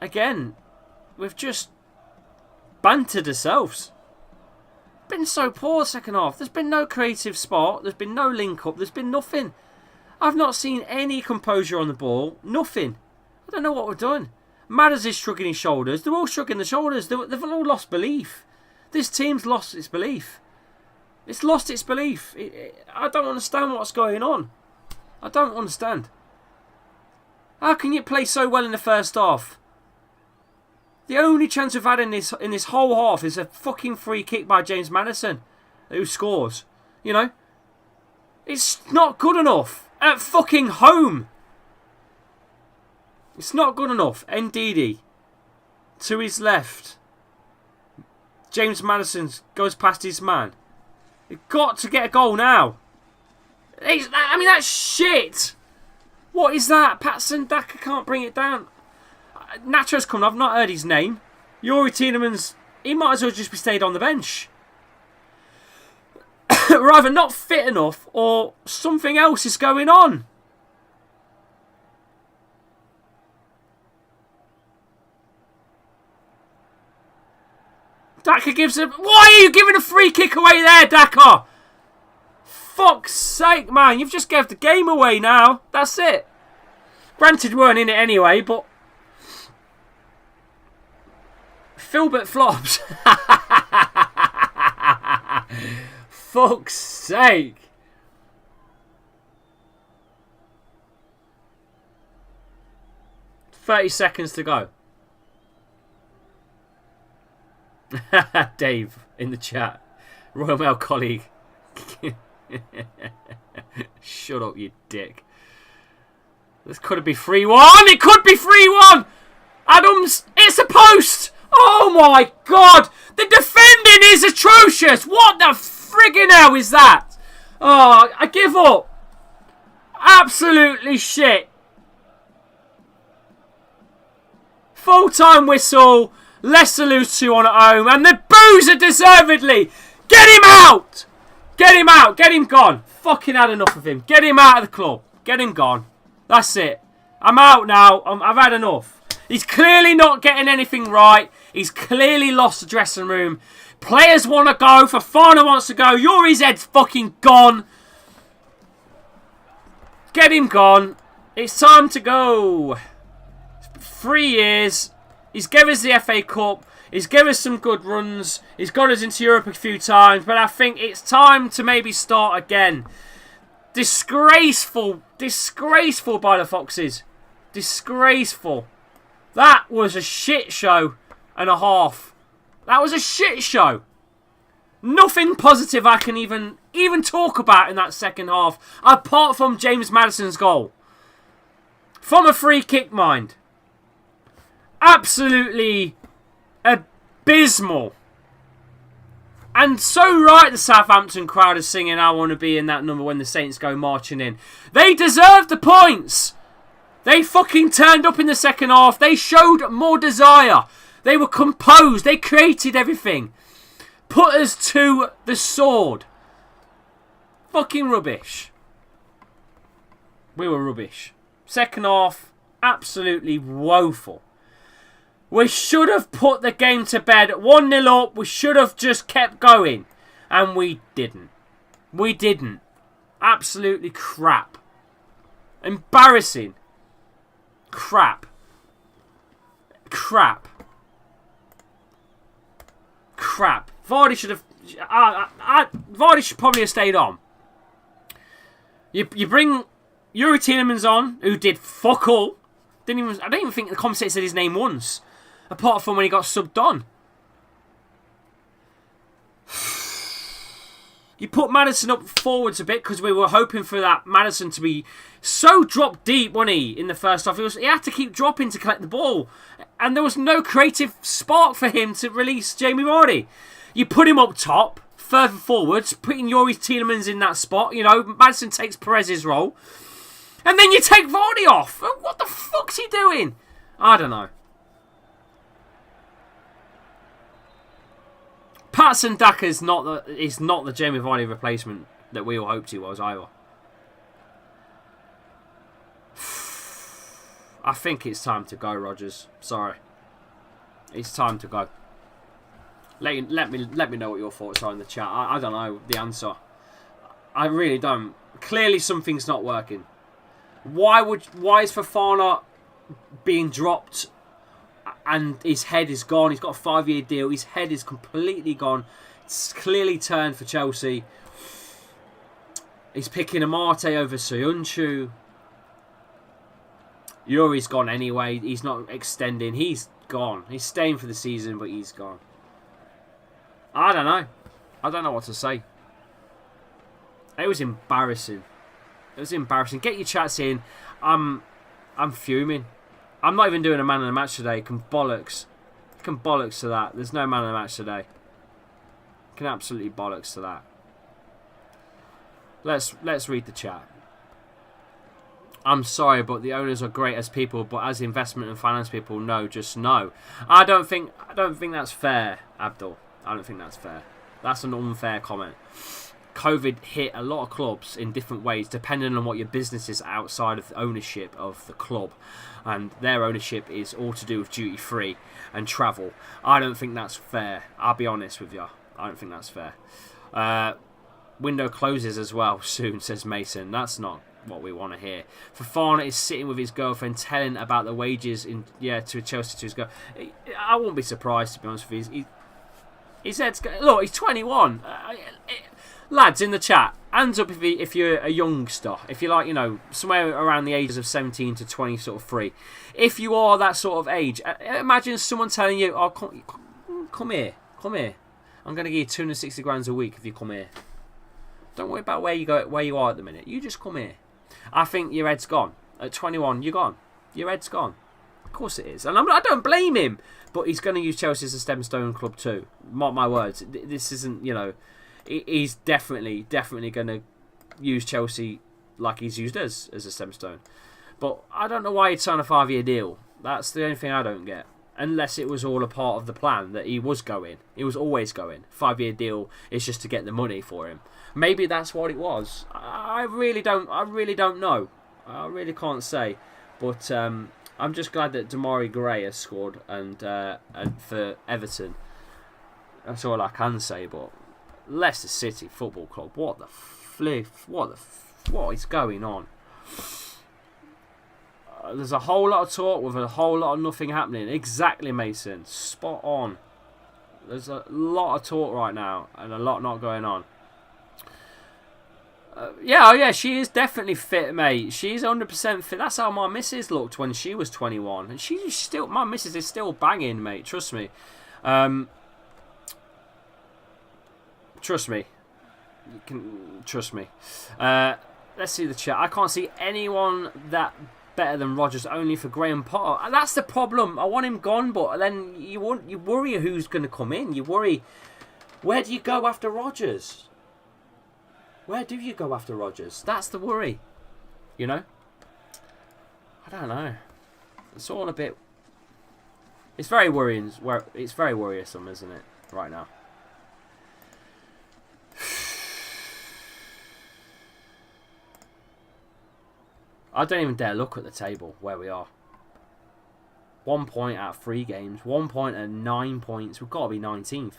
again, we've just bantered ourselves. Been so poor second half. There's been no creative spot. There's been no link up. There's been nothing. I've not seen any composure on the ball. Nothing. I don't know what we're doing. Madders is shrugging his shoulders. They're all shrugging their shoulders. They've all lost belief. This team's lost its belief. It's lost its belief. I don't understand what's going on. I don't understand. How can you play so well in the first half? The only chance we've had in this whole half is a fucking free kick by James Madison, who scores. You know, it's not good enough. at fucking home. It's not good enough. Ndidi to his left. James Maddison goes past his man. You've got to get a goal now. I mean, that's shit. What is that? Patson Daka can't bring it down. Nacho's coming. I've not heard his name. Yuri Tielemans, he might as well just be stayed on the bench. We're either not fit enough or something else is going on. Daka gives a... Why are you giving a free kick away there, Daka? Fuck's sake, man. You've just gave the game away now. That's it. Granted, we weren't in it anyway, but... Filbert flops. Fuck's sake. "30 seconds to go." Dave in the chat. Royal Mail colleague. Shut up, you dick. This could be 3-1. It could be 3-1. Adams, it's a post. Oh my god. The defending is atrocious. What the friggin' hell is that? Oh, I give up. Absolutely shit. Full-time whistle. Leicester lose 2-1 at home. And the boozer deservedly. Get him out. Get him out. Get him gone. Fucking had enough of him. Get him out of the club. Get him gone. That's it. I'm out now. I've had enough. He's clearly not getting anything right. He's clearly lost the dressing room. Players want to go. Fofana wants to go. Yuri's head's fucking gone. Get him gone. It's time to go. 3 years. He's given us the FA Cup. He's given us some good runs. He's got us into Europe a few times. But I think it's time to maybe start again. Disgraceful. Disgraceful by the Foxes. Disgraceful. That was a shit show and a half. That was a shit show. Nothing positive I can even talk about in that second half. Apart from James Maddison's goal. From a free kick, mind. Absolutely abysmal. And so right the Southampton crowd is singing "I want to be in that number" when the Saints go marching in. They deserve the points. They fucking turned up in the second half. They showed more desire. They were composed. They created everything. Put us to the sword. Fucking rubbish. We were rubbish. Second half, absolutely woeful. We should have put the game to bed. 1-0 up. We should have just kept going. And we didn't. We didn't. Absolutely crap. Embarrassing. Crap. Crap. Crap. Vardy should have... Vardy should probably have stayed on. You bring Yuri Tielemans on, who did fuck all. I don't even think the commentator said his name once. Apart from when he got subbed on. You put Maddison up forwards a bit because we were hoping for that Maddison to be so drop deep, wasn't he, in the first half? He had to keep dropping to collect the ball. And there was no creative spark for him to release Jamie Vardy. You put him up top, further forwards, putting Yuri Tielemans in that spot. You know, Maddison takes Perez's role. And then you take Vardy off. What the fuck's he doing? I don't know. Patson Daka is not the Jamie Vardy replacement that we all hoped he was either. I think it's time to go, Rogers. Sorry. It's time to go. Let me know what your thoughts are in the chat. I don't know the answer. I really don't. Clearly something's not working. Why is Fofana being dropped and his head is gone? He's got a 5-year deal. His head is completely gone. It's clearly turned for Chelsea. He's picking Amate over Soyuncu. Yuri's gone anyway. He's not extending. He's gone. He's staying for the season, but he's gone. I don't know. I don't know what to say. It was embarrassing. It was embarrassing. Get your chats in. I'm fuming. I'm not even doing a man of the match today. Can bollocks to that. There's no man of the match today. Can absolutely bollocks to that. Let's read the chat. I'm sorry, but the owners are great as people, but as investment and finance people, no, just no. I don't think that's fair, Abdul. I don't think that's fair. That's an unfair comment. COVID hit a lot of clubs in different ways, depending on what your business is outside of the ownership of the club. And their ownership is all to do with duty-free and travel. I don't think that's fair. I'll be honest with you. I don't think that's fair. Window closes as well soon, says Mason. That's not what we want to hear. Fofana is sitting with his girlfriend telling about the wages to Chelsea to his girl. I won't be surprised, to be honest with you. He's look, he's 21. Lads in the chat, hands up if you're a youngster, if you're like, somewhere around the ages of 17 to 20, sort of free. If you are that sort of age, imagine someone telling you, "Oh, come here. I'm going to give you 260 grand a week if you come here. Don't worry about where you are at the minute. You just come here." I think your head's gone. At 21, you're gone. Your head's gone. Of course it is. And I don't blame him. But he's going to use Chelsea as a stepping stone club too. Mark my words. This isn't, he's definitely going to use Chelsea like he's used us as a stepping stone. But I don't know why he'd sign a 5-year deal. That's the only thing I don't get. Unless it was all a part of the plan that he was going. He was always going. 5-year deal is just to get the money for him. Maybe that's what it was. I really don't know. I really can't say. But I'm just glad that Damari Gray has scored and for Everton. That's all I can say. But Leicester City Football Club, what the flip? What is going on? There's a whole lot of talk with a whole lot of nothing happening. Exactly, Mason. Spot on. There's a lot of talk right now and a lot not going on. Yeah, she is definitely fit, mate. She's 100% fit. That's how my missus looked when she was 21. And my missus is still banging, mate. Trust me. Trust me. You can trust me. Let's see the chat. I can't see anyone that better than Rodgers, only for Graham Potter. And that's the problem. I want him gone, but then you worry who's going to come in. You worry, where do you go after Rodgers? Where do you go after Rodgers? That's the worry. I don't know. It's all a bit... It's very worrying. It's very worrisome, isn't it? Right now. I don't even dare look at the table where we are. 1 point out of 3 games. 1 point at 9 points. We've got to be 19th.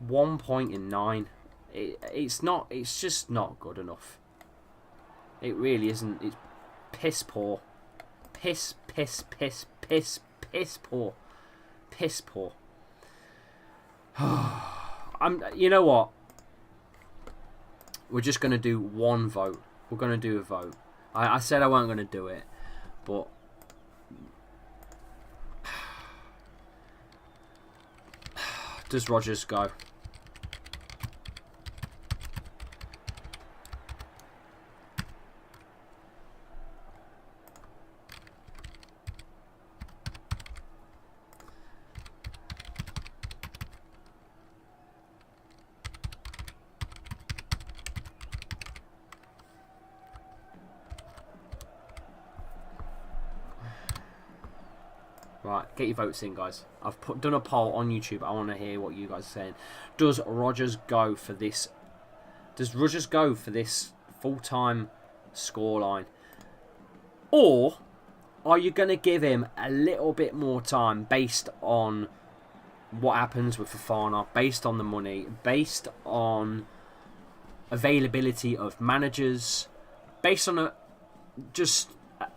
1 point in 9. It's just not good enough. It really isn't. It's piss poor. Piss poor. Piss poor. You know what? We're just going to do one vote. We're going to do a vote. I said I weren't going to do it, but does Rodgers go? Right, get your votes in, guys. I've done a poll on YouTube. I want to hear what you guys are saying. Does Rodgers go for this? Does Rodgers go for this full-time scoreline? Or are you going to give him a little bit more time based on what happens with Fofana, based on the money, based on availability of managers, based on just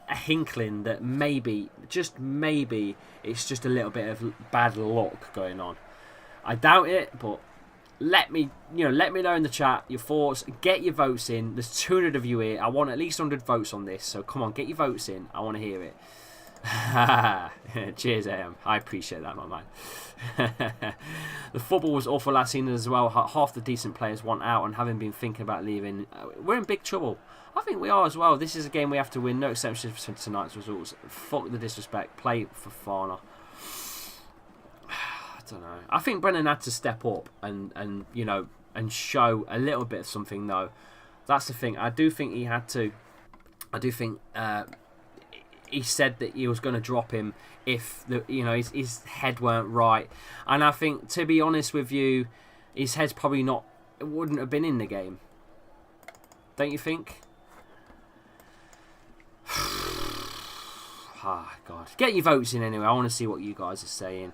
a hinkling that maybe, just maybe, it's just a little bit of bad luck going on. I doubt it, but let me know in the chat your thoughts. Get your votes in. There's 200 of you here. I want at least 100 votes on this, so come on, get your votes in. I want to hear it. Cheers, AM. I appreciate that, my man. The football was awful last season as well. Half the decent players want out, and having been thinking about leaving, we're in big trouble. I think we are as well. This is a game we have to win. No exceptions to tonight's results. Fuck the disrespect. Play for Fafana. I don't know. I think Brennan had to step up and you know, and show a little bit of something though. That's the thing. I do think he had to. I do think he said that he was going to drop him if his head weren't right. And I think, to be honest with you, his head's probably not. It wouldn't have been in the game. Don't you think? Ah, God. Get your votes in anyway. I want to see what you guys are saying.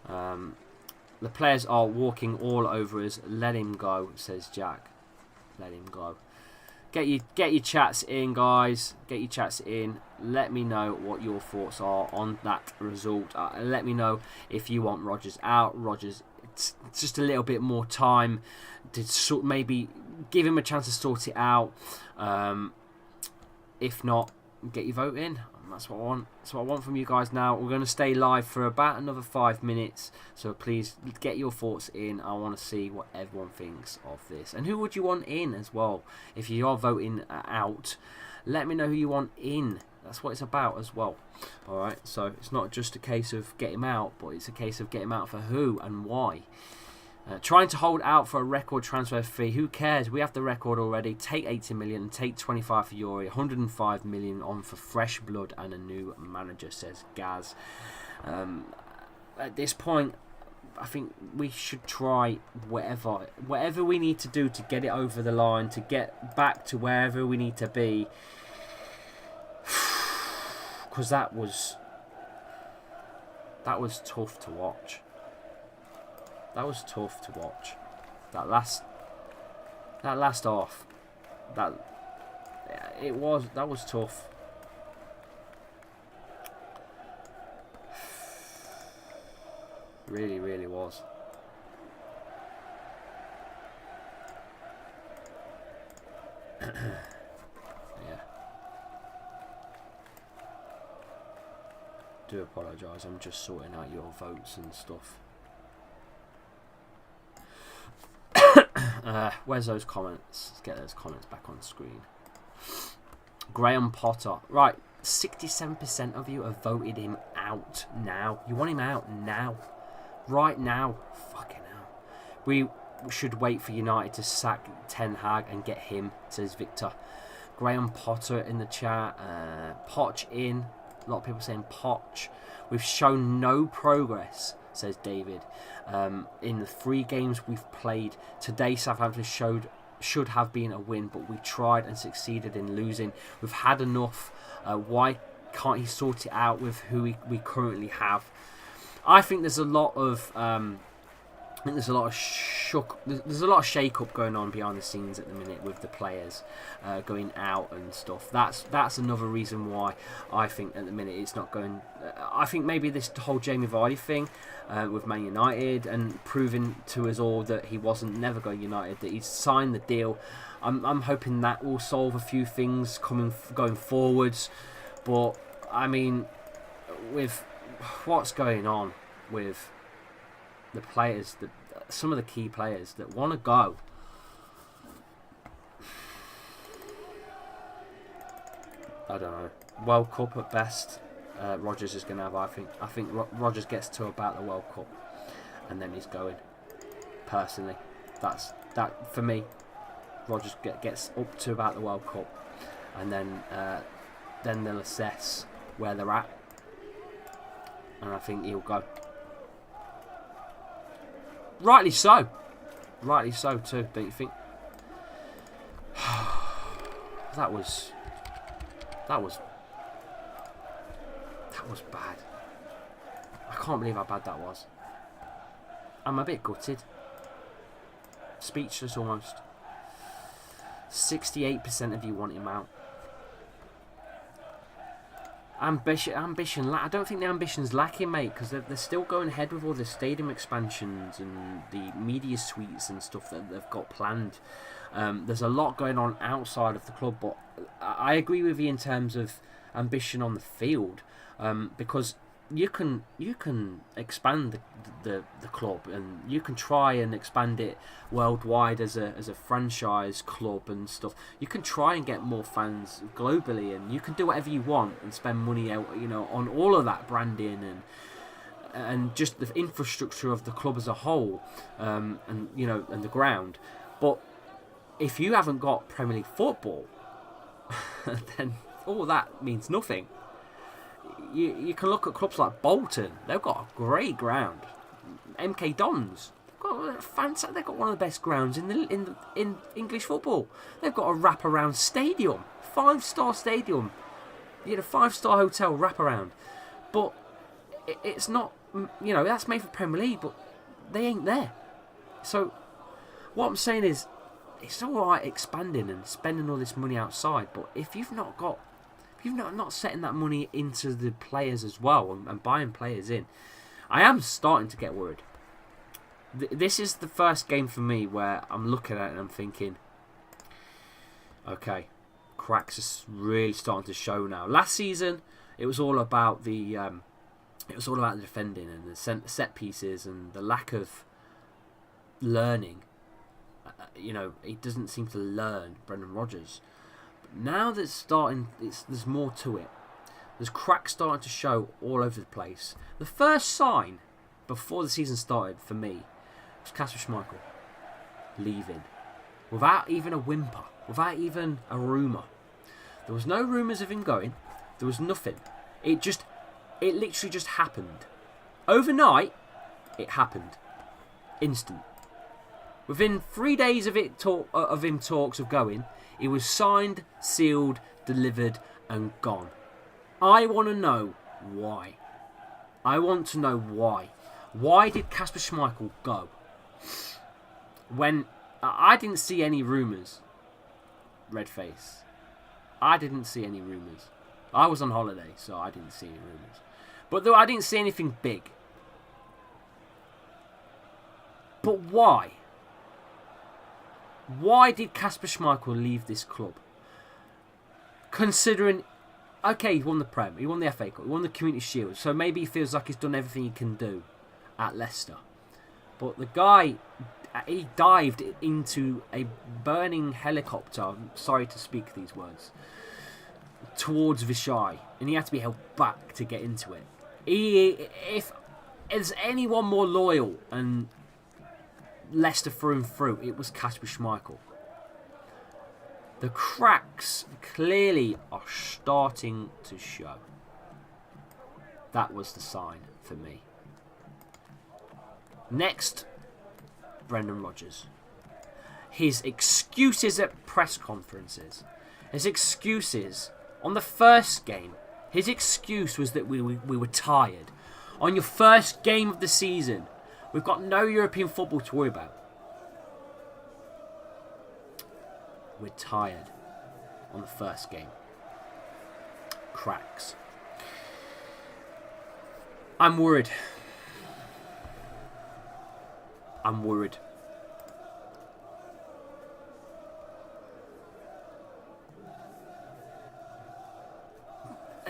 The players are walking all over us. Let him go, says Jack. Let him go. Get your chats in, guys. Get your chats in. Let me know what your thoughts are on that result. Let me know if you want Rodgers out. Rodgers, it's just a little bit more time to maybe give him a chance to sort it out. If not, get your vote in. That's what I want. That's what I want from you guys now. We're going to stay live for about another 5 minutes. So please get your thoughts in. I want to see what everyone thinks of this. And who would you want in as well? If you are voting out, let me know who you want in. That's what it's about as well. Alright, so it's not just a case of get him out, but it's a case of get him out for who and why. Trying to hold out for a record transfer fee. Who cares? We have the record already. Take 80 million and take 25 for Yuri. 105 million on for fresh blood and a new manager, says Gaz. At this point, I think we should try whatever we need to do to get it over the line, to get back to wherever we need to be. Because that was tough to watch. That was tough to watch. That last half. That was tough. Really, really was. Yeah. Do apologise. I'm just sorting out your votes and stuff. Where's those comments? Let's get those comments back on screen. Graham Potter. Right, 67% of you have voted him out now. You want him out now. Right now. Fucking hell. We should wait for United to sack Ten Hag and get him, says Victor. Graham Potter in the chat. Poch in. A lot of people saying Poch. We've shown no progress, says David. In the 3 games we've played today, Southampton should have been a win, but we tried and succeeded in losing. We've had enough. Why can't he sort it out with who we currently have? I think there's a lot of there's a lot of shake-up going on behind the scenes at the minute with the players going out and stuff. That's another reason why I think at the minute it's not going. I think maybe this whole Jamie Vardy thing with Man United and proving to us all that he wasn't never going United, that he's signed the deal. I'm hoping that will solve a few things going forwards. But I mean, with what's going on with the players, some of the key players that want to go. I don't know. World Cup at best. Rodgers is going to have. I think Rodgers gets to about the World Cup, and then he's going. Personally, that for me. Rodgers gets up to about the World Cup, and then they'll assess where they're at, and I think he'll go. Rightly so. Rightly so too, don't you think? That was bad. I can't believe how bad that was. I'm a bit gutted. Speechless almost. 68% of you want him out. Ambition. I don't think the ambition's lacking, mate, because they're still going ahead with all the stadium expansions and the media suites and stuff that they've got planned. There's a lot going on outside of the club, but I agree with you in terms of ambition on the field. because you can expand the club, and you can try and expand it worldwide as a franchise club and stuff. You can try and get more fans globally, and you can do whatever you want and spend money out, on all of that branding and just the infrastructure of the club as a whole, and the ground. But if you haven't got Premier League football, then all that means nothing. You can look at clubs like Bolton. They've got a great ground. MK Dons, they've got one of the best grounds in English football. They've got a wraparound stadium, 5-star stadium, 5-star hotel wraparound. But it's not, that's made for Premier League, but they ain't there. So what I'm saying is, it's all right expanding and spending all this money outside, but if you've not setting that money into the players as well and buying players in, I am starting to get worried. This is the first game for me where I'm looking at it and I'm thinking, okay, cracks are really starting to show now. Last season, it was all about the defending and the set pieces and the lack of learning. He doesn't seem to learn, Brendan Rodgers. But now there's more to it. There's cracks starting to show all over the place. The first sign before the season started for me was Kasper Schmeichel leaving without even a whimper, without even a rumour. There was no rumours of him going. There was nothing. It literally just happened. Overnight, it happened. Instant. Within 3 days of him talks of going, it was signed, sealed, delivered, and gone. I want to know why. Why did Kasper Schmeichel go? When I didn't see any rumours, Redface. I didn't see any rumours. I was on holiday, so I didn't see any rumours. But though I didn't see anything big. But why? Why did Kasper Schmeichel leave this club? Considering, okay, he won the Prem, he won the FA Cup, he won the Community Shield, so maybe he feels like he's done everything he can do at Leicester. But the guy, he dived into a burning helicopter, I'm sorry to speak these words, towards Vichy, and he had to be held back to get into it. If there's anyone more loyal and Leicester through and through, it was Kasper Schmeichel. The cracks clearly are starting to show. That was the sign for me. Next, Brendan Rodgers. His excuses at press conferences. His excuses on the first game. His excuse was that we were tired. On your first game of the season, we've got no European football to worry about. We're tired on the first game. Cracks. I'm worried.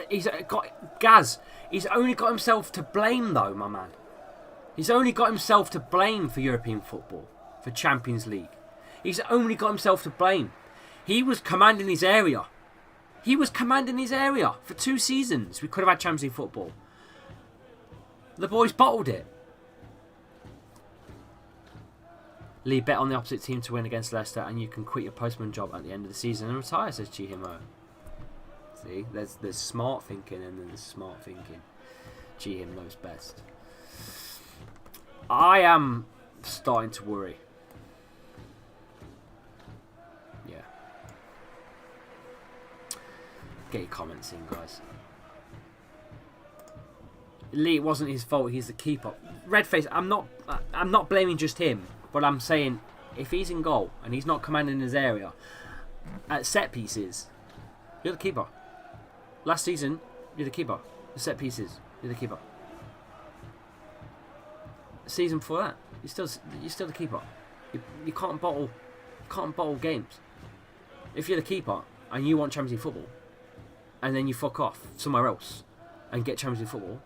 He's got Gaz. He's only got himself to blame, though, my man. He's only got himself to blame for European football, for Champions League. He's only got himself to blame. He was commanding his area. For 2 seasons. We could have had Champions League football. The boys bottled it. Lee, bet on the opposite team to win against Leicester and you can quit your postman job at the end of the season and retire, says Chihimo. See, there's smart thinking and then there's smart thinking. Chihim knows best. I am starting to worry. Yeah. Get your comments in, guys. Lee, it wasn't his fault. He's the keeper. Redface, I'm not blaming just him, but I'm saying if he's in goal and he's not commanding his area at set pieces, you're the keeper. Last season, you're the keeper. The set pieces, you're the keeper. Season before that, you're still the keeper. You can't bottle games. If you're the keeper and you want Champions League football, and then you fuck off somewhere else, and get Champions League football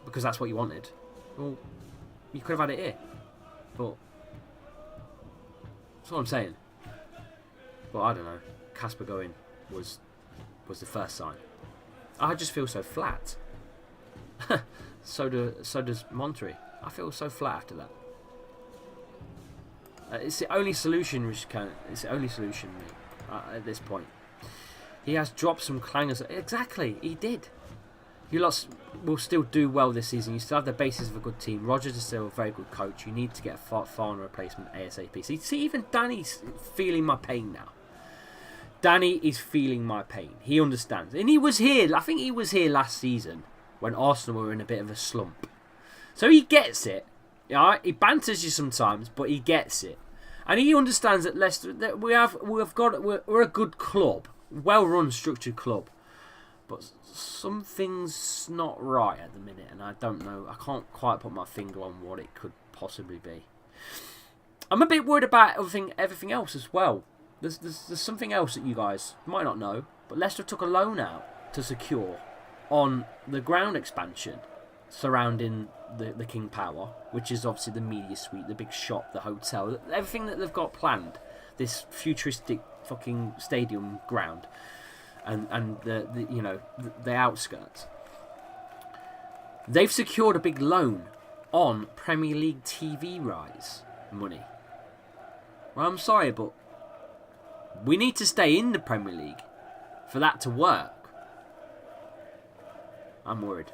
because that's what you wanted, well, you could have had it here. But that's what I'm saying. But I don't know. Casper going was the first sign. I just feel so flat. So does Monterey. I feel so flat after that. It's the only solution which can. It's the only solution at this point. He has dropped some clangers. Exactly, he did. You lot will still do well this season. You still have the basis of a good team. Rodgers is still a very good coach. You need to get a Fafana replacement ASAP. See, even Danny's feeling my pain now. Danny is feeling my pain. He understands. And he was here. I think he was here last season when Arsenal were in a bit of a slump. So he gets it. Yeah, he banters you sometimes, but he gets it. And he understands that Leicester, that we're a good club. Well-run, structured club. But something's not right at the minute, and I don't know. I can't quite put my finger on what it could possibly be. I'm a bit worried about everything else as well. There's something else that you guys might not know, but Leicester took a loan out to secure on the ground expansion surrounding the King Power, which is obviously the media suite, the big shop, the hotel, everything that they've got planned. This futuristic fucking stadium ground. And the outskirts. They've secured a big loan on Premier League TV rights money. Well, I'm sorry, but we need to stay in the Premier League for that to work. I'm worried.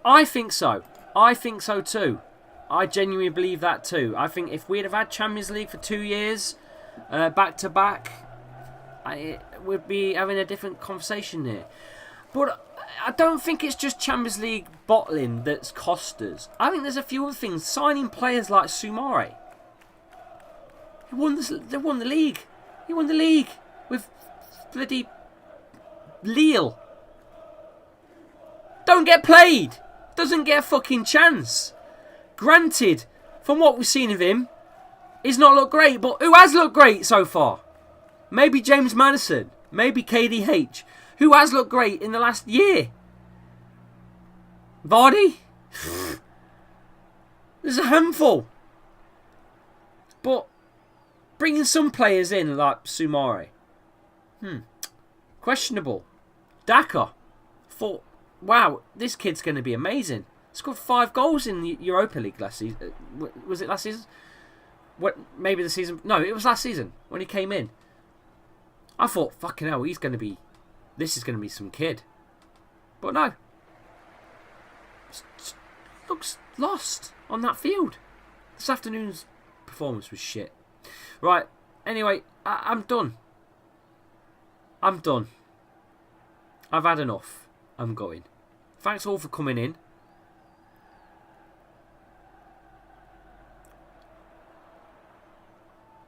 I think so. I think so too. I genuinely believe that too. I think if we'd have had Champions League for 2 years, back to back, we'd be having a different conversation here. But I don't think it's just Champions League bottling that's cost us. I think there's a few other things. Signing players like Soumare. They won the league. He won the league with bloody Lille. Don't get played. Doesn't get a fucking chance. Granted, from what we've seen of him, he's not looked great, but who has looked great so far? Maybe James Maddison, maybe KDH. Who has looked great in the last year? Vardy? There's a handful. But bringing some players in like Soumare, questionable. Daka, thought, wow, this kid's going to be amazing. Scored 5 goals in the Europa League last season. Was it last season? Maybe the season. No, it was last season when he came in. I thought, fucking hell, this is going to be some kid. But no. Looks lost on that field. This afternoon's performance was shit. Right, anyway, I'm done. I've had enough. I'm going. Thanks all for coming in.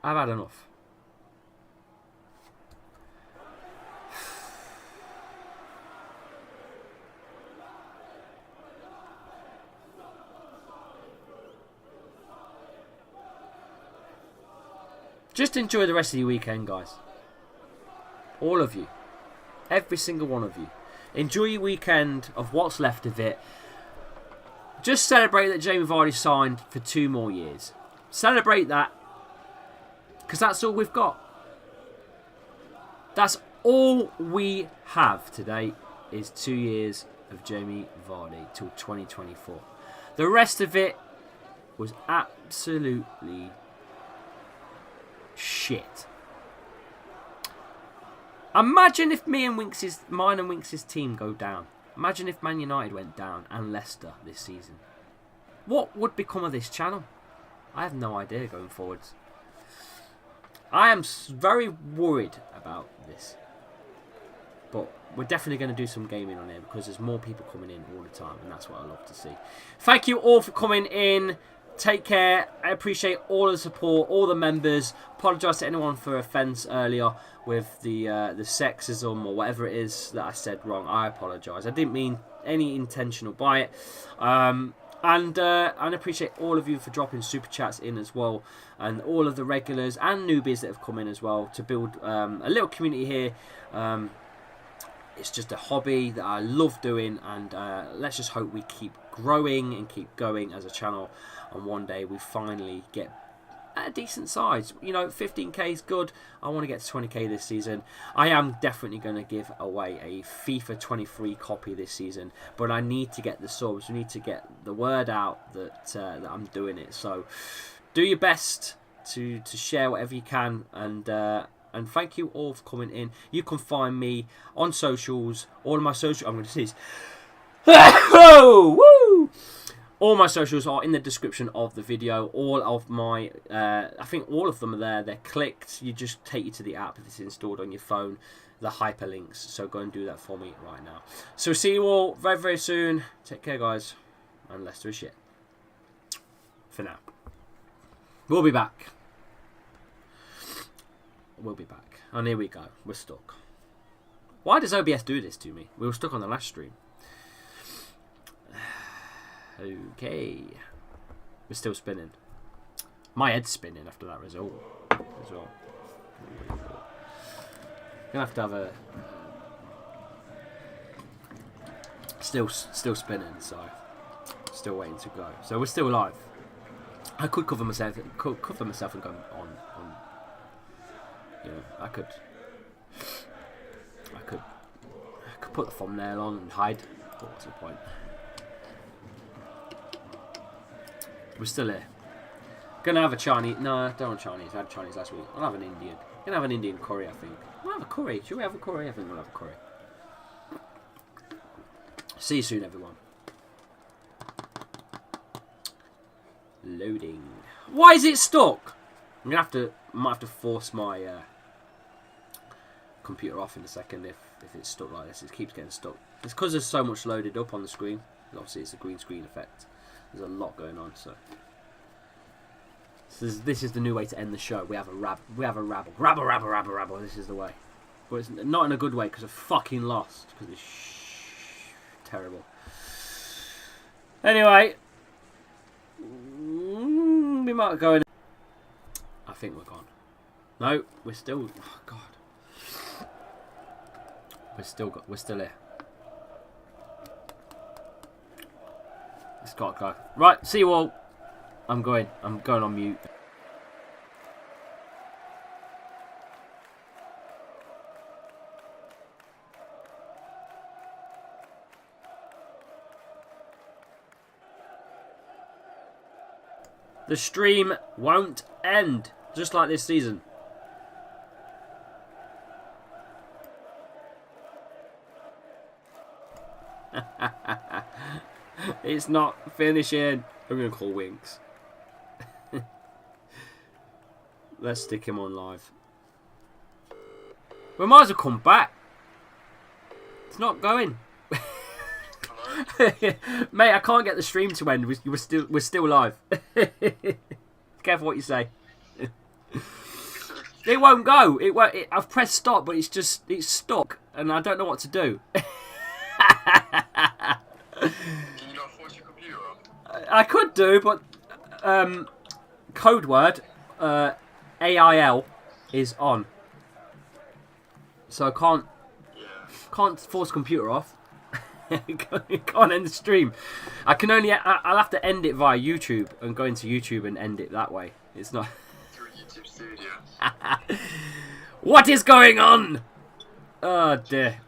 I've had enough. Just enjoy the rest of your weekend, guys. All of you. Every single one of you. Enjoy your weekend of what's left of it. Just celebrate that Jamie Vardy signed for 2 more years. Celebrate that. Because that's all we've got. That's all we have today is 2 years of Jamie Vardy till 2024. The rest of it was absolutely shit. Imagine if mine and Winks' team go down. Imagine if Man United went down and Leicester this season. What would become of this channel? I have no idea going forwards. I am very worried about this. But we're definitely going to do some gaming on here because there's more people coming in all the time, and that's what I love to see. Thank you all for coming in. Take care. I appreciate all the support, all the members. Apologise to anyone for offence earlier with the sexism or whatever it is that I said wrong. I apologise. I didn't mean any intentional by it. And I appreciate all of you for dropping super chats in as well, and all of the regulars and newbies that have come in as well to build a little community here. It's just a hobby that I love doing, and let's just hope we keep growing and keep going as a channel, and one day we finally get a decent size. You know, 15k is good. I want to get to 20k this season. I am definitely going to give away a FIFA 23 copy this season, but I need to get the subs. We need to get the word out that that I'm doing it. So do your best to share whatever you can, and thank you all for coming in. You can find me on socials. All of my social, I'm going to sneeze. Woo! All my socials are in the description of the video. All of my, I think all of them are there. They're clicked. You just take you to the app if it's installed on your phone. The hyperlinks. So go and do that for me right now. So see you all very, very soon. Take care, guys. And Leicester is shit. For now. We'll be back. We'll be back. And here we go. We're stuck. Why does OBS do this to me? We were stuck on the last stream. Okay. We're still spinning. My head's spinning after that result as well. Gonna have to have a still spinning, so still waiting to go. So we're still live. I could cover myself and go on. You know, I could put the thumbnail on and hide. But what's the point? We're still here. Gonna have a Chinese. No, I don't want Chinese. I had Chinese last week. I'll have an Indian. Gonna have an Indian curry, I think. We'll have a curry. Should we have a curry? I think we'll have a curry. See you soon, everyone. Loading. Why is it stuck? I'm gonna have to. Might have to force my computer off in a second if it's stuck like this. It keeps getting stuck. It's because there's so much loaded up on the screen. Obviously, it's a green screen effect. There's a lot going on, so this is the new way to end the show. We have a rabble. This is the way, but it's not in a good way because I'm fucking lost because it's terrible. Anyway, we might go in. I think we're gone. No, we're still. Oh God, we're still here. It's got to go. Right, see you all. I'm going on mute. The stream won't end, just like this season. It's not finishing. I'm going to call Winks. Let's stick him on live. We might as well come back. It's not going. Mate, I can't get the stream to end. We're still live. Careful what you say. It won't go. It won't. I've pressed stop, but it's stuck, and I don't know what to do. I could do, but code word AIL is on, so I can't force computer off. Can't end the stream. I can only. I'll have to end it via YouTube and go into YouTube and end it that way. It's not. Through YouTube Studio. What is going on? Oh dear.